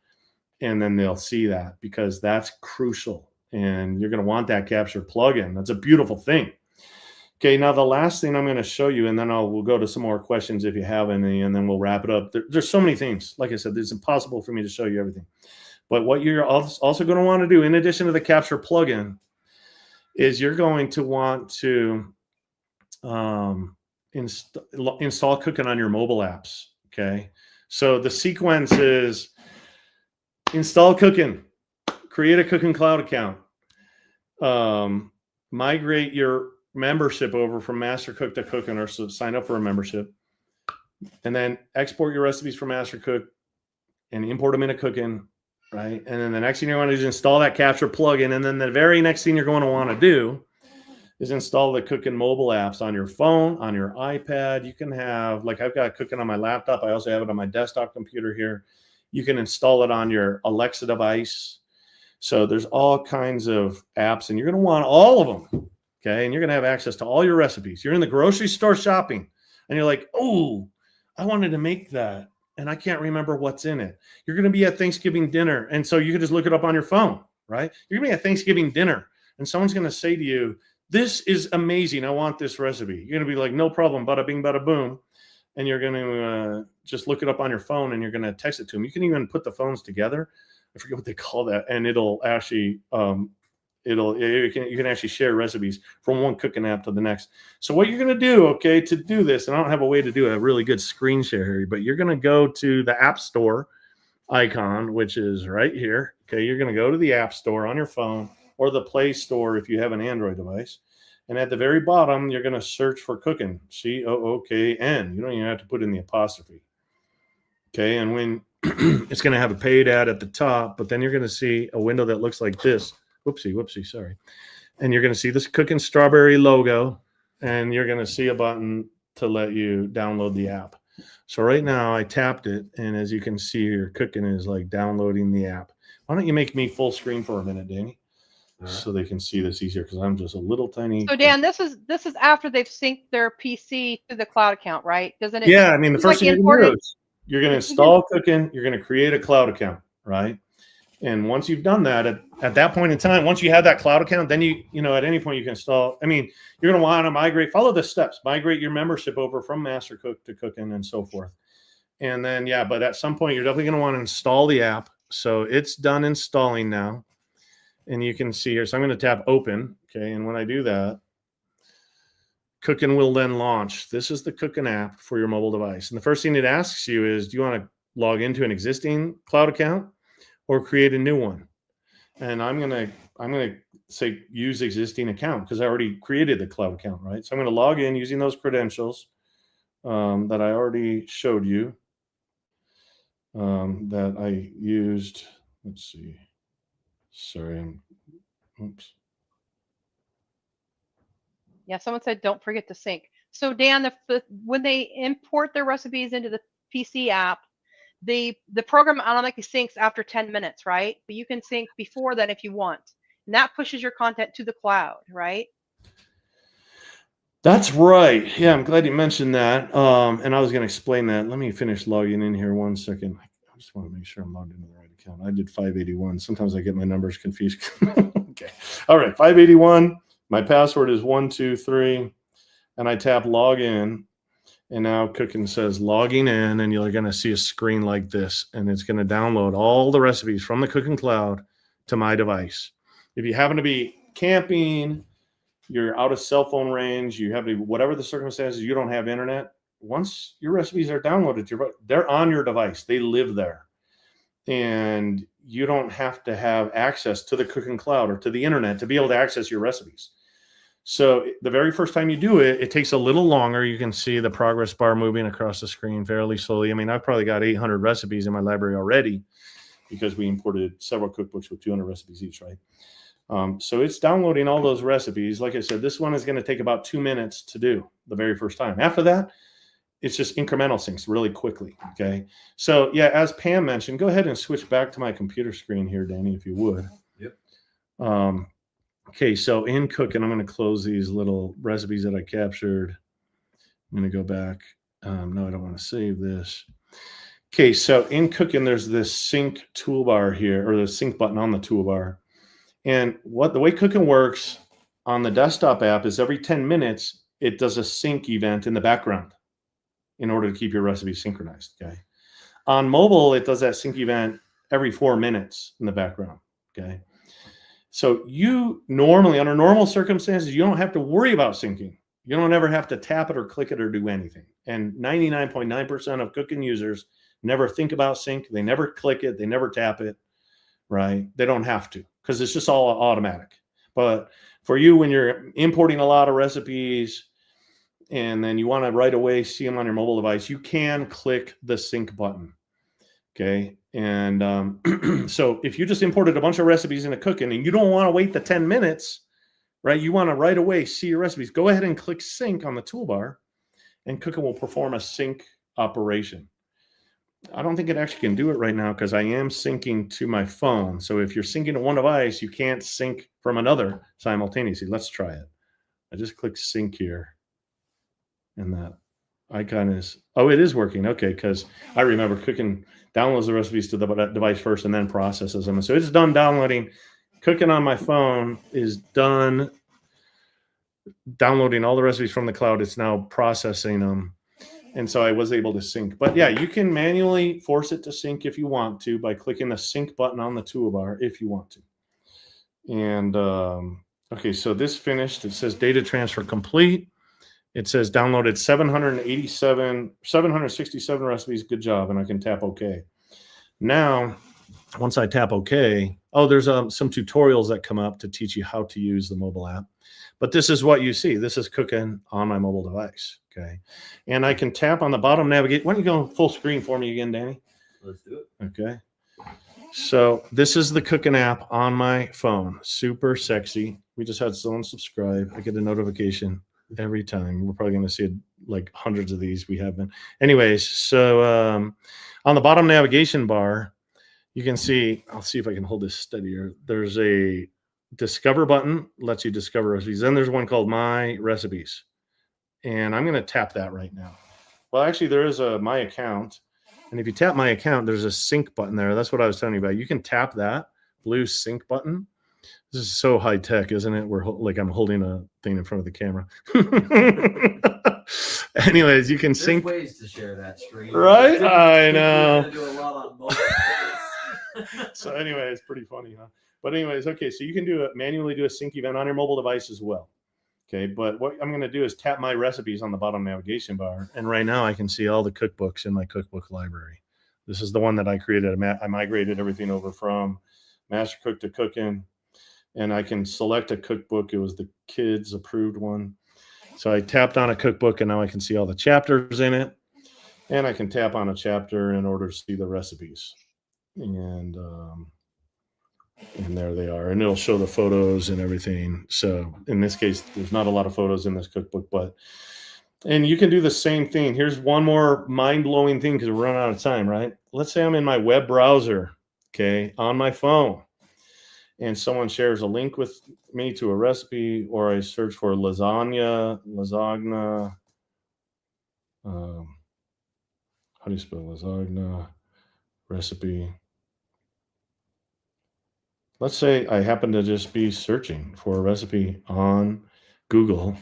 and then they'll see that, because that's crucial. And you're going to want that capture plugin. That's a beautiful thing. Okay, now the last thing I'm going to show you, and then we'll go to some more questions if you have any, and then we'll wrap it up. There's so many things. Like I said, it's impossible for me to show you everything. But what you're also going to want to do, in addition to the capture plugin, is you're going to want to install Cooking on your mobile apps. Okay, so the sequence is install Cooking, create a Cooking Cloud account, migrate your membership over from MasterCook to Cooking, or sign up for a membership, and then export your recipes from MasterCook and import them into Cooking. Right. And then the next thing you want to do is install that capture plugin. And then the very next thing you're going to want to do is install the Cooking mobile apps on your phone, on your iPad. You can have, like, I've got Cooking on my laptop. I also have it on my desktop computer here. You can install it on your Alexa device. So there's all kinds of apps, and you're going to want all of them. Okay. And you're going to have access to all your recipes. You're in the grocery store shopping and you're like, oh, I wanted to make that, and I can't remember what's in it. You're going to be at Thanksgiving dinner, and so you can just look it up on your phone, right? You're going to be at Thanksgiving dinner, and someone's going to say to you, this is amazing. I want this recipe. You're going to be like, no problem, bada bing, bada boom. And you're going to just look it up on your phone, and you're going to text it to them. You can even put the phones together. I forget what they call that. And it'll actually, you can actually share recipes from one cooking app to the next. So what you're going to do, okay, to do this, and I don't have a way to do a really good screen share here, but you're going to go to the App Store icon, which is right here. Okay, you're going to go to the App Store on your phone, or the Play Store if you have an Android device. And at the very bottom, you're going to search for Cooking, COOKN. You don't even have to put in the apostrophe. Okay, and when it's going to have a paid ad at the top, but then you're going to see a window that looks like this. Whoopsie, sorry. And you're going to see this Cooking Strawberry logo, and you're going to see a button to let you download the app. So right now I tapped it, and as you can see here, Cooking is like downloading the app. Why don't you make me full screen for a minute, Danny? Right. So they can see this easier, because I'm just a little tiny. So Dan, this is after they've synced their PC to the cloud account, right? Doesn't it? Yeah, I mean, the first thing you're going to do is you're going to install Cooking. You're going to create a cloud account, right? And once you've done that, at that point in time, once you have that cloud account, then you at any point you can install. I mean, you're going to want to migrate, follow the steps, migrate your membership over from MasterCook to Cooking and so forth. And then, yeah, but at some point you're definitely going to want to install the app. So it's done installing now. And you can see here, so I'm going to tap open. Okay. And when I do that, Cooking will then launch. This is the Cooking app for your mobile device. And the first thing it asks you is, do you want to log into an existing cloud account or create a new one? And I'm gonna say use existing account, because I already created the cloud account, right? So I'm gonna log in using those credentials that I already showed you, that I used. Let's see. Sorry. Oops. Yeah, someone said don't forget to sync. So Dan, when they import their recipes into the PC app, the program automatically syncs after 10 minutes, right? But you can sync before then if you want. And that pushes your content to the cloud, right? That's right. Yeah, I'm glad you mentioned that. And I was going to explain that. Let me finish logging in here 1 second. I just want to make sure I'm logged into the right account. I did 581. Sometimes I get my numbers confused. Okay. All right. 581. My password is 123. And I tap login. And now Cooking says logging in, and you're going to see a screen like this, and it's going to download all the recipes from the Cooking Cloud to my device. If you happen to be camping, you're out of cell phone range, you have whatever the circumstances, you don't have internet, once your recipes are downloaded, they're on your device. They live there. and you don't have to have access to the cooking cloud or to the internet to be able to access your recipes. So the very first time you do it, it takes a little longer. You can see the progress bar moving across the screen fairly slowly. I mean, I've probably got 800 recipes in my library already because we imported several cookbooks with 200 recipes each, right? So it's downloading all those recipes. Like I said, this one is going to take about 2 minutes to do the very first time. After that, it's just incremental syncs really quickly, okay? So yeah, as Pam mentioned, go ahead and switch back to my computer screen here, Danny, if you would. Yep. Okay, so in cooking, I'm going to close these little recipes that I captured. I'm going to go back. No, I don't want to save this. Okay, so in cooking, there's this sync toolbar here, or the sync button on the toolbar. And the way cooking works on the desktop app is every 10 minutes, it does a sync event in the background in order to keep your recipe synchronized, okay? On mobile, it does that sync event every 4 minutes in the background, okay? So you normally, under normal circumstances, you don't have to worry about syncing. You don't ever have to tap it or click it or do anything. And 99.9% of cooking users never think about sync. They never click it. They never tap it, right? They don't have to because it's just all automatic. But for you, when you're importing a lot of recipes and then you want to right away see them on your mobile device, you can click the sync button, okay? And so if you just imported a bunch of recipes into cooking and you don't want to wait the 10 minutes, right? You want to right away see your recipes. Go ahead and click sync on the toolbar and cooking will perform a sync operation. I don't think it actually can do it right now because I am syncing to my phone. So if you're syncing to one device, you can't sync from another simultaneously. Let's try it. I just click sync here. And that icon is, oh, it is working. Okay, because I remember cooking downloads the recipes to the device first and then processes them. So it's done downloading. Cooking on my phone is done downloading all the recipes from the cloud. It's now processing them. And so I was able to sync. But yeah, you can manually force it to sync if you want to by clicking the sync button on the toolbar if you want to. And okay, so this finished. It says data transfer complete. It says downloaded 767 recipes. Good job. And I can tap OK. Now, once I tap OK, oh, there's some tutorials that come up to teach you how to use the mobile app. But this is what you see. This is cooking on my mobile device. Okay. And I can tap on the bottom navigate. Why don't you go full screen for me again, Danny? Let's do it. Okay. So this is the cooking app on my phone. Super sexy. We just had someone subscribe. I get a notification every time. We're probably going to see like hundreds of these. We have been. Anyways, so on the bottom navigation bar, you can see, I'll see if I can hold this steadier. There's a discover button, lets you discover recipes. Then there's one called My Recipes. And I'm going to tap that right now. Well, actually, there is a My Account. And if you tap My Account, there's a sync button there. That's what I was telling you about. You can tap that blue sync button. This is so high tech, isn't it? We're like I'm holding a thing in front of the camera. Anyways, you can There's sync. ways to share that screen. Right? I know. We're gonna do a lot on mobile. So anyway, it's pretty funny, huh? But anyways, okay, so you can do manually do a sync event on your mobile device as well. Okay, but what I'm going to do is tap My Recipes on the bottom navigation bar. And right now I can see all the cookbooks in my cookbook library. This is the one that I created. I migrated everything over from MasterCook to Cooking. And I can select a cookbook. It was the kids approved one. So I tapped on a cookbook and now I can see all the chapters in it. And I can tap on a chapter in order to see the recipes. And there they are. And it'll show the photos and everything. So in this case, there's not a lot of photos in this cookbook, and you can do the same thing. Here's one more mind-blowing thing because we're running out of time, right? Let's say I'm in my web browser, okay, on my phone, and someone shares a link with me to a recipe, or I search for lasagna. How do you spell lasagna recipe? Let's say I happen to just be searching for a recipe on Google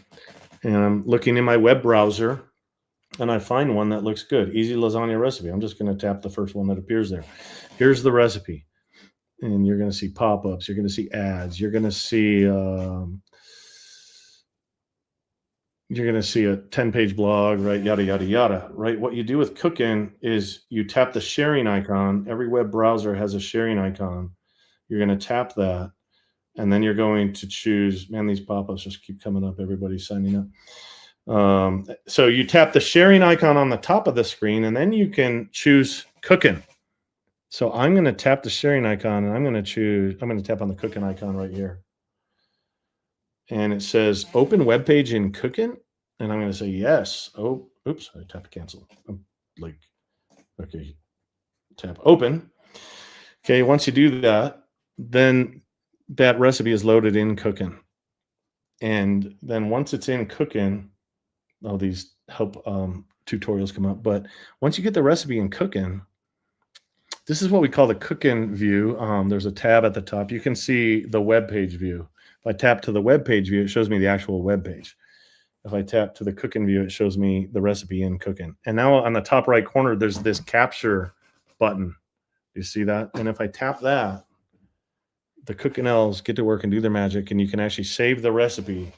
and I'm looking in my web browser and I find one that looks good. Easy lasagna recipe. I'm just going to tap the first one that appears there. Here's the recipe. And you're going to see pop-ups. You're going to see ads. You're going to see you're going to see a 10-page blog, right? Yada, yada, yada, right? What you do with Cookin is you tap the sharing icon. Every web browser has a sharing icon. You're going to tap that. And then you're going to choose, man, these pop-ups just keep coming up. Everybody's signing up. So you tap the sharing icon on the top of the screen, and then you can choose Cookin. So I'm going to tap the sharing icon, and I'm going to tap on the Cookin icon right here. And it says open web page in Cookin. And I'm going to say yes. Oh, oops, I tapped cancel. I'm like, okay, tap open. Okay, once you do that, then that recipe is loaded in Cookin. And then once it's in Cookin, all these help tutorials come up. But once you get the recipe in Cookin, this is what we call the Cookin view. There's a tab at the top. You can see the web page view. If I tap to the web page view, it shows me the actual web page. If I tap to the Cookin view, it shows me the recipe in Cookin. And now on the top right corner, there's this capture button. You see that? And if I tap that, the Cookinels get to work and do their magic, and you can actually save the recipe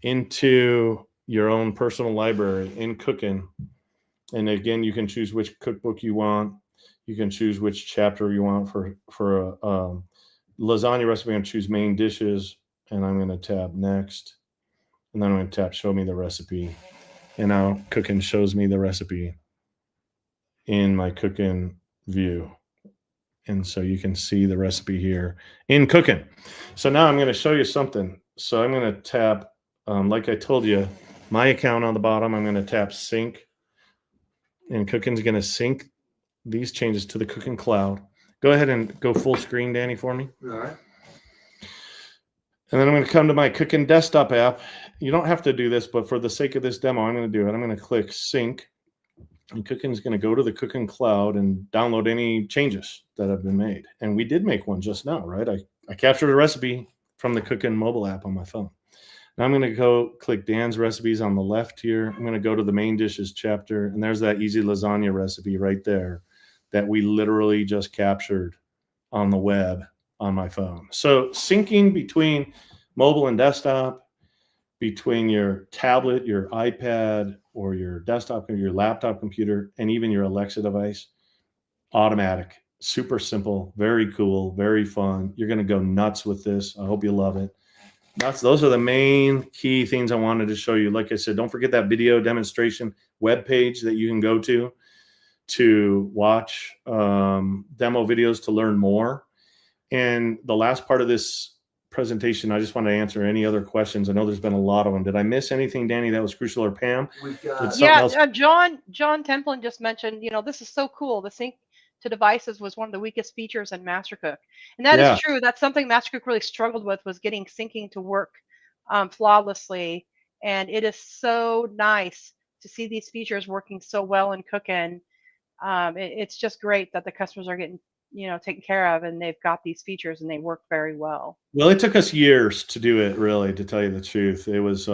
into your own personal library in Cookin. And again, you can choose which cookbook you want. You can choose which chapter you want for a lasagna recipe. I'm going to choose main dishes, and I'm going to tab next. And then I'm going to tap show me the recipe. And now Cookin shows me the recipe in my Cookin view. And so you can see the recipe here in Cookin. So now I'm going to show you something. So I'm going to tap, like I told you, my account on the bottom. I'm going to tap sync. And Cookin's going to sync these changes to the Cookin cloud. Go ahead and go full screen, Danny, for me. All right. And then I'm going to come to my Cookin desktop app. You don't have to do this, but for the sake of this demo, I'm going to do it. I'm going to click sync. And Cookin's going to go to the Cookin cloud and download any changes that have been made. And we did make one just now, right? I captured a recipe from the Cookin mobile app on my phone. Now I'm going to go click Dan's recipes on the left here. I'm going to go to the main dishes chapter, and there's that easy lasagna recipe right there that we literally just captured on the web on my phone. So syncing between mobile and desktop, between your tablet, your iPad, or your desktop or your laptop computer, and even your Alexa device, automatic, super simple, very cool, very fun. You're going to go nuts with this. I hope you love it. Those are the main key things I wanted to show you. Like I said, don't forget that video demonstration webpage that you can go to watch demo videos to learn more. And the last part of this presentation, I just want to answer any other questions. I know there's been a lot of them. Did I miss anything, Danny, that was crucial, or Pam? John Templin just mentioned, this is so cool. The sync to devices was one of the weakest features in MasterCook. And that is true. That's something MasterCook really struggled with, was getting syncing to work flawlessly. And it is so nice to see these features working so well in Cookin. It's just great that the customers are getting taken care of, and they've got these features and they work very well. Well, it took us years to do it, really, to tell you the truth. It was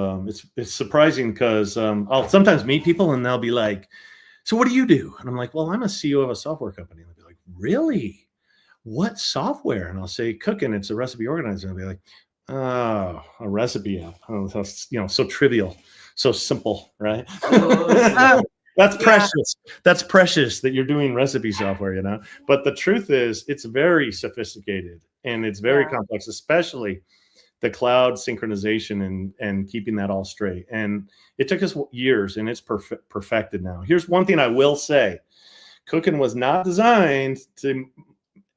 it's surprising because I'll sometimes meet people and they'll be like, so what do you do? And I'm like, well, I'm a CEO of a software company. And they'll be like, really? What software? And I'll say Cookin, it's a recipe organizer. And they'll be like, oh, a recipe app. Oh, so trivial, so simple, right? That's precious. That's precious that you're doing recipe software, But the truth is, it's very sophisticated and it's very complex, especially the cloud synchronization and keeping that all straight. And it took us years, and it's perfected now. Here's one thing I will say. Cookin was not designed to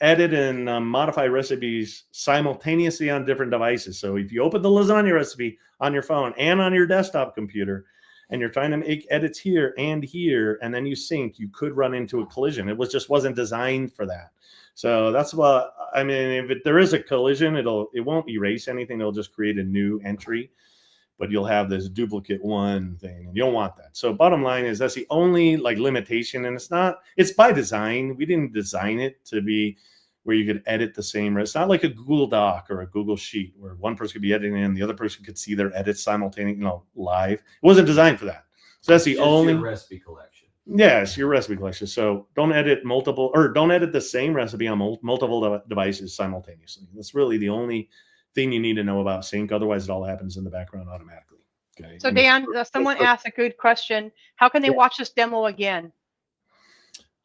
edit and modify recipes simultaneously on different devices. So if you open the lasagna recipe on your phone and on your desktop computer, and you're trying to make edits here, and then you sync, you could run into a collision. It wasn't designed for that. So that's what, if there is a collision, it won't erase anything. It'll just create a new entry, but you'll have this duplicate one thing, and you don't want that. So bottom line is that's the only limitation, and it's by design. We didn't design it to be where you could edit the same. It's not like a Google Doc or a Google Sheet where one person could be editing and the other person could see their edits simultaneously, live. It wasn't designed for that. So that's the only recipe collection. Yes, your recipe collection. So don't edit the same recipe on multiple devices simultaneously. That's really the only thing you need to know about sync. Otherwise, it all happens in the background automatically. Okay. So And it's- Dan, someone asked a good question. How can they Yeah. watch this demo again?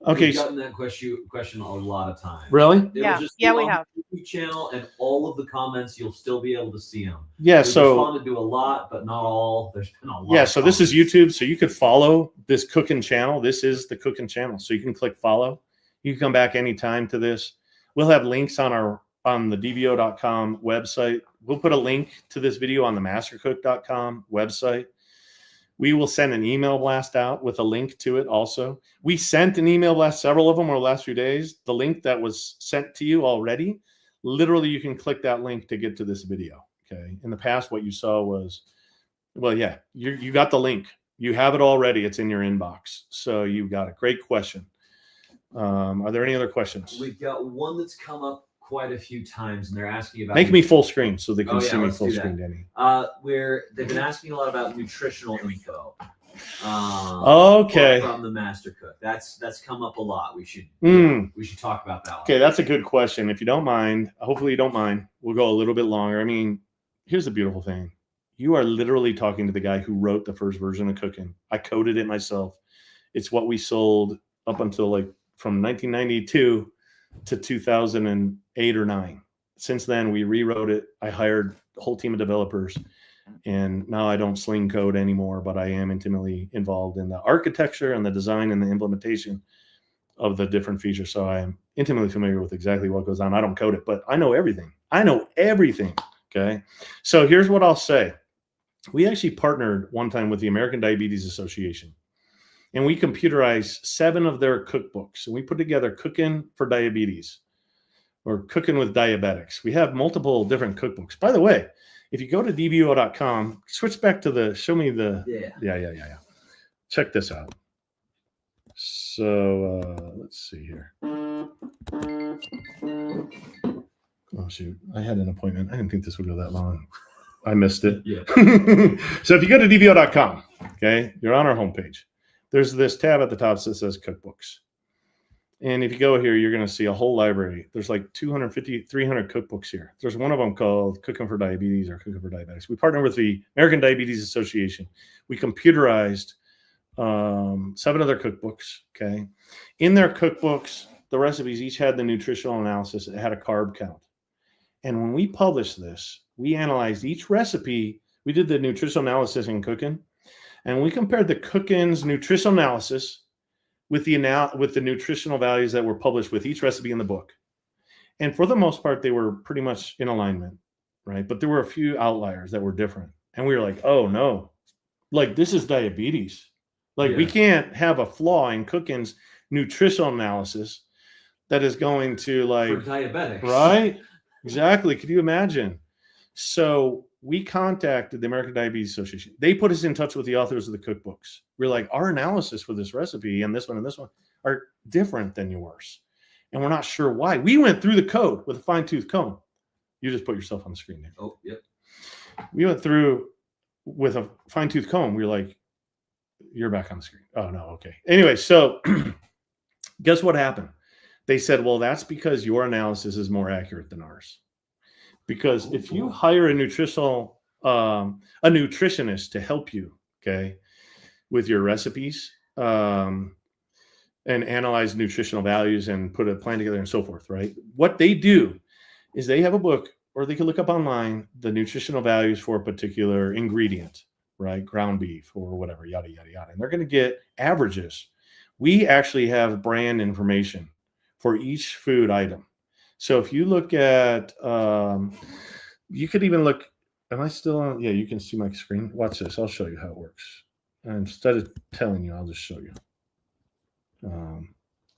Okay. We've gotten that question a lot of times. Really? It'll Yeah. just Yeah, be we on have. the YouTube channel, and all of the comments, you'll still be able to see them. Yeah. We've So responded to a lot, but not all. There's been a lot. yeah. of So this is comments. YouTube. So you could follow this cooking channel. This is the cooking channel. So you can click follow. You can come back anytime to this. We'll have links on the dvo.com website. We'll put a link to this video on the mastercook.com website. We will send an email blast out with a link to it also. We sent an email blast, several of them over the last few days. The link that was sent to you already, literally you can click that link to get to this video. Okay. In the past, what you saw was, well, yeah, you got the link. You have it already. It's in your inbox. So you got it. Great question. Are there any other questions? We've got one that's come up quite a few times, and they're asking about. Make me full screen so they can Oh, yeah, see me let's full do screen, that. Danny. Where they've been asking a lot about nutritional info. Okay. From the MasterCook. That's come up a lot. We should talk about that one. Okay, that's a good question. If you don't mind, hopefully you don't mind, we'll go a little bit longer. I mean, here's the beautiful thing. You are literally talking to the guy who wrote the first version of cooking. I coded it myself. It's what we sold up until like from 1992 to 2008 or 9. Since then, we rewrote it. I hired a whole team of developers. And now I don't sling code anymore, but I am intimately involved in the architecture and the design and the implementation of the different features. So I am intimately familiar with exactly what goes on. I don't code it, but I know everything. I know everything. Okay. So here's what I'll say. We actually partnered one time with the American Diabetes Association, and we computerized 7 of their cookbooks. And we put together Cooking for Diabetes or Cooking with Diabetics. We have multiple different cookbooks. By the way, if you go to dvo.com, switch back to show me the, yeah. Check this out. So let's see here. Oh, shoot. I had an appointment. I didn't think this would go that long. I missed it. Yeah. So if you go to dvo.com, okay, you're on our homepage. There's this tab at the top that says cookbooks. And if you go here, you're going to see a whole library. There's like 250, 300 cookbooks here. There's one of them called Cooking for Diabetes or Cooking for Diabetics. We partnered with the American Diabetes Association. We computerized 7 of their cookbooks, okay? In their cookbooks, the recipes each had the nutritional analysis. It had a carb count. And when we published this, we analyzed each recipe. We did the nutritional analysis in cooking, and we compared the cooking's nutritional analysis with the nutritional values that were published with each recipe in the book. And for the most part, they were pretty much in alignment, right? But there were a few outliers that were different. And we were like, oh no, like this is diabetes. Like we can't have a flaw in cooking's nutritional analysis that is going to like for diabetics. Right? Exactly. Could you imagine? So we contacted the American Diabetes Association. They put us in touch with the authors of the cookbooks. We're like, our analysis for this recipe and this one are different than yours. And we're not sure why. We went through the code with a fine-tooth comb. You just put yourself on the screen there. Oh, yep. We went through with a fine-tooth comb. We were like, you're back on the screen. Oh, no. Okay. Anyway, so guess what happened? They said, well, that's because your analysis is more accurate than ours. Because if you hire a nutritionist to help you, okay, with your recipes and analyze nutritional values and put a plan together and so forth, right? What they do is they have a book, or they can look up online the nutritional values for a particular ingredient, right? Ground beef or whatever, yada, yada, yada. And they're going to get averages. We actually have brand information for each food item. So if you look at, you could even look, am I still on? Yeah, you can see my screen. Watch this. I'll show you how it works. And instead of telling you, I'll just show you.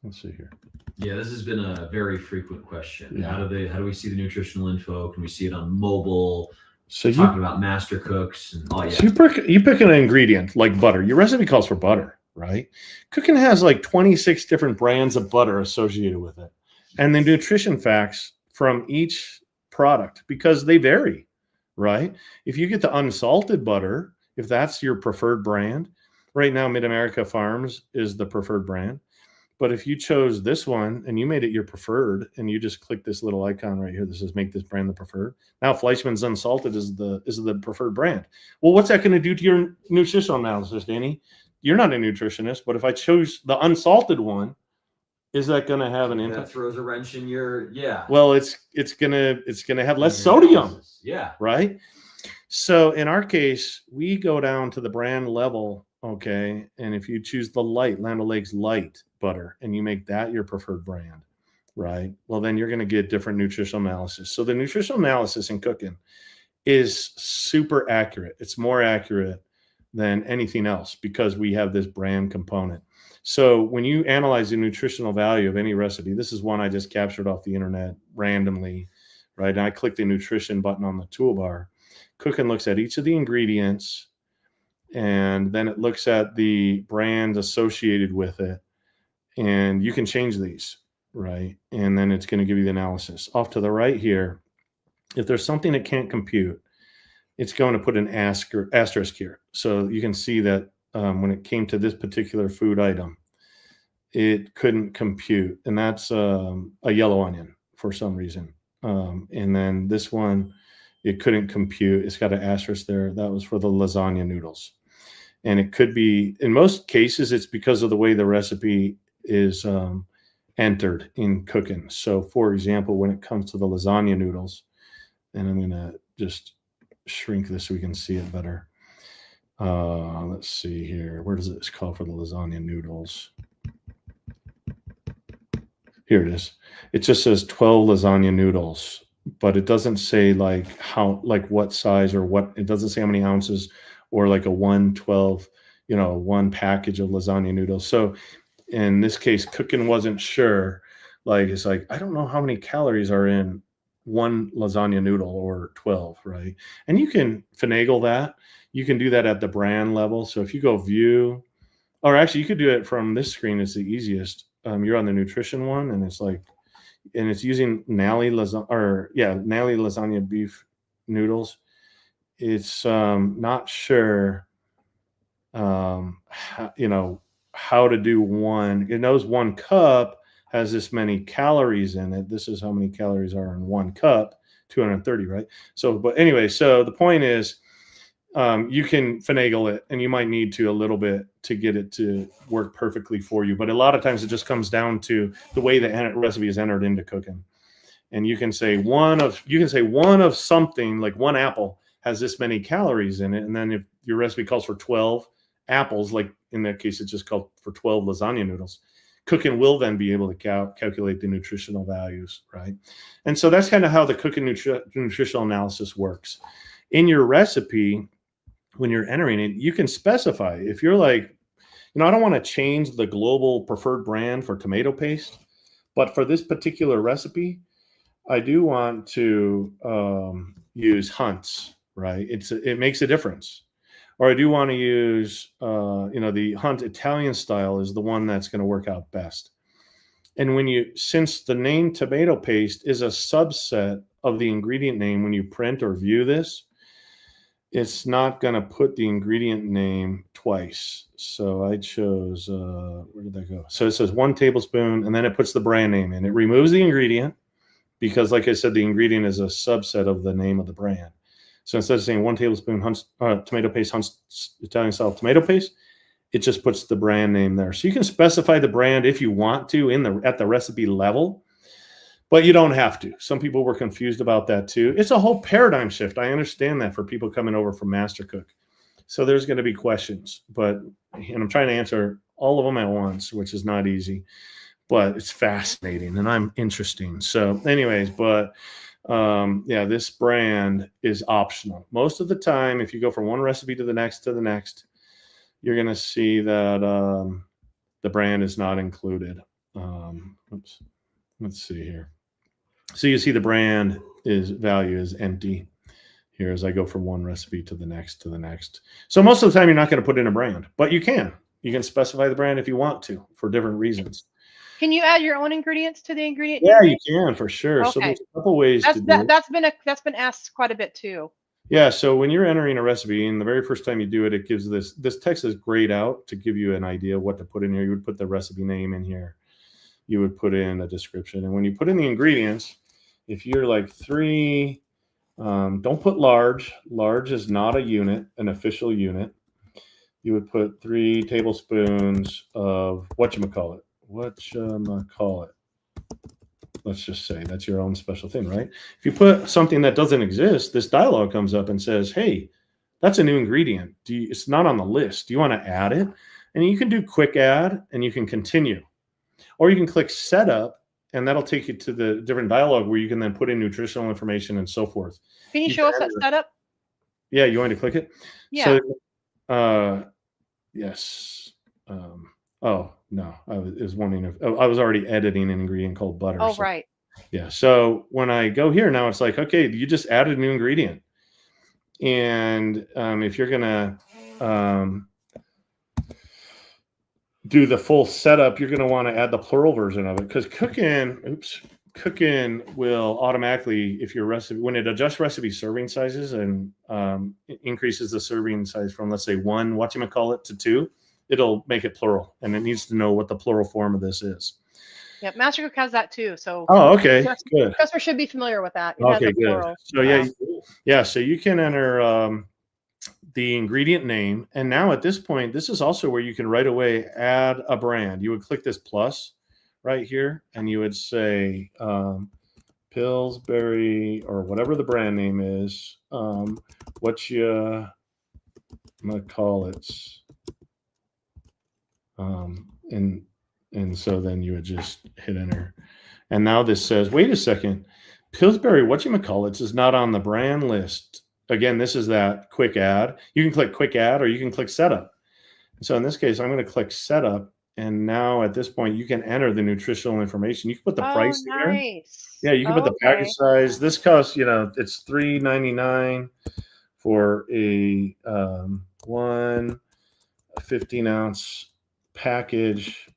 Let's see here. Yeah, this has been a very frequent question. Yeah. How do we see the nutritional info? Can we see it on mobile? So Talking about MasterCooks and so you pick an ingredient like butter. Your recipe calls for butter, right? Cooking has like 26 different brands of butter associated with it. And the nutrition facts from each product, because they vary, right? If you get the unsalted butter, if that's your preferred brand, right now Mid-America Farms is the preferred brand. But if you chose this one and you made it your preferred, and you just click this little icon right here that says make this brand the preferred, now Fleischmann's Unsalted is the preferred brand. Well, what's that going to do to your nutritional analysis, Danny? You're not a nutritionist, but if I chose the unsalted one, is that going to have an impact? That throws a wrench in your Well, it's gonna have less sodium. Yeah. Right. So in our case, we go down to the brand level. Okay. And if you choose the Land O'Lakes light butter and you make that your preferred brand, right? Well, then you're going to get different nutritional analysis. So the nutritional analysis in cooking is super accurate. It's more accurate than anything else because we have this brand component. So when you analyze the nutritional value of any recipe, this is one I just captured off the internet randomly, right? And I click the nutrition button on the toolbar. Cooking looks at each of the ingredients, and then it looks at the brand associated with it. And you can change these, right? And then it's going to give you the analysis. Off to the right here, if there's something it can't compute, it's going to put an asterisk here. So you can see that when it came to this particular food item, it couldn't compute. And that's a yellow onion for some reason. And then this one, it couldn't compute. It's got an asterisk there. That was for the lasagna noodles. And it could be, in most cases, it's because of the way the recipe is entered in cooking. So for example, when it comes to the lasagna noodles, and I'm going to just shrink this so we can see it better. Let's see here. Where does it call for the lasagna noodles? Here it is. It just says 12 lasagna noodles, but it doesn't say like what size or what, it doesn't say how many ounces or like a 112, one package of lasagna noodles. So in this case, cooking wasn't sure. Like, it's like, I don't know how many calories are in one lasagna noodle or 12, right? And you can finagle that. You can do that at the brand level. So if you go view, or actually you could do it from this screen. It's the easiest. You're on the nutrition one, and it's like, and it's using Nally lasagna beef noodles. It's not sure, how to do one. It knows 1 cup has this many calories in it. This is how many calories are in 1 cup, 230, right? So, but anyway, so the point is, you can finagle it, and you might need to a little bit to get it to work perfectly for you. But a lot of times it just comes down to the way the recipe is entered into cooking. And you can say one of something, like 1 apple has this many calories in it. And then if your recipe calls for 12 apples, like in that case, it's just called for 12 lasagna noodles, cooking will then be able to calculate the nutritional values, right? And so that's kind of how the cooking nutritional analysis works. In your recipe, when you're entering it, you can specify. If you're like, I don't want to change the global preferred brand for tomato paste, but for this particular recipe, I do want to use Hunt's, right? It makes a difference. Or I do want to use, the Hunt Italian style is the one that's going to work out best. And since the name tomato paste is a subset of the ingredient name, when you print or view this, it's not going to put the ingredient name twice. So I chose, where did that go? So it says 1 tablespoon, and then it puts the brand name in. It removes the ingredient because, like I said, the ingredient is a subset of the name of the brand. So instead of saying 1 tablespoon tomato paste, Hunt's Italian style tomato paste, it just puts the brand name there. So you can specify the brand if you want to at the recipe level, but you don't have to. Some people were confused about that too. It's a whole paradigm shift. I understand that for people coming over from MasterCook. So there's going to be questions, and I'm trying to answer all of them at once, which is not easy, but it's fascinating and I'm interesting. So anyways, this brand is optional. Most of the time, if you go from one recipe to the next, you're going to see that the brand is not included. Let's see here. So you see the brand value is empty here as I go from one recipe to the next. So most of the time you're not going to put in a brand, but you can specify the brand if you want to for different reasons. Can you add your own ingredients to the ingredient? Yeah, you can for sure. Okay. So there's a couple ways to do it. That's been asked quite a bit too. Yeah, so when you're entering a recipe, and the very first time you do it, it gives this text is grayed out to give you an idea of what to put in here. You would put the recipe name in here. you would put in a description. And when you put in the ingredients, if you're like 3, don't put large. Large is not a unit, an official unit. You would put 3 tablespoons of whatchamacallit. Let's just say that's your own special thing, right? If you put something that doesn't exist, this dialog comes up and says, hey, that's a new ingredient. It's not on the list. Do you want to add it? And you can do quick add and you can continue. Or you can click setup and that'll take you to the different dialog where you can then put in nutritional information and so forth. Can you show us that setup? Yeah, you want to click it? Yeah. So, yes. Oh, no, I was wondering if I was already editing an ingredient called butter. Oh, so, right. Yeah. So when I go here now, it's like, okay, you just added a new ingredient. And if you're going to do the full setup, you're going to want to add the plural version of it because Cookin will automatically, if your recipe, when it adjusts recipe serving sizes and it increases the serving size from, let's say 1, whatchamacallit, to 2, it'll make it plural, and it needs to know what the plural form of this is. Yep, MasterCook has that too. So okay, good. Customers should be familiar with that. It Okay, has a good. plural. So yeah. So you can enter the ingredient name, and now at this point, this is also where you can right away add a brand. You would click this plus right here, and you would say Pillsbury or whatever the brand name is. What you call it? And so then you would just hit enter. And now this says, wait a second, Pillsbury whatchamacallits is not on the brand list. Again, this is that quick add. You can click quick add or you can click setup. So in this case, I'm going to click setup. And now at this point, you can enter the nutritional information. You can put the price in there. Yeah, you can put the package size. This costs, it's $3.99 for a 1 15-ounce package.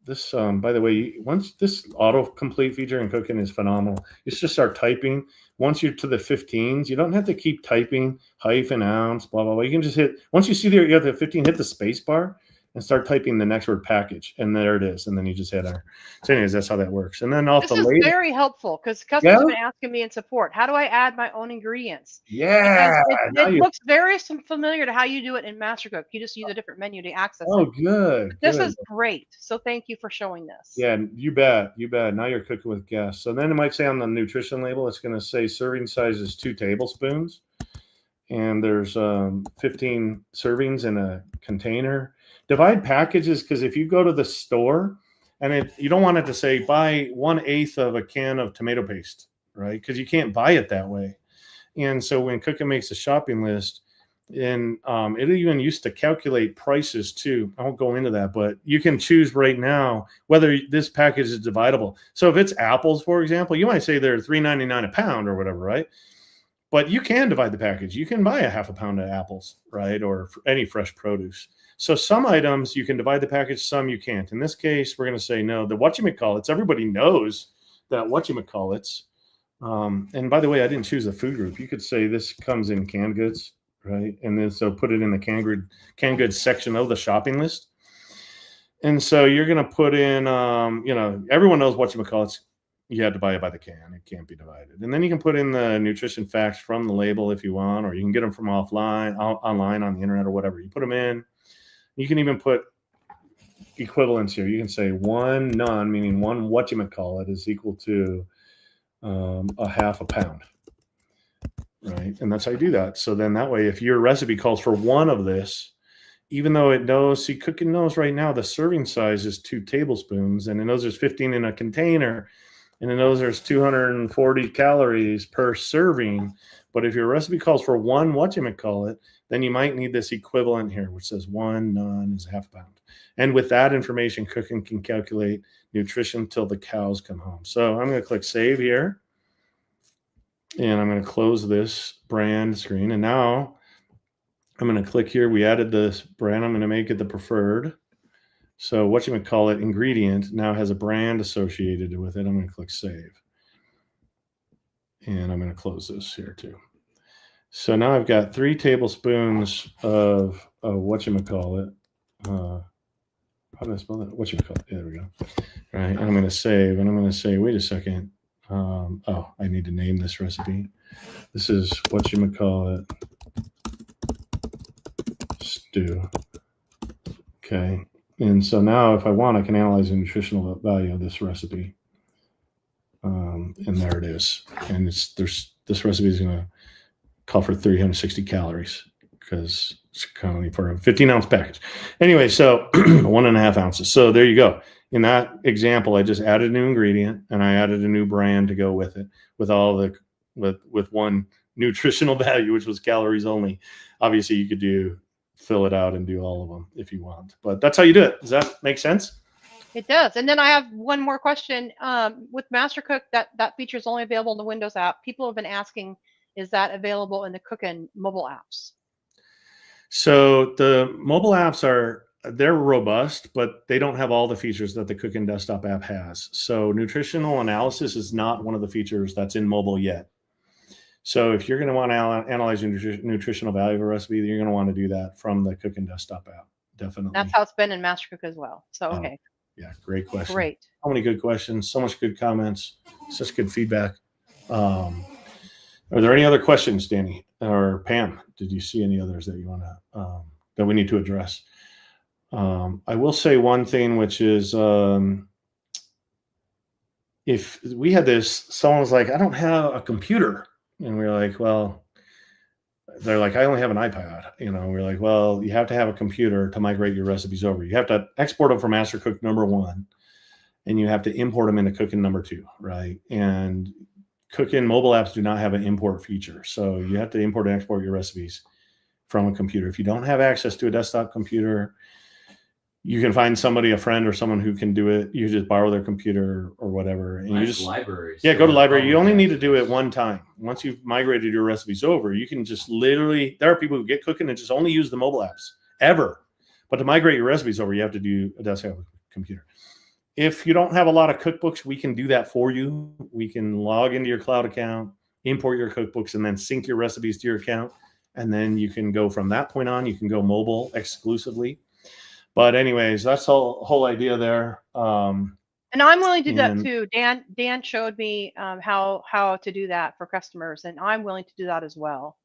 This, by the way, once this autocomplete feature in Cookin is phenomenal. You just start typing. Once you're to the 15s, you don't have to keep typing hyphen ounce, blah, blah, blah. You can just hit, once you see there, you have the 15, hit the space bar and start typing the next word package. And there it is. And then you just hit enter. So anyways, that's how that works. And then off the label. This is very helpful because customers have been asking me in support, how do I add my own ingredients? Yeah. It looks very familiar to how you do it in MasterCook. You just use a different menu to access it. Oh, good. This is great. So thank you for showing this. Yeah, you bet. You bet. Now you're cooking with gas. So then it might say on the nutrition label, it's going to say serving size is 2 tablespoons. And there's 15 servings in a container. Divide packages, because if you go to the store and you don't want it to say buy 1/8 of a can of tomato paste, right? Because you can't buy it that way. And so when Cookin makes a shopping list, and it even used to calculate prices too. I won't go into that, but you can choose right now whether this package is dividable. So if it's apples, for example, you might say they're $3.99 a pound or whatever, right? But you can divide the package. You can buy a half a pound of apples, right? Or any fresh produce. So some items you can divide the package, some you can't. In this case, we're going to say no. The whatchamacallits, everybody knows that whatchamacallits. And by the way, I didn't choose a food group. You could say this comes in canned goods, right? And then so put it in the canned goods section of the shopping list. And so you're going to put in, everyone knows whatchamacallits. You have to buy it by the can. It can't be divided. And then you can put in the nutrition facts from the label if you want, or you can get them from online on the internet or whatever. You put them in. You can even put equivalents here. You can say 1 none, meaning 1 whatchamacallit is equal to a half a pound, right? And that's how you do that. So then that way, if your recipe calls for 1 of this, even though it knows, Cookin knows right now the serving size is 2 tablespoons, and it knows there's 15 in a container, and it knows there's 240 calories per serving. But if your recipe calls for 1 whatchamacallit, then you might need this equivalent here, which says 1 none is a half a pound. And with that information, Cookin can calculate nutrition till the cows come home. So I'm going to click save here. And I'm going to close this brand screen. And now I'm going to click here. We added this brand. I'm going to make it the preferred. So whatchamacallit ingredient now has a brand associated with it. I'm going to click save. And I'm going to close this here too. So now I've got 3 tablespoons of whatchamacallit. how do I spell that? What you call it? Yeah, there we go. All right, and I'm going to save, and I'm going to say, wait a second. Oh, I need to name this recipe. This is what you would call it. Stew. Okay, and so now if I want, I can analyze the nutritional value of this recipe. And there it is. And this recipe is going to call for 360 calories because it's currently for a 15-ounce package. Anyway, so 1.5 ounces. So there you go. In that example, I just added a new ingredient and I added a new brand to go with it, with all the with one nutritional value, which was calories only. Obviously, you could fill it out and do all of them if you want, but that's how you do it. Does that make sense? It does. And then I have one more question. With MasterCook, that feature is only available in the Windows app. People have been asking, is that available in the Cookin mobile apps? So the mobile apps they're robust, but they don't have all the features that the Cookin desktop app has. So nutritional analysis is not one of the features that's in mobile yet. So if you're going to want to analyze your nutritional value of a recipe, you're going to want to do that from the Cookin desktop app. Definitely. That's how it's been in MasterCook as well. So, okay. Yeah, great question. Great. So many good questions, so much good comments, such good feedback. Are there any other questions, Danny or Pam? Did you see any others that you want to that we need to address? I will say one thing, which is if we had this, someone was like, "I don't have a computer," and we were like, "Well." They're like, I only have an iPad, we're like, well, you have to have a computer to migrate your recipes over. You have to export them from MasterCook #1, and you have to import them into Cookin #2, right? And Cookin mobile apps do not have an import feature. So you have to import and export your recipes from a computer. If you don't have access to a desktop computer, you can find somebody, a friend or someone who can do it. You just borrow their computer or whatever. And you just libraries. Yeah, go to library. You only need to do it one time. Once you've migrated your recipes over, you can just literally, there are people who get Cookin and just only use the mobile apps ever. But to migrate your recipes over, you have to do a desktop computer. If you don't have a lot of cookbooks, we can do that for you. We can log into your cloud account, import your cookbooks, and then sync your recipes to your account. And then you can go from that point on, you can go mobile exclusively. But anyways, that's the whole idea there. And I'm willing to do that too. Dan showed me how to do that for customers, and I'm willing to do that as well.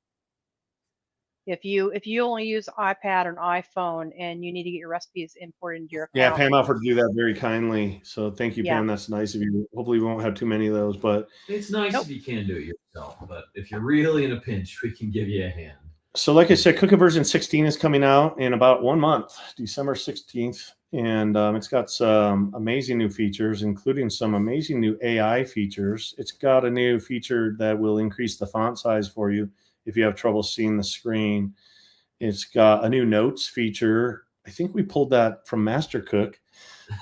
If you only use iPad or an iPhone and you need to get your recipes imported into your account. Yeah, Pam offered to do that very kindly. So thank you, Pam. That's nice of you. Hopefully we won't have too many of those, but it's nice if you can do it yourself. But if you're really in a pinch, we can give you a hand. So like I said, Cookin version 16 is coming out in about 1 month, December 16th. And it's got some amazing new features, including some amazing new AI features. It's got a new feature that will increase the font size for you if you have trouble seeing the screen. It's got a new notes feature. I think we pulled that from MasterCook.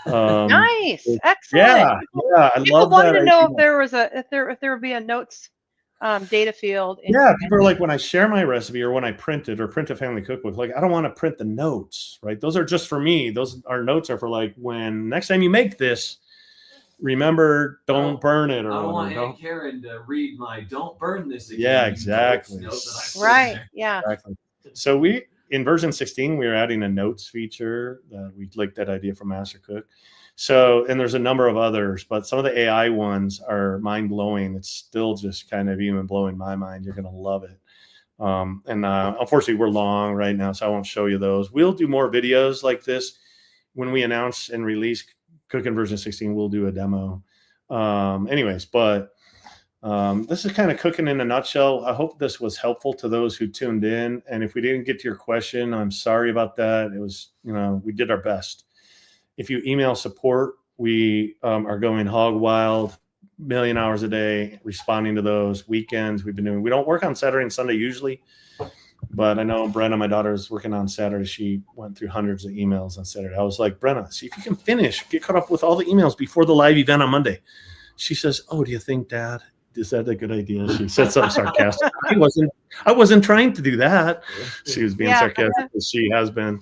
Nice. Excellent. Yeah. I love that. People wanted to know if there would be a notes data field. Yeah, people are like, when I share my recipe or when I print it or print a family cookbook, like, I don't want to print the notes, right? Those are just for me. Our notes are for like, when next time you make this, remember, don't burn it. Or I don't want Aunt Karen to read my "don't burn this" again. Yeah, exactly. Right. Yeah. Exactly. So in version 16, we are adding a notes feature. We liked that idea from MasterCook. So, and there's a number of others, but some of the AI ones are mind blowing. It's still just kind of even blowing my mind. You're going to love it. Unfortunately, we're long right now, so I won't show you those. We'll do more videos like this when we announce and release Cookin version 16. We'll do a demo. Anyways, but this is kind of Cookin in a nutshell. I hope this was helpful to those who tuned in. And if we didn't get to your question, I'm sorry about that. It was, we did our best. If you email support, we are going hog wild, million hours a day, responding to those. Weekends we don't work on Saturday and Sunday usually, but I know Brenna, my daughter, is working on Saturday. She went through hundreds of emails on Saturday. I was like, Brenna, see if you can get caught up with all the emails before the live event on Monday. She says, oh, do you think, Dad, is that a good idea? She said something sarcastic. I wasn't trying to do that. She was being sarcastic, as she has been.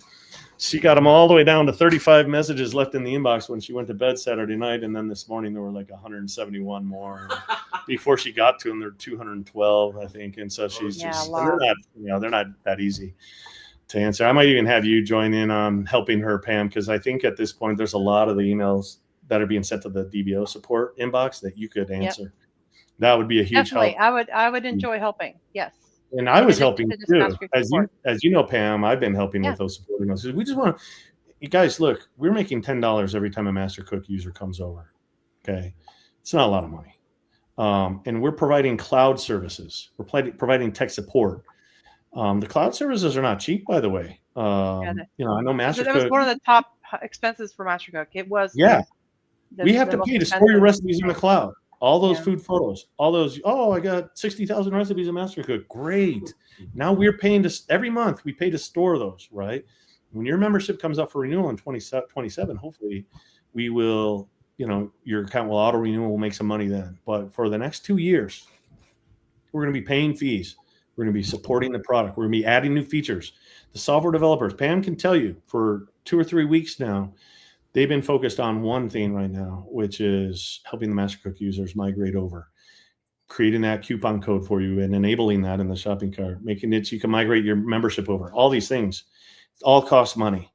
She got them all the way down to 35 messages left in the inbox when she went to bed Saturday night. And then this morning there were like 171 more. Before she got to them, there were 212, I think. And so she's they're not that easy. to answer. I might even have you join in on helping her, Pam, because I think at this point there's a lot of the emails that are being sent to the DBO support inbox that you could answer. That would be a huge Definitely. help. I would enjoy helping. Yes. And I In was addition helping to this too. MasterCook support. As you know, Pam, I've been helping Yeah. with those support emails. We just want to, you guys, look, we're making $10 every time a MasterCook user comes over. Okay. It's not a lot of money. And we're providing cloud services. We're providing tech support. The cloud services are not cheap, by the way. You know, I know MasterCook. That was one of the top expenses for MasterCook. It was. Yeah. We have the to most pay to store your expensive. recipes in the cloud. All those Yeah. food photos, all those, oh, I got 60,000 recipes in MasterCook. Great. Now we're paying to, every month we pay to store those, right? When your membership comes up for renewal in 2027, hopefully we will, you know, your account will auto renew, we'll make some money then. But for the next 2 years, we're going to be paying fees. We're going to be supporting the product. We're going to be adding new features. The software developers, Pam can tell you, for 2 or 3 weeks now, they've been focused on one thing right now, which is helping the MasterCook users migrate over, creating that coupon code for you and enabling that in the shopping cart, making it so you can migrate your membership over. All these things, all cost money.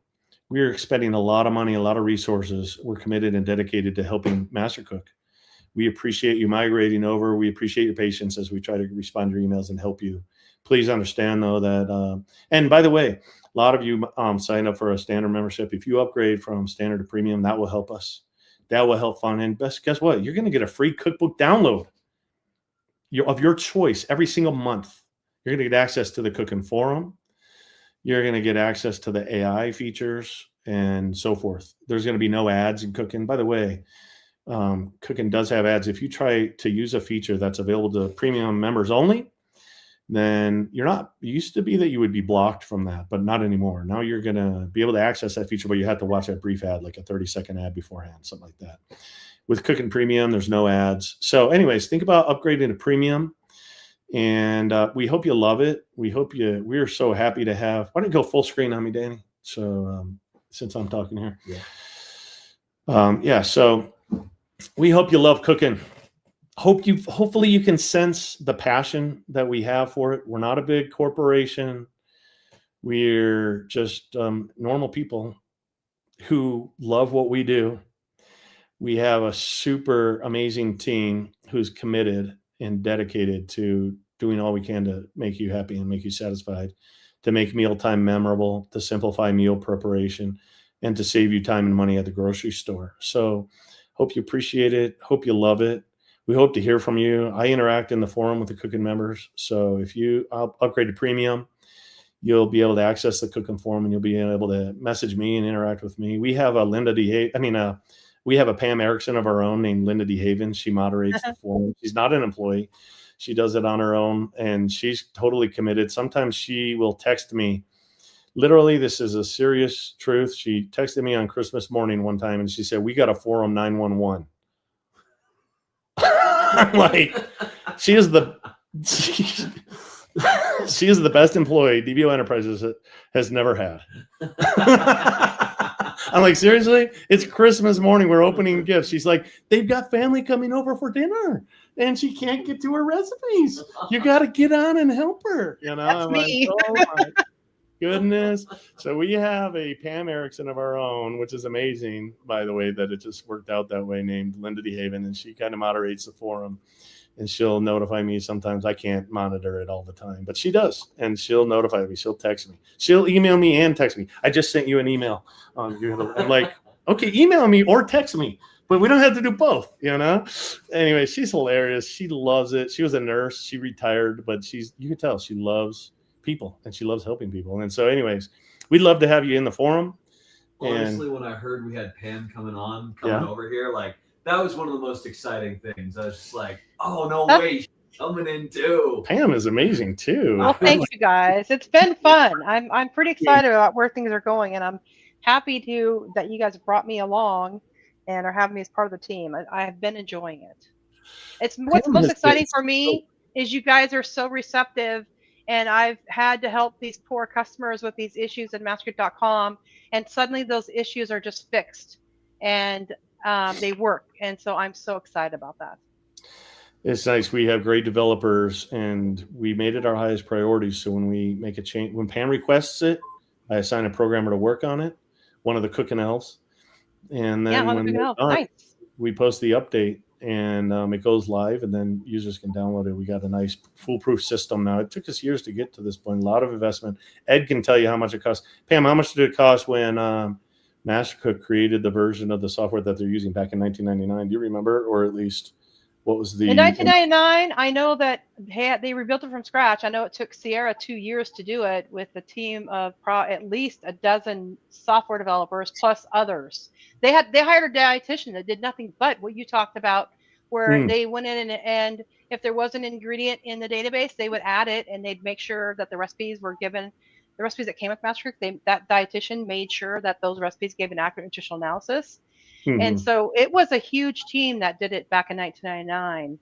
We're expending a lot of money, a lot of resources. We're committed and dedicated to helping MasterCook. We appreciate you migrating over. We appreciate your patience as we try to respond to your emails and help you. Please understand, though, that, and by the way, a lot of you sign up for a standard membership. If you upgrade from standard to premium, that will help us. That will help fund. And guess what? You're going to get a free cookbook download of your choice every single month. You're going to get access to the Cooking Forum. You're going to get access to the AI features and so forth. There's going to be no ads in Cooking. By the way, Cooking does have ads. If you try to use a feature that's available to premium members only, then you're not, it used to be that you would be blocked from that, but not anymore. Now you're going to be able to access that feature, but you have to watch that brief ad, like a 30-second ad beforehand, something like that. With Cooking Premium, there's no ads. So anyways, think about upgrading to premium. And we hope you love it. We're so happy to have, why don't you go full screen on me, Danny? So since I'm talking here. Yeah. So we hope you love cooking. Hopefully you can sense the passion that we have for it. We're not a big corporation. We're just normal people who love what we do. We have a super amazing team who's committed and dedicated to doing all we can to make you happy and make you satisfied, to make mealtime memorable, to simplify meal preparation, and to save you time and money at the grocery store. So hope you appreciate it. Hope you love it. We hope to hear from you. I interact in the forum with the Cooking members. So if you upgrade to premium, you'll be able to access the Cooking forum and you'll be able to message me and interact with me. We have a we have a Pam Erickson of our own named Linda DeHaven. She moderates the forum. She's not an employee. She does it on her own and she's totally committed. Sometimes she will text me. Literally, this is a serious truth. She texted me on Christmas morning one time and she said, "We got a forum 911. I'm like, she is the best employee DBO Enterprises has never had. I'm like, seriously? It's Christmas morning. We're opening gifts. She's like, they've got family coming over for dinner and she can't get to her recipes. You got to get on and help her. You know, That's I'm me. like, oh my goodness. So we have a Pam Erickson of our own, which is amazing, by the way, that it just worked out that way, named Linda DeHaven, and she kind of moderates the forum. And she'll notify me. Sometimes I can't monitor it all the time, but she does. And she'll notify me. She'll text me. She'll email me and text me. I just sent you an email. I'm like, okay, email me or text me, but we don't have to do both, you know? Anyway, she's hilarious. She loves it. She was a nurse. She retired, but you can tell she loves people and she loves helping people. And so anyways, we'd love to have you in the forum. Honestly, when I heard we had Pam coming over here, like, that was one of the most exciting things. I was just like, oh, no way, she's coming in too. Pam is amazing too. Well, thank you guys. It's been fun. I'm pretty excited about where things are going, and I'm happy that you guys brought me along and are having me as part of the team. I have been enjoying it. It's what's most exciting for me is you guys are so receptive, and I've had to help these poor customers with these issues at MasterCook.com, and suddenly those issues are just fixed and they work. And so I'm so excited about that. It's nice. We have great developers and we made it our highest priority. So when we make a change, when Pam requests it, I assign a programmer to work on it, one of the cooking elves. And then when they're done, nice. we post the update, and it goes live, and then users can download it. We got a nice foolproof system now. It took us years to get to this point, a lot of investment. Ed can tell you how much it costs. Pam, how much did it cost when MasterCook created the version of the software that they're using back in 1999? Do you remember? Or at least what was the... In 1999, I know that they rebuilt it from scratch. I know it took Sierra 2 years to do it with a team of at least a dozen software developers plus others. They hired a dietitian that did nothing but what you talked about, where they went in and if there was an ingredient in the database, they would add it, and they'd make sure that the recipes were given. The recipes that came with MasterCook, that dietitian made sure that those recipes gave an accurate nutritional analysis. And so it was a huge team that did it back in 1999.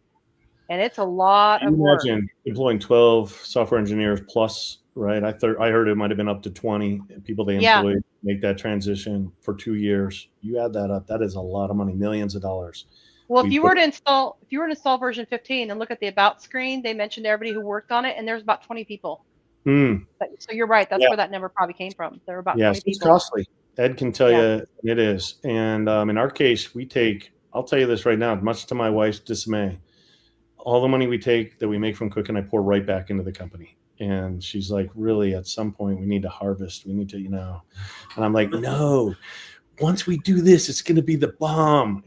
And it's a lot of work. Imagine employing 12 software engineers plus, right? I heard it might have been up to 20 people they employed make that transition for 2 years. You add that up, that is a lot of money, millions of dollars. Well, if you were to install version 15 and look at the about screen, they mentioned everybody who worked on it, and there's about 20 people. So you're right. That's where that number probably came from. There were about 20 people. It's costly. Ed can tell you it is. And in our case, I'll tell you this right now, much to my wife's dismay, all the money we take that we make from cooking, I pour right back into the company. And she's like, really, at some point we need to harvest. We need to, and I'm like, no, once we do this, it's going to be the bomb,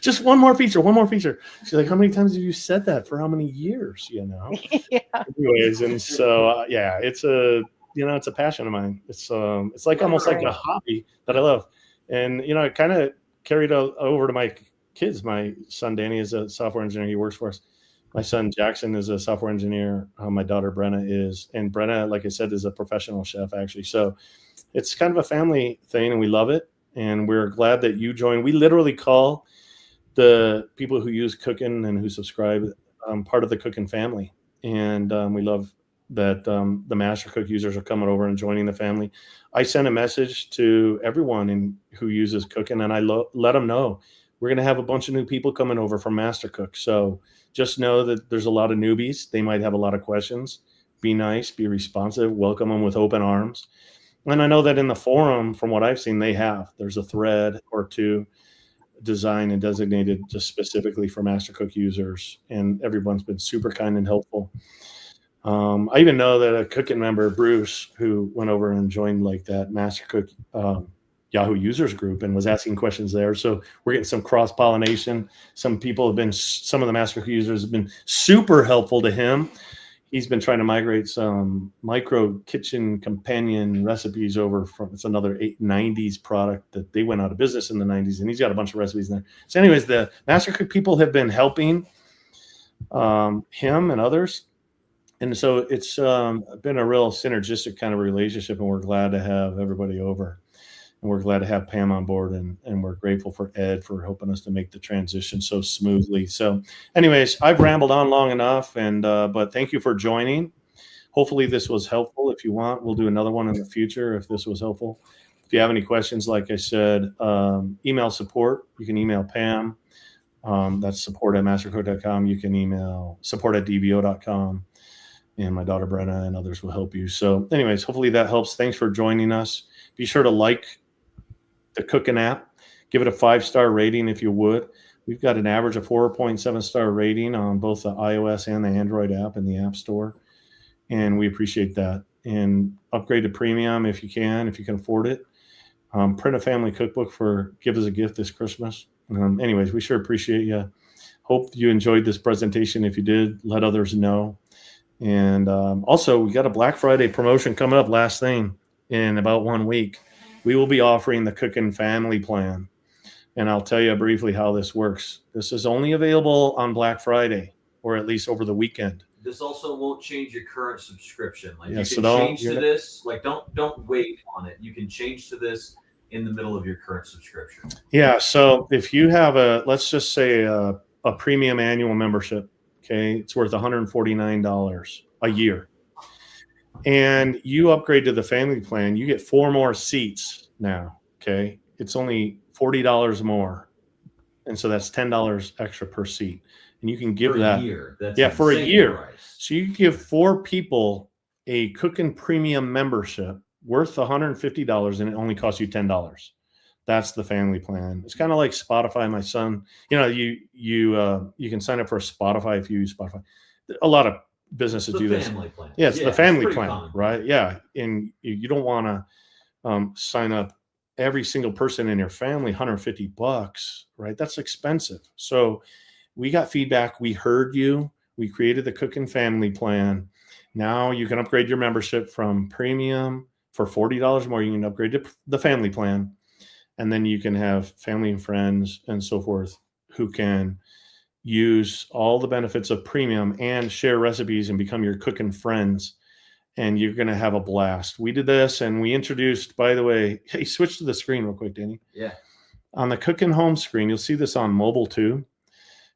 Just one more feature. She's like, how many times have you said that for how many years, Anyways. And so, it's a passion of mine. It's like almost like a hobby that I love. And, I kind of carried over to my kids. My son, Danny, is a software engineer. He works for us. My son, Jackson, is a software engineer. My daughter, Brenna, is. And Brenna, like I said, is a professional chef, actually. So it's kind of a family thing, and we love it. And we're glad that you joined. We literally call the people who use Cooking and who subscribe part of the Cooking family. And we love that the MasterCook users are coming over and joining the family. I sent a message to everyone who uses Cooking, and I let them know we're going to have a bunch of new people coming over from MasterCook. So just know that there's a lot of newbies. They might have a lot of questions. Be nice, be responsive, welcome them with open arms. And I know that in the forum, from what I've seen, there's a thread or two designed and designated just specifically for MasterCook users, and everyone's been super kind and helpful. I even know that a Cooking member, Bruce, who went over and joined like that MasterCook Yahoo users group and was asking questions there. So we're getting some cross-pollination. Some of the MasterCook users have been super helpful to him. He's been trying to migrate some micro kitchen companion recipes over from, it's another 90s product that they went out of business in the 90s, and he's got a bunch of recipes in there. So anyways, the MasterCook people have been helping him and others. And so it's been a real synergistic kind of relationship, and we're glad to have everybody over. And we're glad to have Pam on board, and we're grateful for Ed for helping us to make the transition so smoothly. So anyways, I've rambled on long enough, but thank you for joining. Hopefully this was helpful. If you want, we'll do another one in the future if this was helpful. If you have any questions, like I said, email support. You can email Pam. That's support@mastercook.com. You can email support@dvo.com. And my daughter, Brenna, and others will help you. So anyways, hopefully that helps. Thanks for joining us. Be sure to like the Cooking app. Give it a 5-star rating if you would. We've got an average of 4.7-star rating on both the iOS and the Android app in the App Store. And we appreciate that. And upgrade to premium if you can afford it. Print a family cookbook give as a gift this Christmas. Anyways, we sure appreciate you. Hope you enjoyed this presentation. If you did, let others know. And also, we got a Black Friday promotion coming up, last thing, in about 1 week. We will be offering the Cooking Family Plan. And I'll tell you briefly how this works. This is only available on Black Friday, or at least over the weekend. This also won't change your current subscription. Like, yeah, you can change to this. Like, don't wait on it. You can change to this in the middle of your current subscription. Yeah. So if you have let's just say a premium annual membership, okay, it's worth $149 a year. And you upgrade to the family plan, you get 4 more seats now, okay? It's only $40 more. And so that's $10 extra per seat. And you can give for that. A year. That's for a year. Price. So you give 4 people a Cookin' Premium membership worth $150, and it only costs you $10. That's the family plan. It's kind of like Spotify. My son, you can sign up for Spotify if you use Spotify. A lot of businesses do this. Family plan. Yeah, it's the family pretty plan, common. right? Yeah, and you don't want to sign up every single person in your family $150, right? That's expensive. So we got feedback. We heard you. We created the Cookin' Family Plan. Now you can upgrade your membership from premium for $40 more. You can upgrade to the family plan. And then you can have family and friends and so forth who can use all the benefits of premium and share recipes and become your cooking friends. And you're going to have a blast. We did this and we introduced, by the way, hey, switch to the screen real quick, Danny. Yeah. On the Cookin' Home screen, you'll see this on mobile too.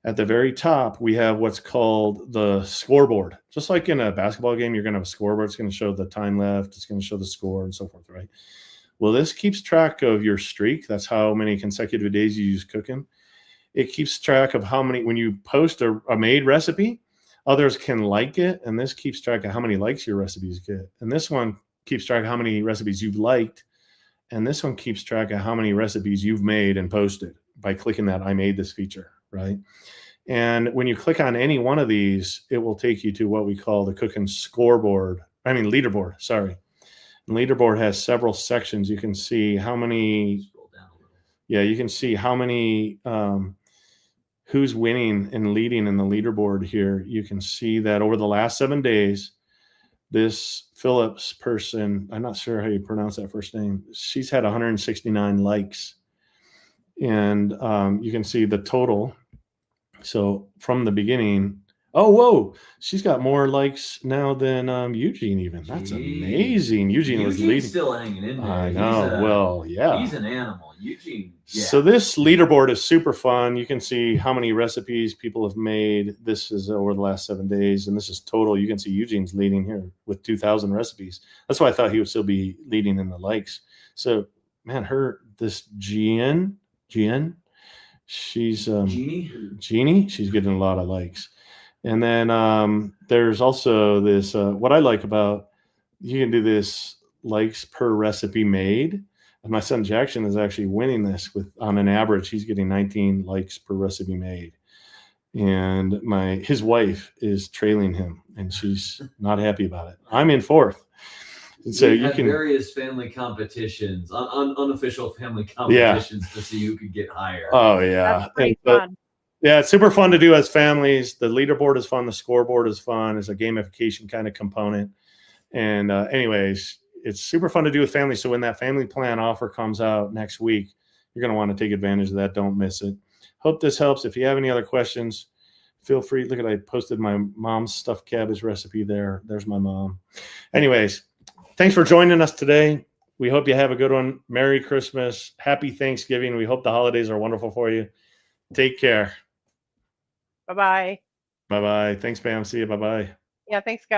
At the very top, we have what's called the scoreboard. Just like in a basketball game, you're going to have a scoreboard. It's going to show the time left. It's going to show the score and so forth, right? Well, this keeps track of your streak. That's how many consecutive days you use cooking. It keeps track of how many, when you post a made recipe, others can like it. And this keeps track of how many likes your recipes get. And this one keeps track of how many recipes you've liked. And this one keeps track of how many recipes you've made and posted by clicking that I made this feature, right? And when you click on any one of these, it will take you to what we call the cooking leaderboard, sorry. And leaderboard has several sections. You can see how many, you can see how many, who's winning and leading in the leaderboard here. You can see that over the last 7 days, this Phillips person, I'm not sure how you pronounce that first name, she's had 169 likes. And you can see the total. So from the beginning, she's got more likes now than Eugene even. That's amazing. Eugene was leading. Still hanging in there. I know. He's an animal. Eugene. Yeah. So this leaderboard is super fun. You can see how many recipes people have made. This is over the last 7 days, and this is total. You can see Eugene's leading here with 2,000 recipes. That's why I thought he would still be leading in the likes. So, man, this Jeannie, she's Jeannie. She's getting a lot of likes. And then there's also this, what I like about, you can do this likes per recipe made. And my son Jackson is actually winning this on an average, he's getting 19 likes per recipe made. And his wife is trailing him and she's not happy about it. I'm in fourth. And so you can various family competitions, unofficial family competitions to see who could get higher. Oh yeah. That's pretty fun. Yeah, it's super fun to do as families. The leaderboard is fun. The scoreboard is fun. It's a gamification kind of component. And anyways, it's super fun to do with families. So when that family plan offer comes out next week, you're going to want to take advantage of that. Don't miss it. Hope this helps. If you have any other questions, feel free. Look I posted my mom's stuffed cabbage recipe there. There's my mom. Anyways, thanks for joining us today. We hope you have a good one. Merry Christmas. Happy Thanksgiving. We hope the holidays are wonderful for you. Take care. Bye-bye. Bye-bye. Thanks, Pam. See you. Bye-bye. Yeah, thanks, guys.